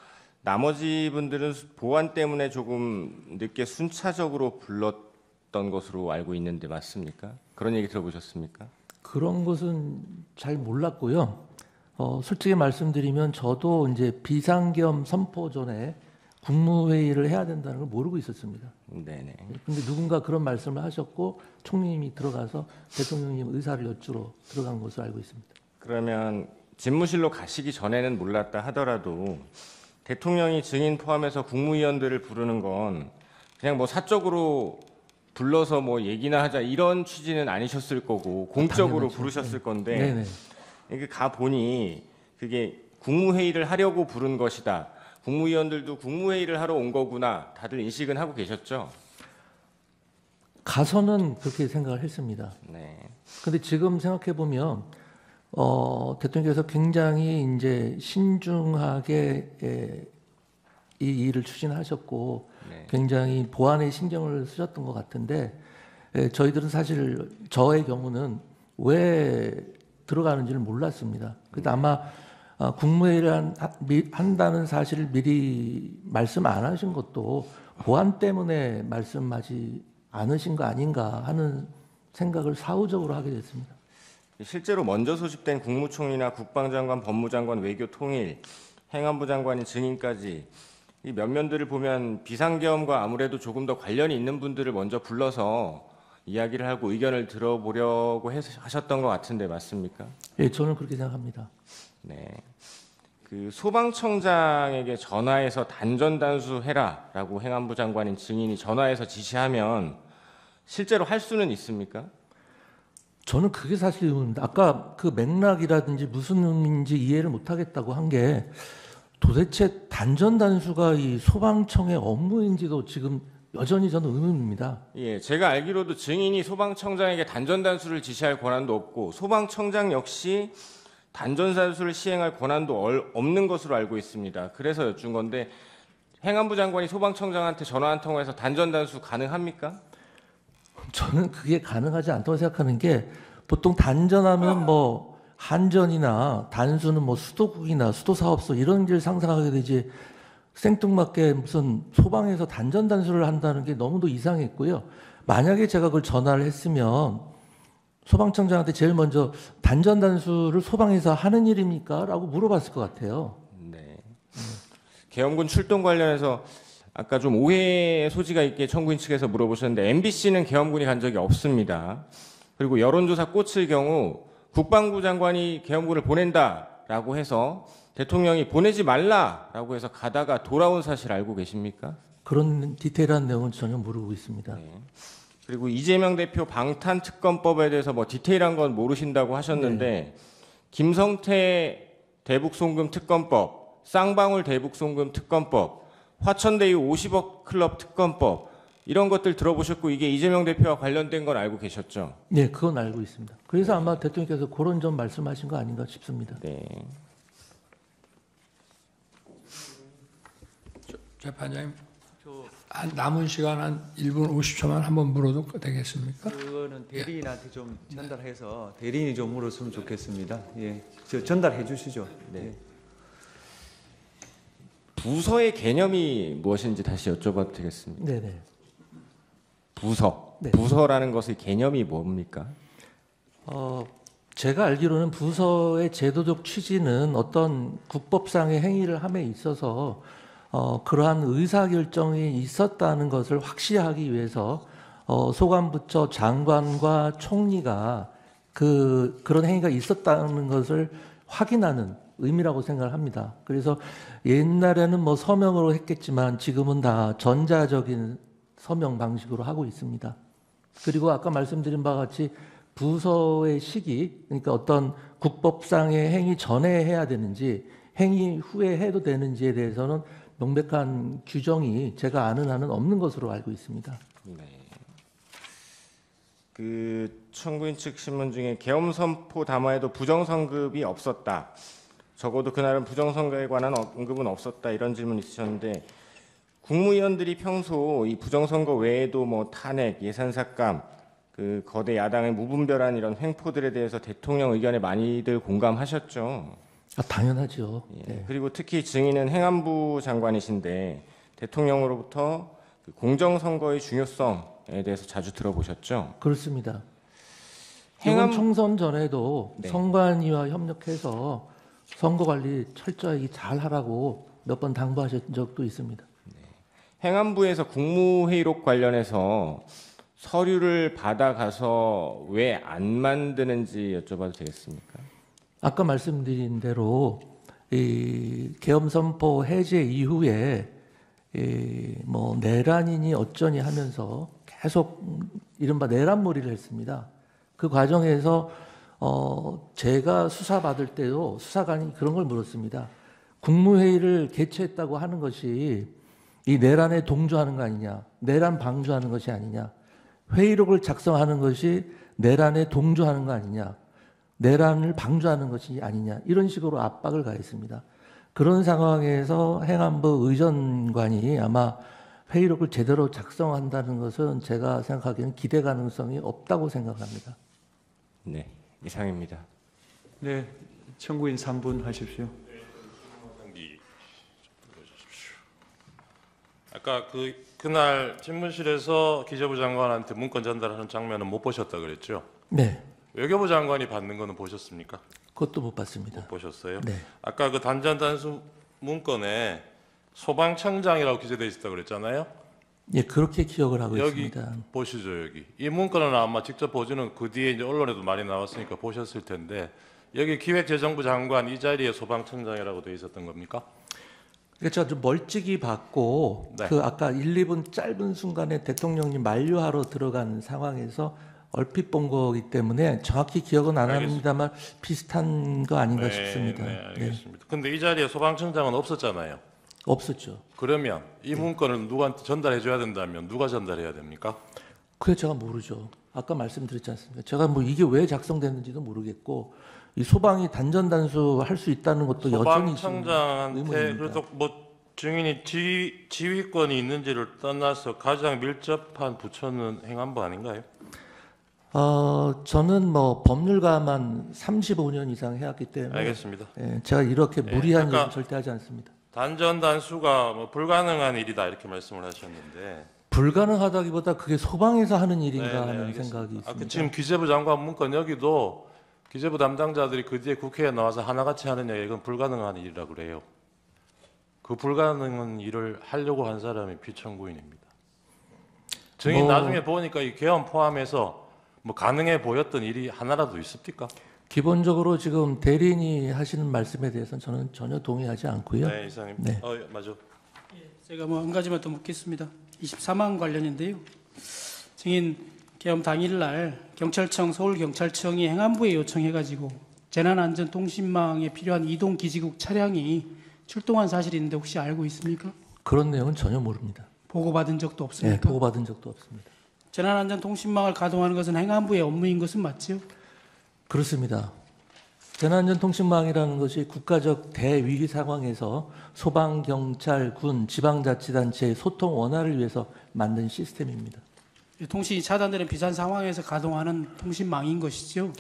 나머지 분들은 보안 때문에 조금 늦게 순차적으로 불렀던 것으로 알고 있는데 맞습니까? 그런 얘기 들어보셨습니까? 그런 것은 잘 몰랐고요. 솔직히 말씀드리면 저도 이제 비상겸 선포 전에 국무회의를 해야 된다는 걸 모르고 있었습니다. 네네. 근데 누군가 그런 말씀을 하셨고 총리님이 들어가서 대통령님 의사를 여쭈러 들어간 것으로 알고 있습니다. 그러면 집무실로 가시기 전에는 몰랐다 하더라도 대통령이 증인 포함해서 국무위원들을 부르는 건 그냥 뭐 사적으로 불러서 뭐 얘기나 하자 이런 취지는 아니셨을 거고 공적으로 당연하죠. 부르셨을 건데 네네. 이게 가 보니 그게 국무회의를 하려고 부른 것이다. 국무위원들도 국무회의를 하러 온 거구나. 다들 인식은 하고 계셨죠? 가서는 그렇게 생각을 했습니다. 네. 근데 지금 생각해 보면 대통령께서 굉장히 이제 신중하게 이 일을 추진하셨고 네. 굉장히 보안에 신경을 쓰셨던 것 같은데 저희들은 사실 저의 경우는 왜 들어가는지를 몰랐습니다. 근데 아마 국무회의를 한다는 사실을 미리 말씀 안 하신 것도 보안 때문에 말씀하지 않으신 거 아닌가 하는 생각을 사후적으로 하게 됐습니다. 실제로 먼저 소집된 국무총리나 국방장관, 법무장관, 외교통일, 행안부 장관인 증인까지 이 면면들을 보면 비상계엄과 아무래도 조금 더 관련이 있는 분들을 먼저 불러서 이야기를 하고 의견을 들어보려고 하셨던 것 같은데 맞습니까? 예, 저는 그렇게 생각합니다. 네. 그 소방청장에게 전화해서 단전단수해라라고 행안부 장관인 증인이 전화해서 지시하면 실제로 할 수는 있습니까? 저는 그게 사실 의문입니다. 아까 그 맥락이라든지 무슨 의미인지 이해를 못하겠다고 한 게 도대체 단전단수가 이 소방청의 업무인지도 지금 여전히 저는 의문입니다. 예, 제가 알기로도 증인이 소방청장에게 단전단수를 지시할 권한도 없고 소방청장 역시 단전단수를 시행할 권한도 없는 것으로 알고 있습니다. 그래서 여쭌 건데 행안부 장관이 소방청장한테 전화 한 통화해서 단전단수 가능합니까? 저는 그게 가능하지 않다고 생각하는 게 보통 단전하면 뭐 한전이나 단수는 뭐 수도국이나 수도사업소 이런 길 상상하게 되지 생뚱맞게 무슨 소방에서 단전단수를 한다는 게 너무도 이상했고요. 만약에 제가 그걸 전화를 했으면 소방청장한테 제일 먼저 단전단수를 소방에서 하는 일입니까? 라고 물어봤을 것 같아요. 네. 계엄군 출동 관련해서 아까 좀 오해의 소지가 있게 청구인 측에서 물어보셨는데 MBC는 계엄군이 간 적이 없습니다. 그리고 여론조사 꽃일 경우 국방부 장관이 계엄군을 보낸다라고 해서 대통령이 보내지 말라라고 해서 가다가 돌아온 사실 알고 계십니까? 그런 디테일한 내용은 전혀 모르고 있습니다. 네. 그리고 이재명 대표 방탄특검법에 대해서 뭐 디테일한 건 모르신다고 하셨는데 김성태 대북송금 특검법, 쌍방울 대북송금 특검법, 화천대유 50억 클럽 특검법 이런 것들 들어보셨고 이게 이재명 대표와 관련된 건 알고 계셨죠? 네, 그건 알고 있습니다. 그래서 아마 대통령께서 그런 점 말씀하신 거 아닌가 싶습니다. 네. 재판장님, 한 남은 시간 한 1분 50초만 한번 물어도 되겠습니까? 그거는 대리인한테 좀 전달해서 대리인이 좀 물었으면 좋겠습니다. 예, 저 전달해 주시죠. 네. 부서의 개념이 무엇인지 다시 여쭤봐도 되겠습니까? 네네. 부서. 네. 부서라는 것의 개념이 뭡니까? 제가 알기로는 부서의 제도적 취지는 어떤 국법상의 행위를 함에 있어서 그러한 의사결정이 있었다는 것을 확시하기 위해서 소관부처 장관과 총리가 그런 행위가 있었다는 것을 확인하는 의미라고 생각을 합니다. 그래서 옛날에는 뭐 서명으로 했겠지만 지금은 다 전자적인 서명 방식으로 하고 있습니다. 그리고 아까 말씀드린 바와 같이 부서의 시기, 그러니까 어떤 국법상의 행위 전에 해야 되는지 행위 후에 해도 되는지에 대해서는 명백한 규정이 제가 아는 한은 없는 것으로 알고 있습니다. 네. 그 청구인 측 신문 중에 계엄 선포 담화에도 부정선급이 없었다. 적어도 그날은 부정선거에 관한 언급은 없었다. 이런 질문 있으셨는데 국무위원들이 평소 이 부정선거 외에도 뭐 탄핵, 예산삭감, 그 거대 야당의 무분별한 이런 횡포들에 대해서 대통령 의견에 많이들 공감하셨죠. 아, 당연하죠. 예, 네. 그리고 특히 증인은 행안부 장관이신데 대통령으로부터 그 공정선거의 중요성에 대해서 자주 들어보셨죠? 그렇습니다. 행안- 이번 총선 전에도 네. 선관위와 협력해서 선거 관리 철저히 잘 하라고 몇 번 당부하신 적도 있습니다. 행안부에서 국무회의록 관련해서 서류를 받아가서 왜 안 만드는지 여쭤봐도 되겠습니까? 아까 말씀드린 대로 이 계엄 선포 해제 이후에 뭐 내란이니 어쩌니 하면서 계속 이른바 내란몰이를 했습니다. 그 과정에서 제가 수사받을 때도 수사관이 그런 걸 물었습니다. 국무회의를 개최했다고 하는 것이 이 내란에 동조하는 거 아니냐, 내란 방조하는 것이 아니냐, 회의록을 작성하는 것이 내란에 동조하는 거 아니냐, 내란을 방조하는 것이 아니냐, 이런 식으로 압박을 가했습니다. 그런 상황에서 행안부 의전관이 아마 회의록을 제대로 작성한다는 것은 제가 생각하기에는 기대 가능성이 없다고 생각합니다. 네, 이상입니다. 네, 청구인 3분 하십시오. 아까 그날 집무실에서 기재부 장관한테 문건 전달하는 장면은 못 보셨다 그랬죠? 네, 외교부 장관이 받는 거는 보셨습니까? 그것도 못 봤습니다. 못 보셨어요? 네, 아까 그 단전 단수 문건에 소방청장이라고 기재되어 있었다 그랬잖아요. 예, 그렇게 기억을 하고 여기 있습니다. 보시죠. 여기 이 문건은 아마 직접 보지는 그 뒤에 이제 언론에도 많이 나왔으니까 보셨을 텐데 여기 기획재정부 장관 이 자리에 소방청장이라고 되어 있었던 겁니까? 그러니까 제가 좀 멀찍이 봤고 네. 그 아까 1, 2분 짧은 순간에 대통령님 만류하러 들어간 상황에서 얼핏 본 거기 때문에 정확히 기억은 안 알겠습니다. 합니다만 비슷한 거 아닌가 싶습니다. 네, 알겠습니다. 근데 이 자리에 소방청장은 없었잖아요. 없었죠. 그러면 이 문건을 누구한테 전달해 줘야 된다면 누가 전달해야 됩니까? 그게 제가 모르죠. 아까 말씀드렸지 않습니까? 제가 뭐 이게 왜 작성됐는지도 모르겠고 이 소방이 단전 단수 할 수 있다는 것도 여전히 지금 소방청장한테 의문입니다. 그래도 뭐 증인이 지휘권이 있는지를 떠나서 가장 밀접한 부처는 행안부 아닌가요? 저는 뭐 법률가만 35년 이상 해왔기 때문에 알겠습니다. 예, 제가 이렇게 무리한 아까 얘기 절대 하지 않습니다. 단전 단수가 뭐 불가능한 일이다 이렇게 말씀을 하셨는데 불가능하다기보다 그게 소방에서 하는 일인가 네, 하는 알겠습니다. 생각이 있습니다. 아까 지금 기재부 장관 문건 여기도 기재부 담당자들이 그 뒤에 국회에 나와서 하나같이 하는 얘기 이건 불가능한 일이라고 그래요. 그 불가능한 일을 하려고 한 사람이 피청구인입니다. 증인 뭐- 나중에 보니까 이 개헌 포함해서 뭐 가능해 보였던 일이 하나라도 있습니까? 기본적으로 지금 대리인이 하시는 말씀에 대해서는 저는 전혀 동의하지 않고요. 네, 이사님. 네. 맞아. 제가 뭐 한 가지만 더 묻겠습니다. 24만 관련인데요. 증인 계엄 당일날 경찰청 서울경찰청이 행안부에 요청해가지고 재난안전통신망에 필요한 이동 기지국 차량이 출동한 사실이 있는데 혹시 알고 있습니까? 그런 내용은 전혀 모릅니다. 보고받은 적도 네, 없습니까? 보고받은 적도 없습니다. 재난안전통신망을 가동하는 것은 행안부의 업무인 것은 맞지요? 그렇습니다. 재난안전통신망이라는 것이 국가적 대위기 상황에서 소방, 경찰, 군, 지방자치단체의 소통 원활을 위해서 만든 시스템입니다. 통신이 차단되는 비상 상황에서 가동하는 통신망인 것이죠.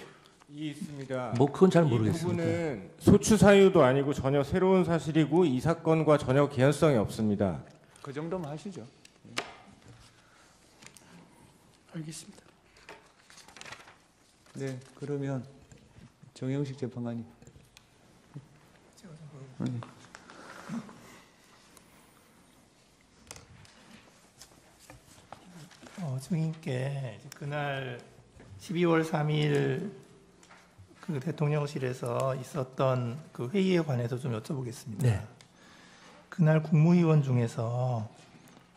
이 있습니다. 뭐 그건 잘 이 모르겠습니다. 부분은 소추 사유도 아니고 전혀 새로운 사실이고 이 사건과 전혀 개연성이 없습니다. 그 정도만 하시죠. 알겠습니다. 네, 그러면 정영식 재판관님. 증인께 이제 그날 12월 3일 그 대통령실에서 있었던 그 회의에 관해서 좀 여쭤보겠습니다. 네. 그날 국무위원 중에서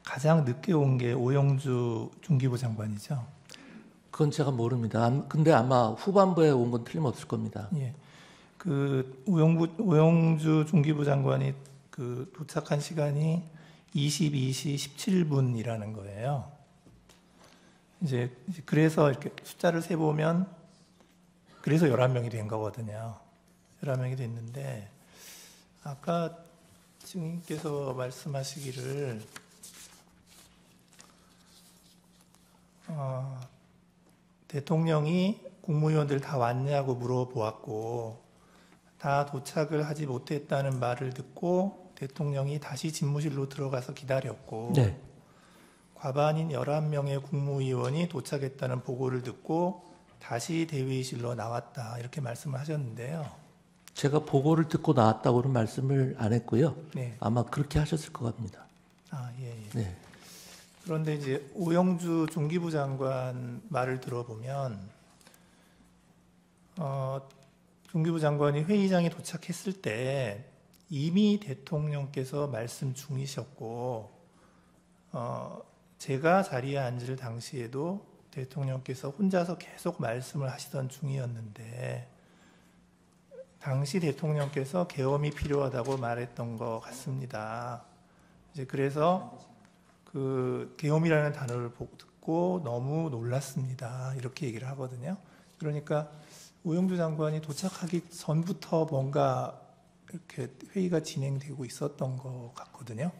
가장 늦게 온 게 오영주 중기부 장관이죠. 그건 제가 모릅니다. 근데 아마 후반부에 온 건 틀림없을 겁니다. 예. 그 오영주 중기부 장관이 그 도착한 시간이 22시 17분이라는 거예요. 이제 그래서 이렇게 숫자를 세 보면 그래서 11명이 된 거거든요. 11명이 됐는데 아까 증인께서 말씀하시기를 대통령이 국무위원들 다 왔냐고 물어보았고 다 도착을 하지 못했다는 말을 듣고 대통령이 다시 집무실로 들어가서 기다렸고 네. 과반인 11명의 국무위원이 도착했다는 보고를 듣고 다시 대회의실로 나왔다 이렇게 말씀을 하셨는데요. 제가 보고를 듣고 나왔다고는 말씀을 안 했고요. 네. 아마 그렇게 하셨을 것 같습니다. 아, 예, 예. 네. 그런데 이제 오영주 중기부 장관 말을 들어보면 중기부 장관이 회의장에 도착했을 때 이미 대통령께서 말씀 중이셨고 제가 자리에 앉을 당시에도 대통령께서 혼자서 계속 말씀을 하시던 중이었는데 당시 대통령께서 계엄이 필요하다고 말했던 것 같습니다. 이제 그래서 그 계엄이라는 단어를 듣고 너무 놀랐습니다. 이렇게 얘기를 하거든요. 그러니까 오영주 장관이 도착하기 전부터 뭔가 이렇게 회의가 진행되고 있었던 것 같거든요.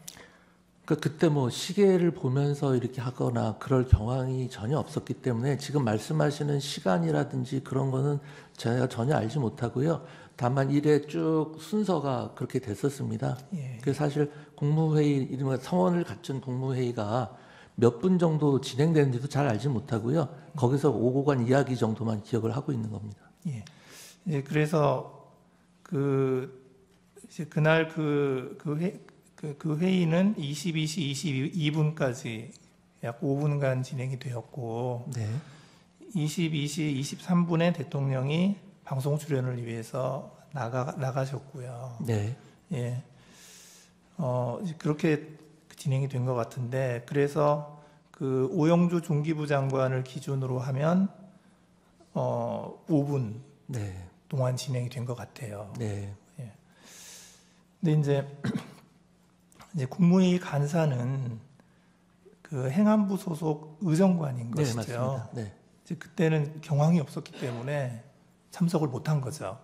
그러니까 그때 뭐 시계를 보면서 이렇게 하거나 그럴 경황이 전혀 없었기 때문에 지금 말씀하시는 시간이라든지 그런 거는 제가 전혀 알지 못하고요. 다만 일에 쭉 순서가 그렇게 됐었습니다. 예. 그래서 사실 국무회의, 이른바 성원을 갖춘 국무회의가 몇 분 정도 진행되는지도 잘 알지 못하고요. 거기서 오고 간 이야기 정도만 기억을 하고 있는 겁니다. 예. 예, 그래서 이제 그날 그 회의는 22시 22분까지 약 5분간 진행이 되었고 네. 22시 23분에 대통령이 방송 출연을 위해서 나가셨고요. 네. 예. 이제 그렇게 진행이 된 것 같은데 그래서 그 오영주 중기부 장관을 기준으로 하면 5분 네. 동안 진행이 된 것 같아요. 네. 근데 이제 국무회의 간사는 그 행안부 소속 의정관인 네, 것이죠. 맞습니다. 네. 이제 그때는 경황이 없었기 때문에 참석을 못한 거죠.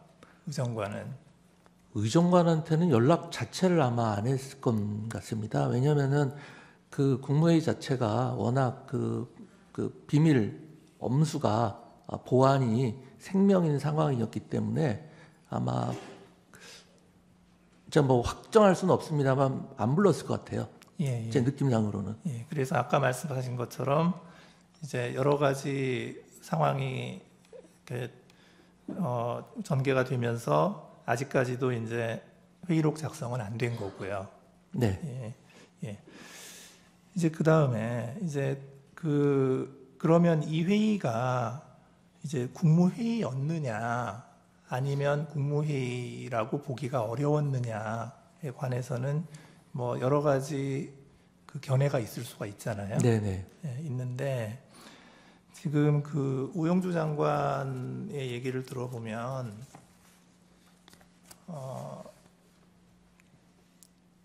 의정관은. 의정관한테는 연락 자체를 아마 안 했을 것 같습니다. 왜냐하면은 그 국무회의 자체가 워낙 그 비밀 엄수가 보안이 생명인 상황이었기 때문에 아마 진짜 뭐 확정할 수는 없습니다만 안 불렀을 것 같아요. 예, 예. 제 느낌상으로는. 예, 그래서 아까 말씀하신 것처럼 이제 여러 가지 상황이 이렇게 전개가 되면서 아직까지도 이제 회의록 작성은 안 된 거고요. 네. 예, 예. 이제 그 다음에 이제 그러면 이 회의가 이제 국무회의였느냐 아니면 국무회의라고 보기가 어려웠느냐에 관해서는 뭐 여러 가지 그 견해가 있을 수가 있잖아요. 네네. 예, 있는데 지금 그 오영주 장관의 얘기를 들어보면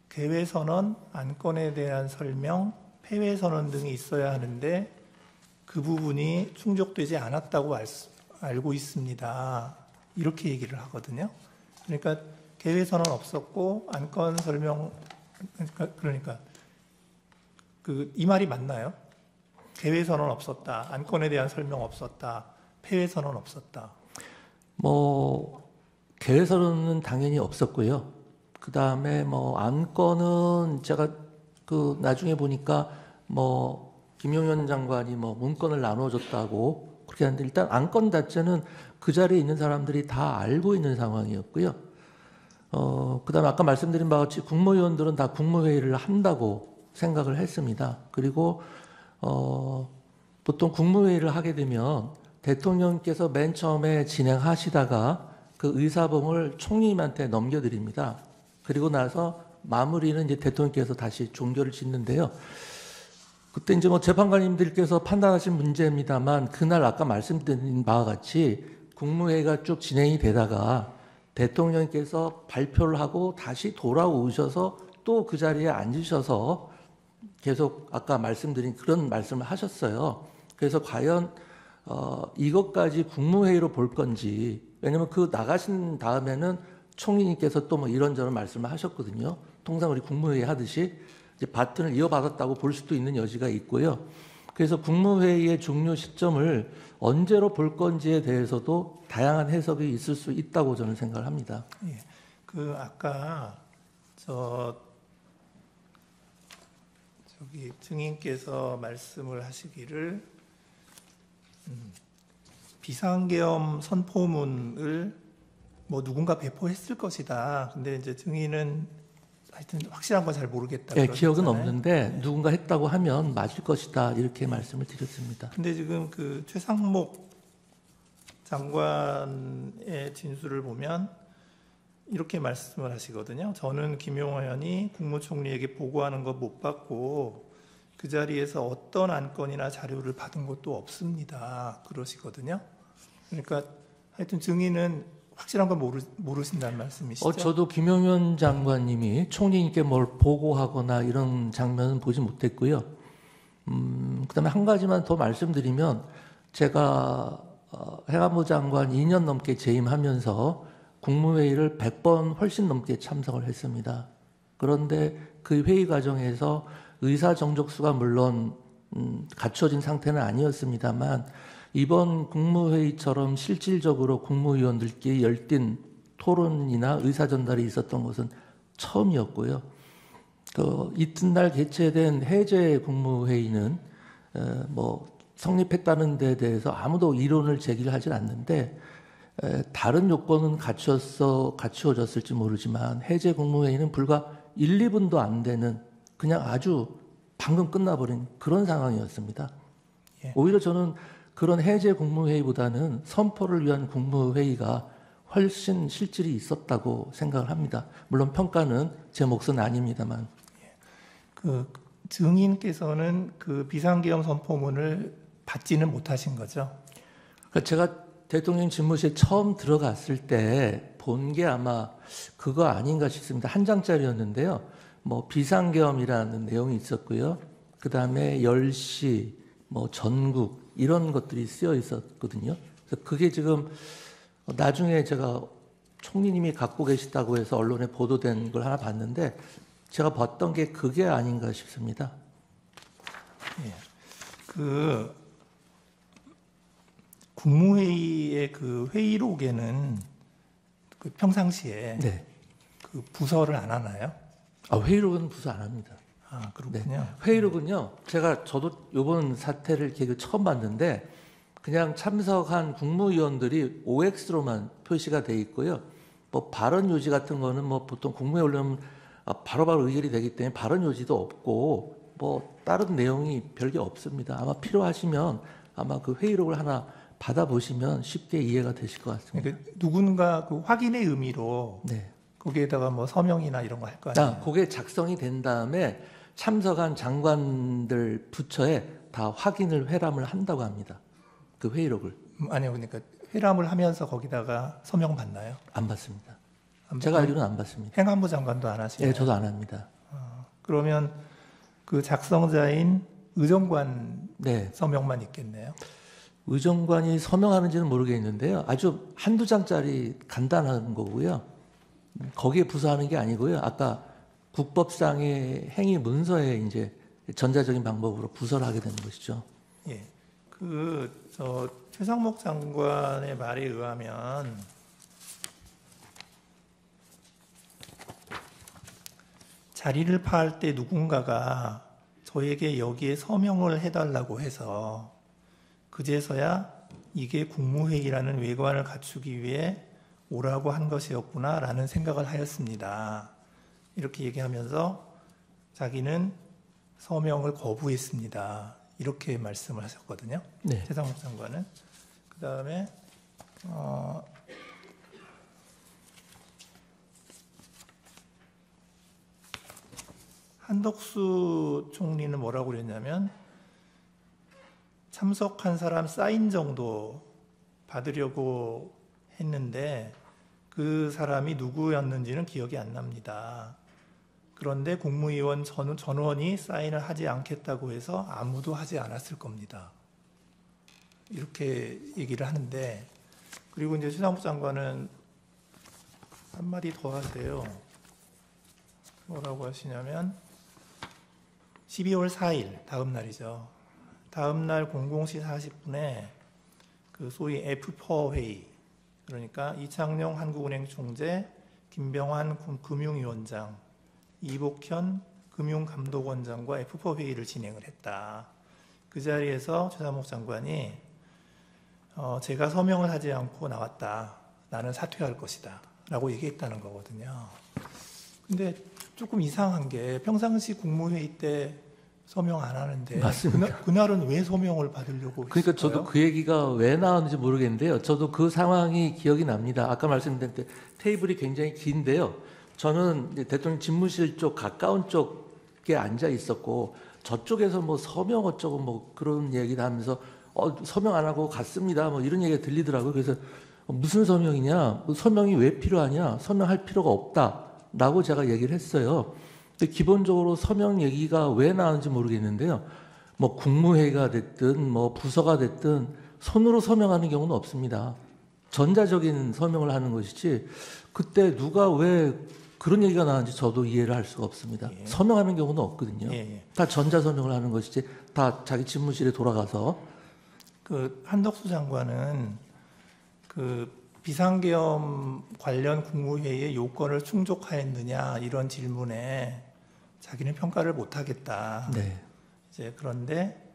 개회선언, 안건에 대한 설명, 폐회선언 등이 있어야 하는데 그 부분이 충족되지 않았다고 알고 있습니다. 이렇게 얘기를 하거든요. 그러니까 개회선언 없었고 안건 설명 그러니까 이 말이 맞나요? 개회선언 없었다. 안건에 대한 설명 없었다. 폐회선언 없었다. 뭐 개회선언은 당연히 없었고요. 그 다음에 뭐 안건은 제가 그 나중에 보니까 뭐 김용현 장관이 뭐 문건을 나눠줬다고 그렇게 하는데 일단 안건 자체는 그 자리에 있는 사람들이 다 알고 있는 상황이었고요. 그 다음에 아까 말씀드린 바와 같이 국무위원들은 다 국무회의를 한다고 생각을 했습니다. 그리고 보통 국무회의를 하게 되면 대통령께서 맨 처음에 진행하시다가 그 의사봉을 총리님한테 넘겨드립니다. 그리고 나서 마무리는 이제 대통령께서 다시 종결을 짓는데요. 그때 이제 뭐 재판관님들께서 판단하신 문제입니다만 그날 아까 말씀드린 바와 같이 국무회의가 쭉 진행이 되다가 대통령께서 발표를 하고 다시 돌아오셔서 또 그 자리에 앉으셔서 계속 아까 말씀드린 그런 말씀을 하셨어요. 그래서 과연 이것까지 국무회의로 볼 건지 왜냐하면 그 나가신 다음에는 총리님께서 또 뭐 이런저런 말씀을 하셨거든요. 통상 우리 국무회의 하듯이 이제 바튼을 이어받았다고 볼 수도 있는 여지가 있고요. 그래서 국무회의의 종료 시점을 언제로 볼 건지에 대해서도 다양한 해석이 있을 수 있다고 저는 생각을 합니다. 예. 그 아까 저기 증인께서 말씀을 하시기를 비상계엄 선포문을 뭐 누군가 배포했을 것이다. 근데 이제 증인은 하여튼 확실한 건 잘 모르겠다. 예, 기억은 그러셨잖아요. 없는데 누군가 했다고 하면 맞을 것이다 이렇게 말씀을 드렸습니다. 근데 지금 그 최상목 장관의 진술을 보면 이렇게 말씀을 하시거든요. 저는 김용호 의원이 국무총리에게 보고하는 거 못 받고 그 자리에서 어떤 안건이나 자료를 받은 것도 없습니다. 그러시거든요. 그러니까 하여튼 증인은 확실한 건 모르신다는 말씀이시죠? 저도 김용현 장관님이 총리님께 뭘 보고하거나 이런 장면은 보지 못했고요. 그다음에 한 가지만 더 말씀드리면 제가 행안부 장관 2년 넘게 재임하면서 국무회의를 100번 훨씬 넘게 참석을 했습니다. 그런데 그 회의 과정에서 의사 정족수가 물론 갖춰진 상태는 아니었습니다만 이번 국무회의처럼 실질적으로 국무위원들끼리 열띤 토론이나 의사 전달이 있었던 것은 처음이었고요. 이튿날 개최된 해제 국무회의는 뭐 성립했다는 데 대해서 아무도 이론을 제기를 하질 않는데 다른 요건은 갖추어졌을지 모르지만 해제 국무회의는 불과 1, 2분도 안 되는 그냥 아주 방금 끝나버린 그런 상황이었습니다. 예. 오히려 저는 그런 해제 국무회의보다는 선포를 위한 국무회의가 훨씬 실질이 있었다고 생각을 합니다. 물론 평가는 제 몫은 아닙니다만. 그 증인께서는 그 비상계엄 선포문을 받지는 못하신 거죠? 그러니까 제가 대통령 집무실에 처음 들어갔을 때 본 게 아마 그거 아닌가 싶습니다. 한 장짜리였는데요. 뭐 비상계엄이라는 내용이 있었고요. 그 다음에 10시, 뭐 전국 이런 것들이 쓰여 있었거든요. 그래서 그게 지금 나중에 제가 총리님이 갖고 계시다고 해서 언론에 보도된 걸 하나 봤는데 제가 봤던 게 그게 아닌가 싶습니다. 예. 그 국무회의의 그 회의록에는 그 평상시에 네. 그 부서를 안 하나요? 회의록은 부서 안 합니다. 아 그렇군요. 회의록은요. 저도 이번 사태를 계획 처음 봤는데 그냥 참석한 국무위원들이 OX로만 표시가 돼 있고요. 뭐 발언 요지 같은 거는 뭐 보통 국무회의 올려면 바로바로 의결이 되기 때문에 발언 요지도 없고 뭐 다른 내용이 별게 없습니다. 아마 필요하시면 아마 그 회의록을 하나 받아보시면 쉽게 이해가 되실 것 같습니다. 그러니까 누군가 그 확인의 의미로 네. 거기에다가 뭐 서명이나 이런 거 할 거 아니에요? 그게 작성이 된 다음에 참석한 장관들 부처에 다 확인을 회람을 한다고 합니다. 그 회의록을 아니요, 그러니까 회람을 하면서 거기다가 서명 받나요? 안 받습니다. 안 제가 받- 알기로는 안 받습니다. 행안부 장관도 안 하시나요? 예, 저도 안 합니다. 그러면 그 작성자인 의정관 네, 서명만 있겠네요. 의정관이 서명하는지는 모르겠는데요. 아주 한두 장짜리 간단한 거고요. 거기에 부서하는 게 아니고요. 아까 국법상의 행위 문서에 이제 전자적인 방법으로 부서를 하게 되는 것이죠. 예, 저 최상목 장관의 말에 의하면 자리를 파할 때 누군가가 저에게 여기에 서명을 해달라고 해서 그제서야 이게 국무회의라는 외관을 갖추기 위해 오라고 한 것이었구나라는 생각을 하였습니다. 이렇게 얘기하면서 자기는 서명을 거부했습니다. 이렇게 말씀을 하셨거든요. 네. 최상목 장관은. 그 다음에 한덕수 총리는 뭐라고 그랬냐면 참석한 사람 사인 정도 받으려고 했는데 그 사람이 누구였는지는 기억이 안 납니다. 그런데 국무위원 전원이 사인을 하지 않겠다고 해서 아무도 하지 않았을 겁니다. 이렇게 얘기를 하는데, 그리고 이제 최상목 장관은 한마디 더 하세요. 뭐라고 하시냐면 12월 4일 다음 날이죠. 다음 날 00시 40분에 그 소위 F4 회의, 그러니까 이창용 한국은행 총재, 김병환 금융위원장, 이복현 금융감독원장과 F4 회의를 진행을 했다. 그 자리에서 최상목 장관이 제가 서명을 하지 않고 나왔다. 나는 사퇴할 것이다. 라고 얘기했다는 거거든요. 근데 조금 이상한 게 평상시 국무회의 때 서명 안 하는데 맞습니다. 그날은 왜 서명을 받으려고 그러니까 했을까요? 저도 그 얘기가 왜 나왔는지 모르겠는데요. 저도 그 상황이 기억이 납니다. 아까 말씀드린 때 테이블이 굉장히 긴데요. 저는 이제 대통령 집무실 쪽 가까운 쪽에 앉아 있었고 저쪽에서 뭐 서명 어쩌고 뭐 그런 얘기를 하면서 서명 안 하고 갔습니다. 뭐 이런 얘기가 들리더라고요. 그래서 무슨 서명이냐? 서명이 왜 필요하냐? 서명할 필요가 없다라고 제가 얘기를 했어요. 근데 기본적으로 서명 얘기가 왜 나왔는지 모르겠는데요. 뭐 국무회의가 됐든 뭐 부서가 됐든 손으로 서명하는 경우는 없습니다. 전자적인 서명을 하는 것이지 그때 누가 왜 그런 얘기가 나왔는지 저도 이해를 할 수가 없습니다. 예. 서명하는 경우는 없거든요. 예. 다 전자 서명을 하는 것이지 다 자기 집무실에 돌아가서 그 한덕수 장관은 그 비상계엄 관련 국무회의의 요건을 충족하였느냐 이런 질문에 자기는 평가를 못하겠다. 네. 이제 그런데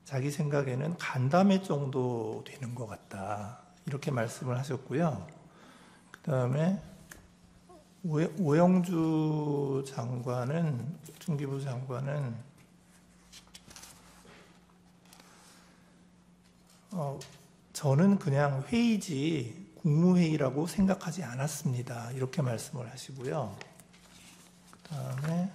자기 생각에는 간담회 정도 되는 것 같다. 이렇게 말씀을 하셨고요. 그 다음에 오영주 장관은, 중기부 장관은 저는 그냥 회의지 국무회의라고 생각하지 않았습니다. 이렇게 말씀을 하시고요. 그 다음에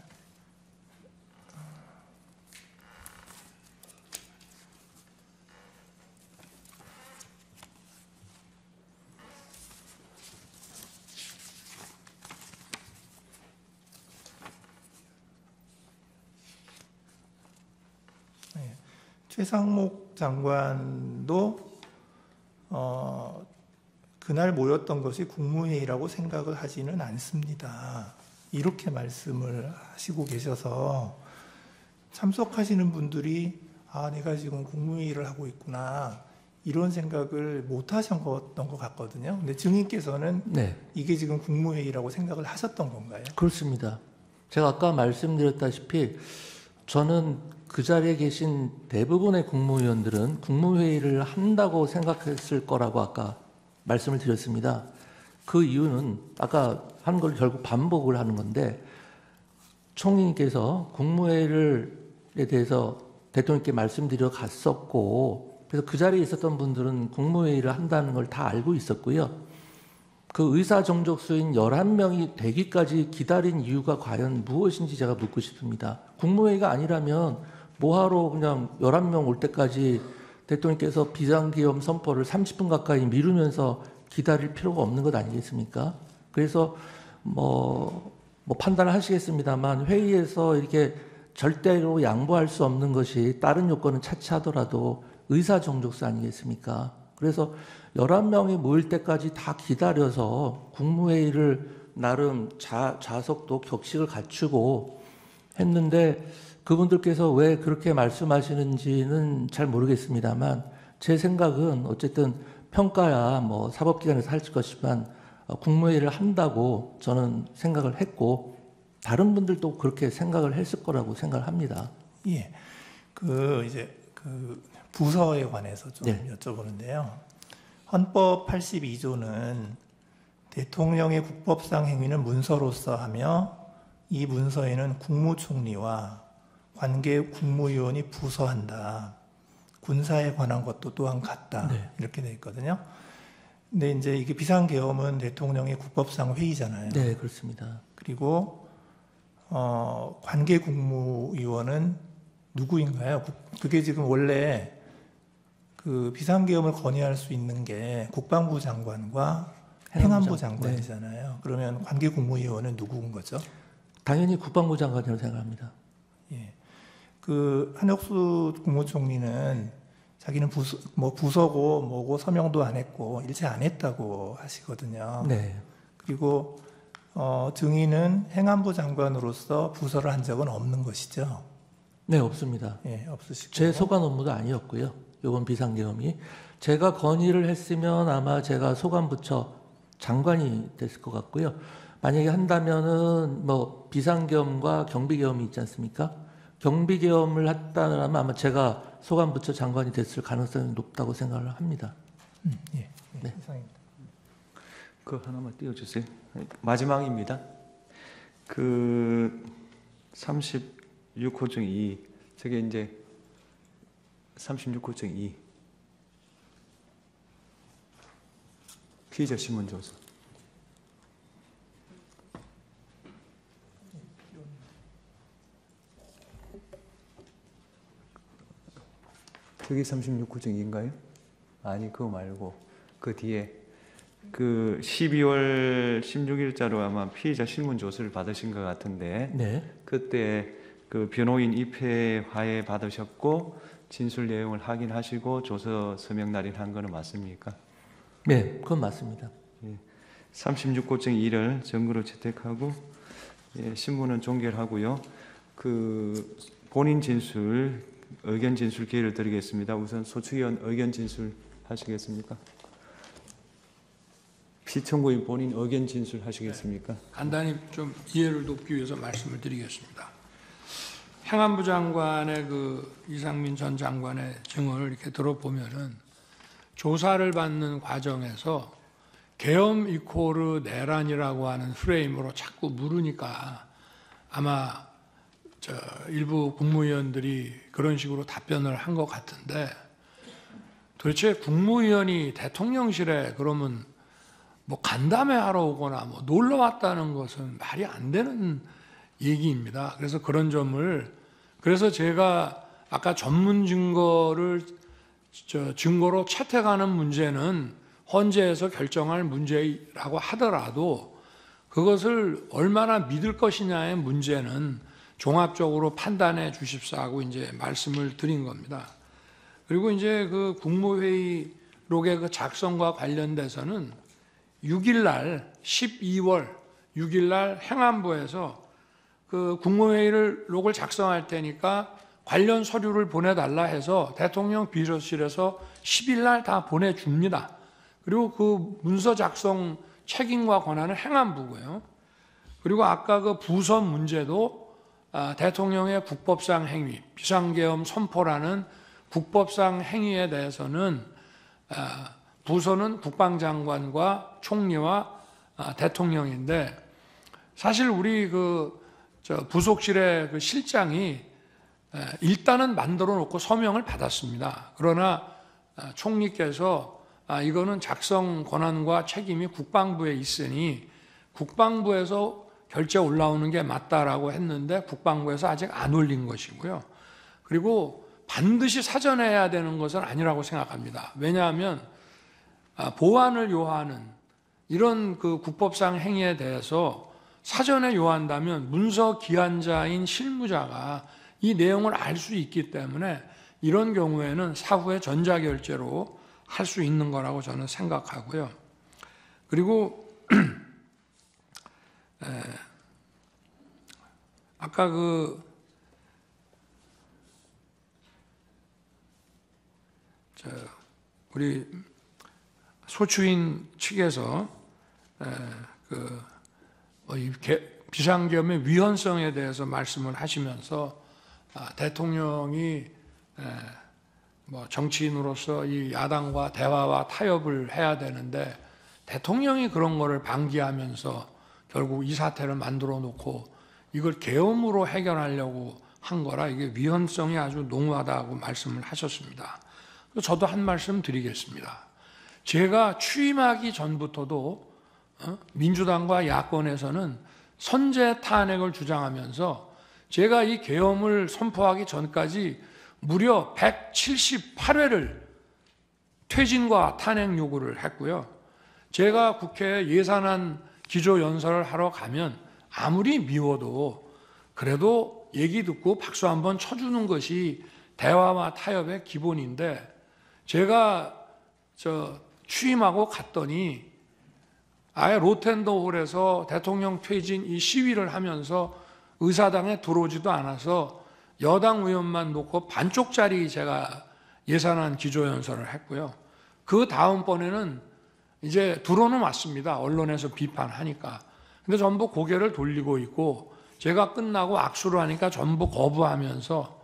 최상목 장관도 그날 모였던 것이 국무회의라고 생각을 하지는 않습니다. 이렇게 말씀을 하시고 계셔서 참석하시는 분들이 내가 지금 국무회의를 하고 있구나 이런 생각을 못 하셨던 것 같거든요. 근데 증인께서는 네. 이게 지금 국무회의라고 생각을 하셨던 건가요? 그렇습니다. 제가 아까 말씀드렸다시피 저는 그 자리에 계신 대부분의 국무위원들은 국무회의를 한다고 생각했을 거라고 아까 말씀을 드렸습니다. 그 이유는 아까 한 걸 결국 반복을 하는 건데 총리님께서 국무회의에 대해서 대통령께 말씀드려 갔었고 그래서 그 자리에 있었던 분들은 국무회의를 한다는 걸 다 알고 있었고요. 그 의사 정족수인 11명이 되기까지 기다린 이유가 과연 무엇인지 제가 묻고 싶습니다. 국무회의가 아니라면 뭐하러 그냥 11명 올 때까지 대통령께서 비상계엄 선포를 30분 가까이 미루면서 기다릴 필요가 없는 것 아니겠습니까? 그래서 뭐 판단을 하시겠습니다만 회의에서 이렇게 절대로 양보할 수 없는 것이 다른 요건은 차치하더라도 의사 정족수 아니겠습니까? 그래서 11명이 모일 때까지 다 기다려서 국무회의를 나름 좌석도 격식을 갖추고 했는데 그분들께서 왜 그렇게 말씀하시는지는 잘 모르겠습니다만 제 생각은 어쨌든 평가야 뭐 사법기관에서 할 것이지만 국무회의를 한다고 저는 생각을 했고 다른 분들도 그렇게 생각을 했을 거라고 생각을 합니다. 예. 이제 부서에 관해서 좀 네. 여쭤보는데요. 헌법 82조는 대통령의 국법상 행위는 문서로서 하며 이 문서에는 국무총리와 관계 국무위원이 부서한다. 군사에 관한 것도 또한 같다. 네. 이렇게 돼 있거든요. 근데 이제 이게 비상계엄은 대통령의 국법상 회의잖아요. 네, 그렇습니다. 그리고 관계 국무위원은 누구인가요? 그게 지금 원래 그 비상계엄을 건의할 수 있는 게 국방부 장관과 행안부 장관이잖아요. 그러면 관계 국무위원은 누구인 거죠? 당연히 국방부 장관이라고 생각합니다. 예. 한혁수 국무총리는 자기는 부서고 뭐고 서명도 안 했고 일체 안 했다고 하시거든요. 네. 그리고 증인은 행안부 장관으로서 부서를 한 적은 없는 것이죠. 네, 없습니다. 예, 없으시고. 제 소관 업무도 아니었고요. 이번 비상계엄이 제가 건의를 했으면 아마 제가 소관부처 장관이 됐을 것 같고요. 만약에 한다면은 뭐 비상계엄과 경비계엄이 있지 않습니까? 경비계엄을 했다면 아마 제가 소관부처 장관이 됐을 가능성이 높다고 생각을 합니다. 예, 네. 이상입니다. 그 하나만 띄워주세요. 마지막입니다. 그 36호 중 2, 저게 이제 36호 중 2. 피의자 신문 조서. 그게 36호 중 2인가요? 아니, 그거 말고 그 뒤에 그 12월 16일자로 아마 피의자 신문 조서를 받으신 것 같은데 네. 그때 그 변호인 입회 화해 받으셨고 진술 내용을 확인하시고 조서 서명 날인한 거는 맞습니까? 네, 그건 맞습니다. 36호증 2를 증거로 채택하고 신문은 종결하고요. 그 본인 진술, 의견 진술 기회를 드리겠습니다. 우선 소추위원 의견 진술 하시겠습니까? 피청구인 본인 의견 진술 하시겠습니까? 간단히 좀 이해를 돕기 위해서 말씀을 드리겠습니다. 행안부 장관의 그 이상민 전 장관의 증언을 이렇게 들어보면은 조사를 받는 과정에서 계엄 이코르 내란이라고 하는 프레임으로 자꾸 물으니까 아마 일부 국무위원들이 그런 식으로 답변을 한 것 같은데 도대체 국무위원이 대통령실에 그러면 뭐 간담회 하러 오거나 뭐 놀러 왔다는 것은 말이 안 되는 얘기입니다. 그래서 그런 점을 그래서 제가 아까 전문 증거를 증거로 채택하는 문제는 헌재에서 결정할 문제라고 하더라도 그것을 얼마나 믿을 것이냐의 문제는 종합적으로 판단해 주십사 하고 이제 말씀을 드린 겁니다. 그리고 이제 그 국무회의록의 그 작성과 관련돼서는 6일 날 12월 6일 날 행안부에서 그 국무회의록을 작성할 테니까 관련 서류를 보내달라 해서 대통령 비서실에서 10일 날 다 보내줍니다. 그리고 그 문서 작성 책임과 권한은 행안부고요. 그리고 아까 그 부서 문제도 대통령의 국법상 행위, 비상계엄 선포라는 국법상 행위에 대해서는 부서는 국방장관과 총리와 대통령인데 사실 우리 그 부속실의 그 실장이 일단은 만들어 놓고 서명을 받았습니다. 그러나 총리께서 이거는 작성 권한과 책임이 국방부에 있으니 국방부에서 결제 올라오는 게 맞다라고 했는데 국방부에서 아직 안 올린 것이고요. 그리고 반드시 사전에 해야 되는 것은 아니라고 생각합니다. 왜냐하면 보완을 요하는 이런 그 국법상 행위에 대해서 사전에 요한다면 문서 기한자인 실무자가 이 내용을 알 수 있기 때문에 이런 경우에는 사후에 전자결제로 할 수 있는 거라고 저는 생각하고요. 그리고 아까 우리 소추인 측에서 비상계엄의 위헌성에 대해서 말씀을 하시면서 대통령이 뭐 정치인으로서 이 야당과 대화와 타협을 해야 되는데 대통령이 그런 거를 방기하면서 결국 이 사태를 만들어 놓고 이걸 계엄으로 해결하려고 한 거라 이게 위헌성이 아주 농후하다고 말씀을 하셨습니다. 저도 한 말씀 드리겠습니다. 제가 취임하기 전부터도 민주당과 야권에서는 선제 탄핵을 주장하면서 제가 이 계엄을 선포하기 전까지 무려 178회를 퇴진과 탄핵 요구를 했고요. 제가 국회 예산안 기조연설을 하러 가면 아무리 미워도 그래도 얘기 듣고 박수 한번 쳐주는 것이 대화와 타협의 기본인데 제가 취임하고 갔더니 아예 로텐더홀에서 대통령 퇴진 이 시위를 하면서 의사당에 들어오지도 않아서 여당 의원만 놓고 반쪽짜리 제가 예산안 기조연설을 했고요. 그 다음번에는 이제 들어는 왔습니다. 언론에서 비판하니까. 근데 전부 고개를 돌리고 있고 제가 끝나고 악수를 하니까 전부 거부하면서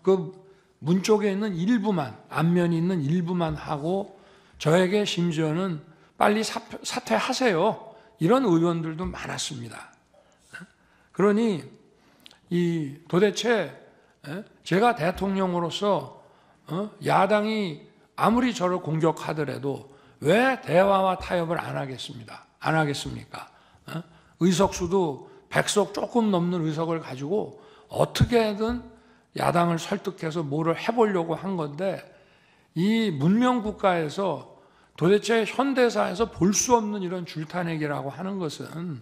그 문 쪽에 있는 일부만, 앞면이 있는 일부만 하고 저에게 심지어는 빨리 사퇴하세요. 이런 의원들도 많았습니다. 그러니 도대체 제가 대통령으로서 야당이 아무리 저를 공격하더라도 왜 대화와 타협을 안 하겠습니까? 의석수도 100석 조금 넘는 의석을 가지고 어떻게든 야당을 설득해서 뭐를 해보려고 한 건데 이 문명국가에서 도대체 현대사에서 볼 수 없는 이런 줄타내기라고 하는 것은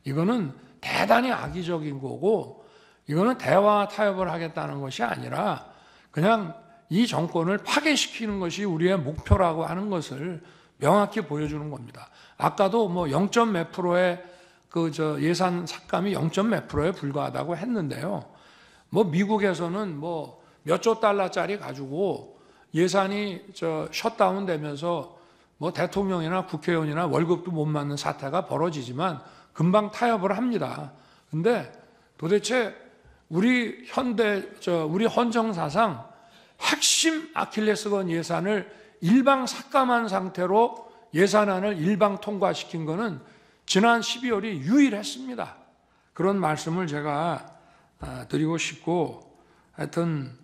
이거는 대단히 악의적인 거고 이거는 대화와 타협을 하겠다는 것이 아니라 그냥 이 정권을 파괴시키는 것이 우리의 목표라고 하는 것을 명확히 보여주는 겁니다. 아까도 뭐 0.몇 프로의 예산 삭감이 0.몇 프로에 불과하다고 했는데요. 뭐 미국에서는 뭐 몇 조 달러짜리 가지고 예산이 셧다운 되면서 뭐 대통령이나 국회의원이나 월급도 못 받는 사태가 벌어지지만 금방 타협을 합니다. 근데 도대체 우리 헌정사상 핵심 아킬레스건 예산을 일방 삭감한 상태로 예산안을 일방 통과시킨 거는 지난 12월이 유일했습니다. 그런 말씀을 제가 드리고 싶고 하여튼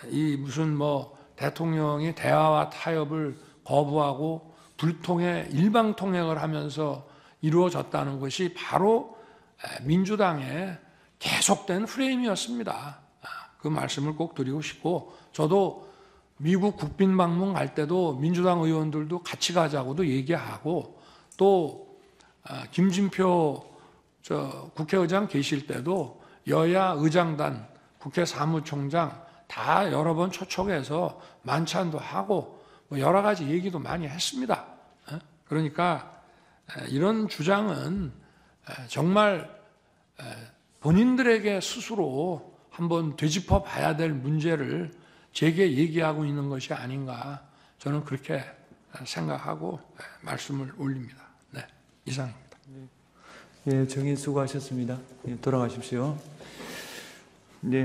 이 무슨 뭐 대통령이 대화와 타협을 거부하고 불통의 일방 통행을 하면서 이루어졌다는 것이 바로 민주당의 계속된 프레임이었습니다. 그 말씀을 꼭 드리고 싶고 저도 미국 국빈 방문 갈 때도 민주당 의원들도 같이 가자고도 얘기하고 또 김진표 국회의장 계실 때도 여야 의장단, 국회 사무총장 다 여러 번 초청해서 만찬도 하고 뭐 여러 가지 얘기도 많이 했습니다. 그러니까 이런 주장은 정말 본인들에게 스스로 한번 되짚어 봐야 될 문제를 제게 얘기하고 있는 것이 아닌가 저는 그렇게 생각하고 말씀을 올립니다. 네, 이상입니다. 예, 정인 수고하셨습니다. 예, 돌아가십시오.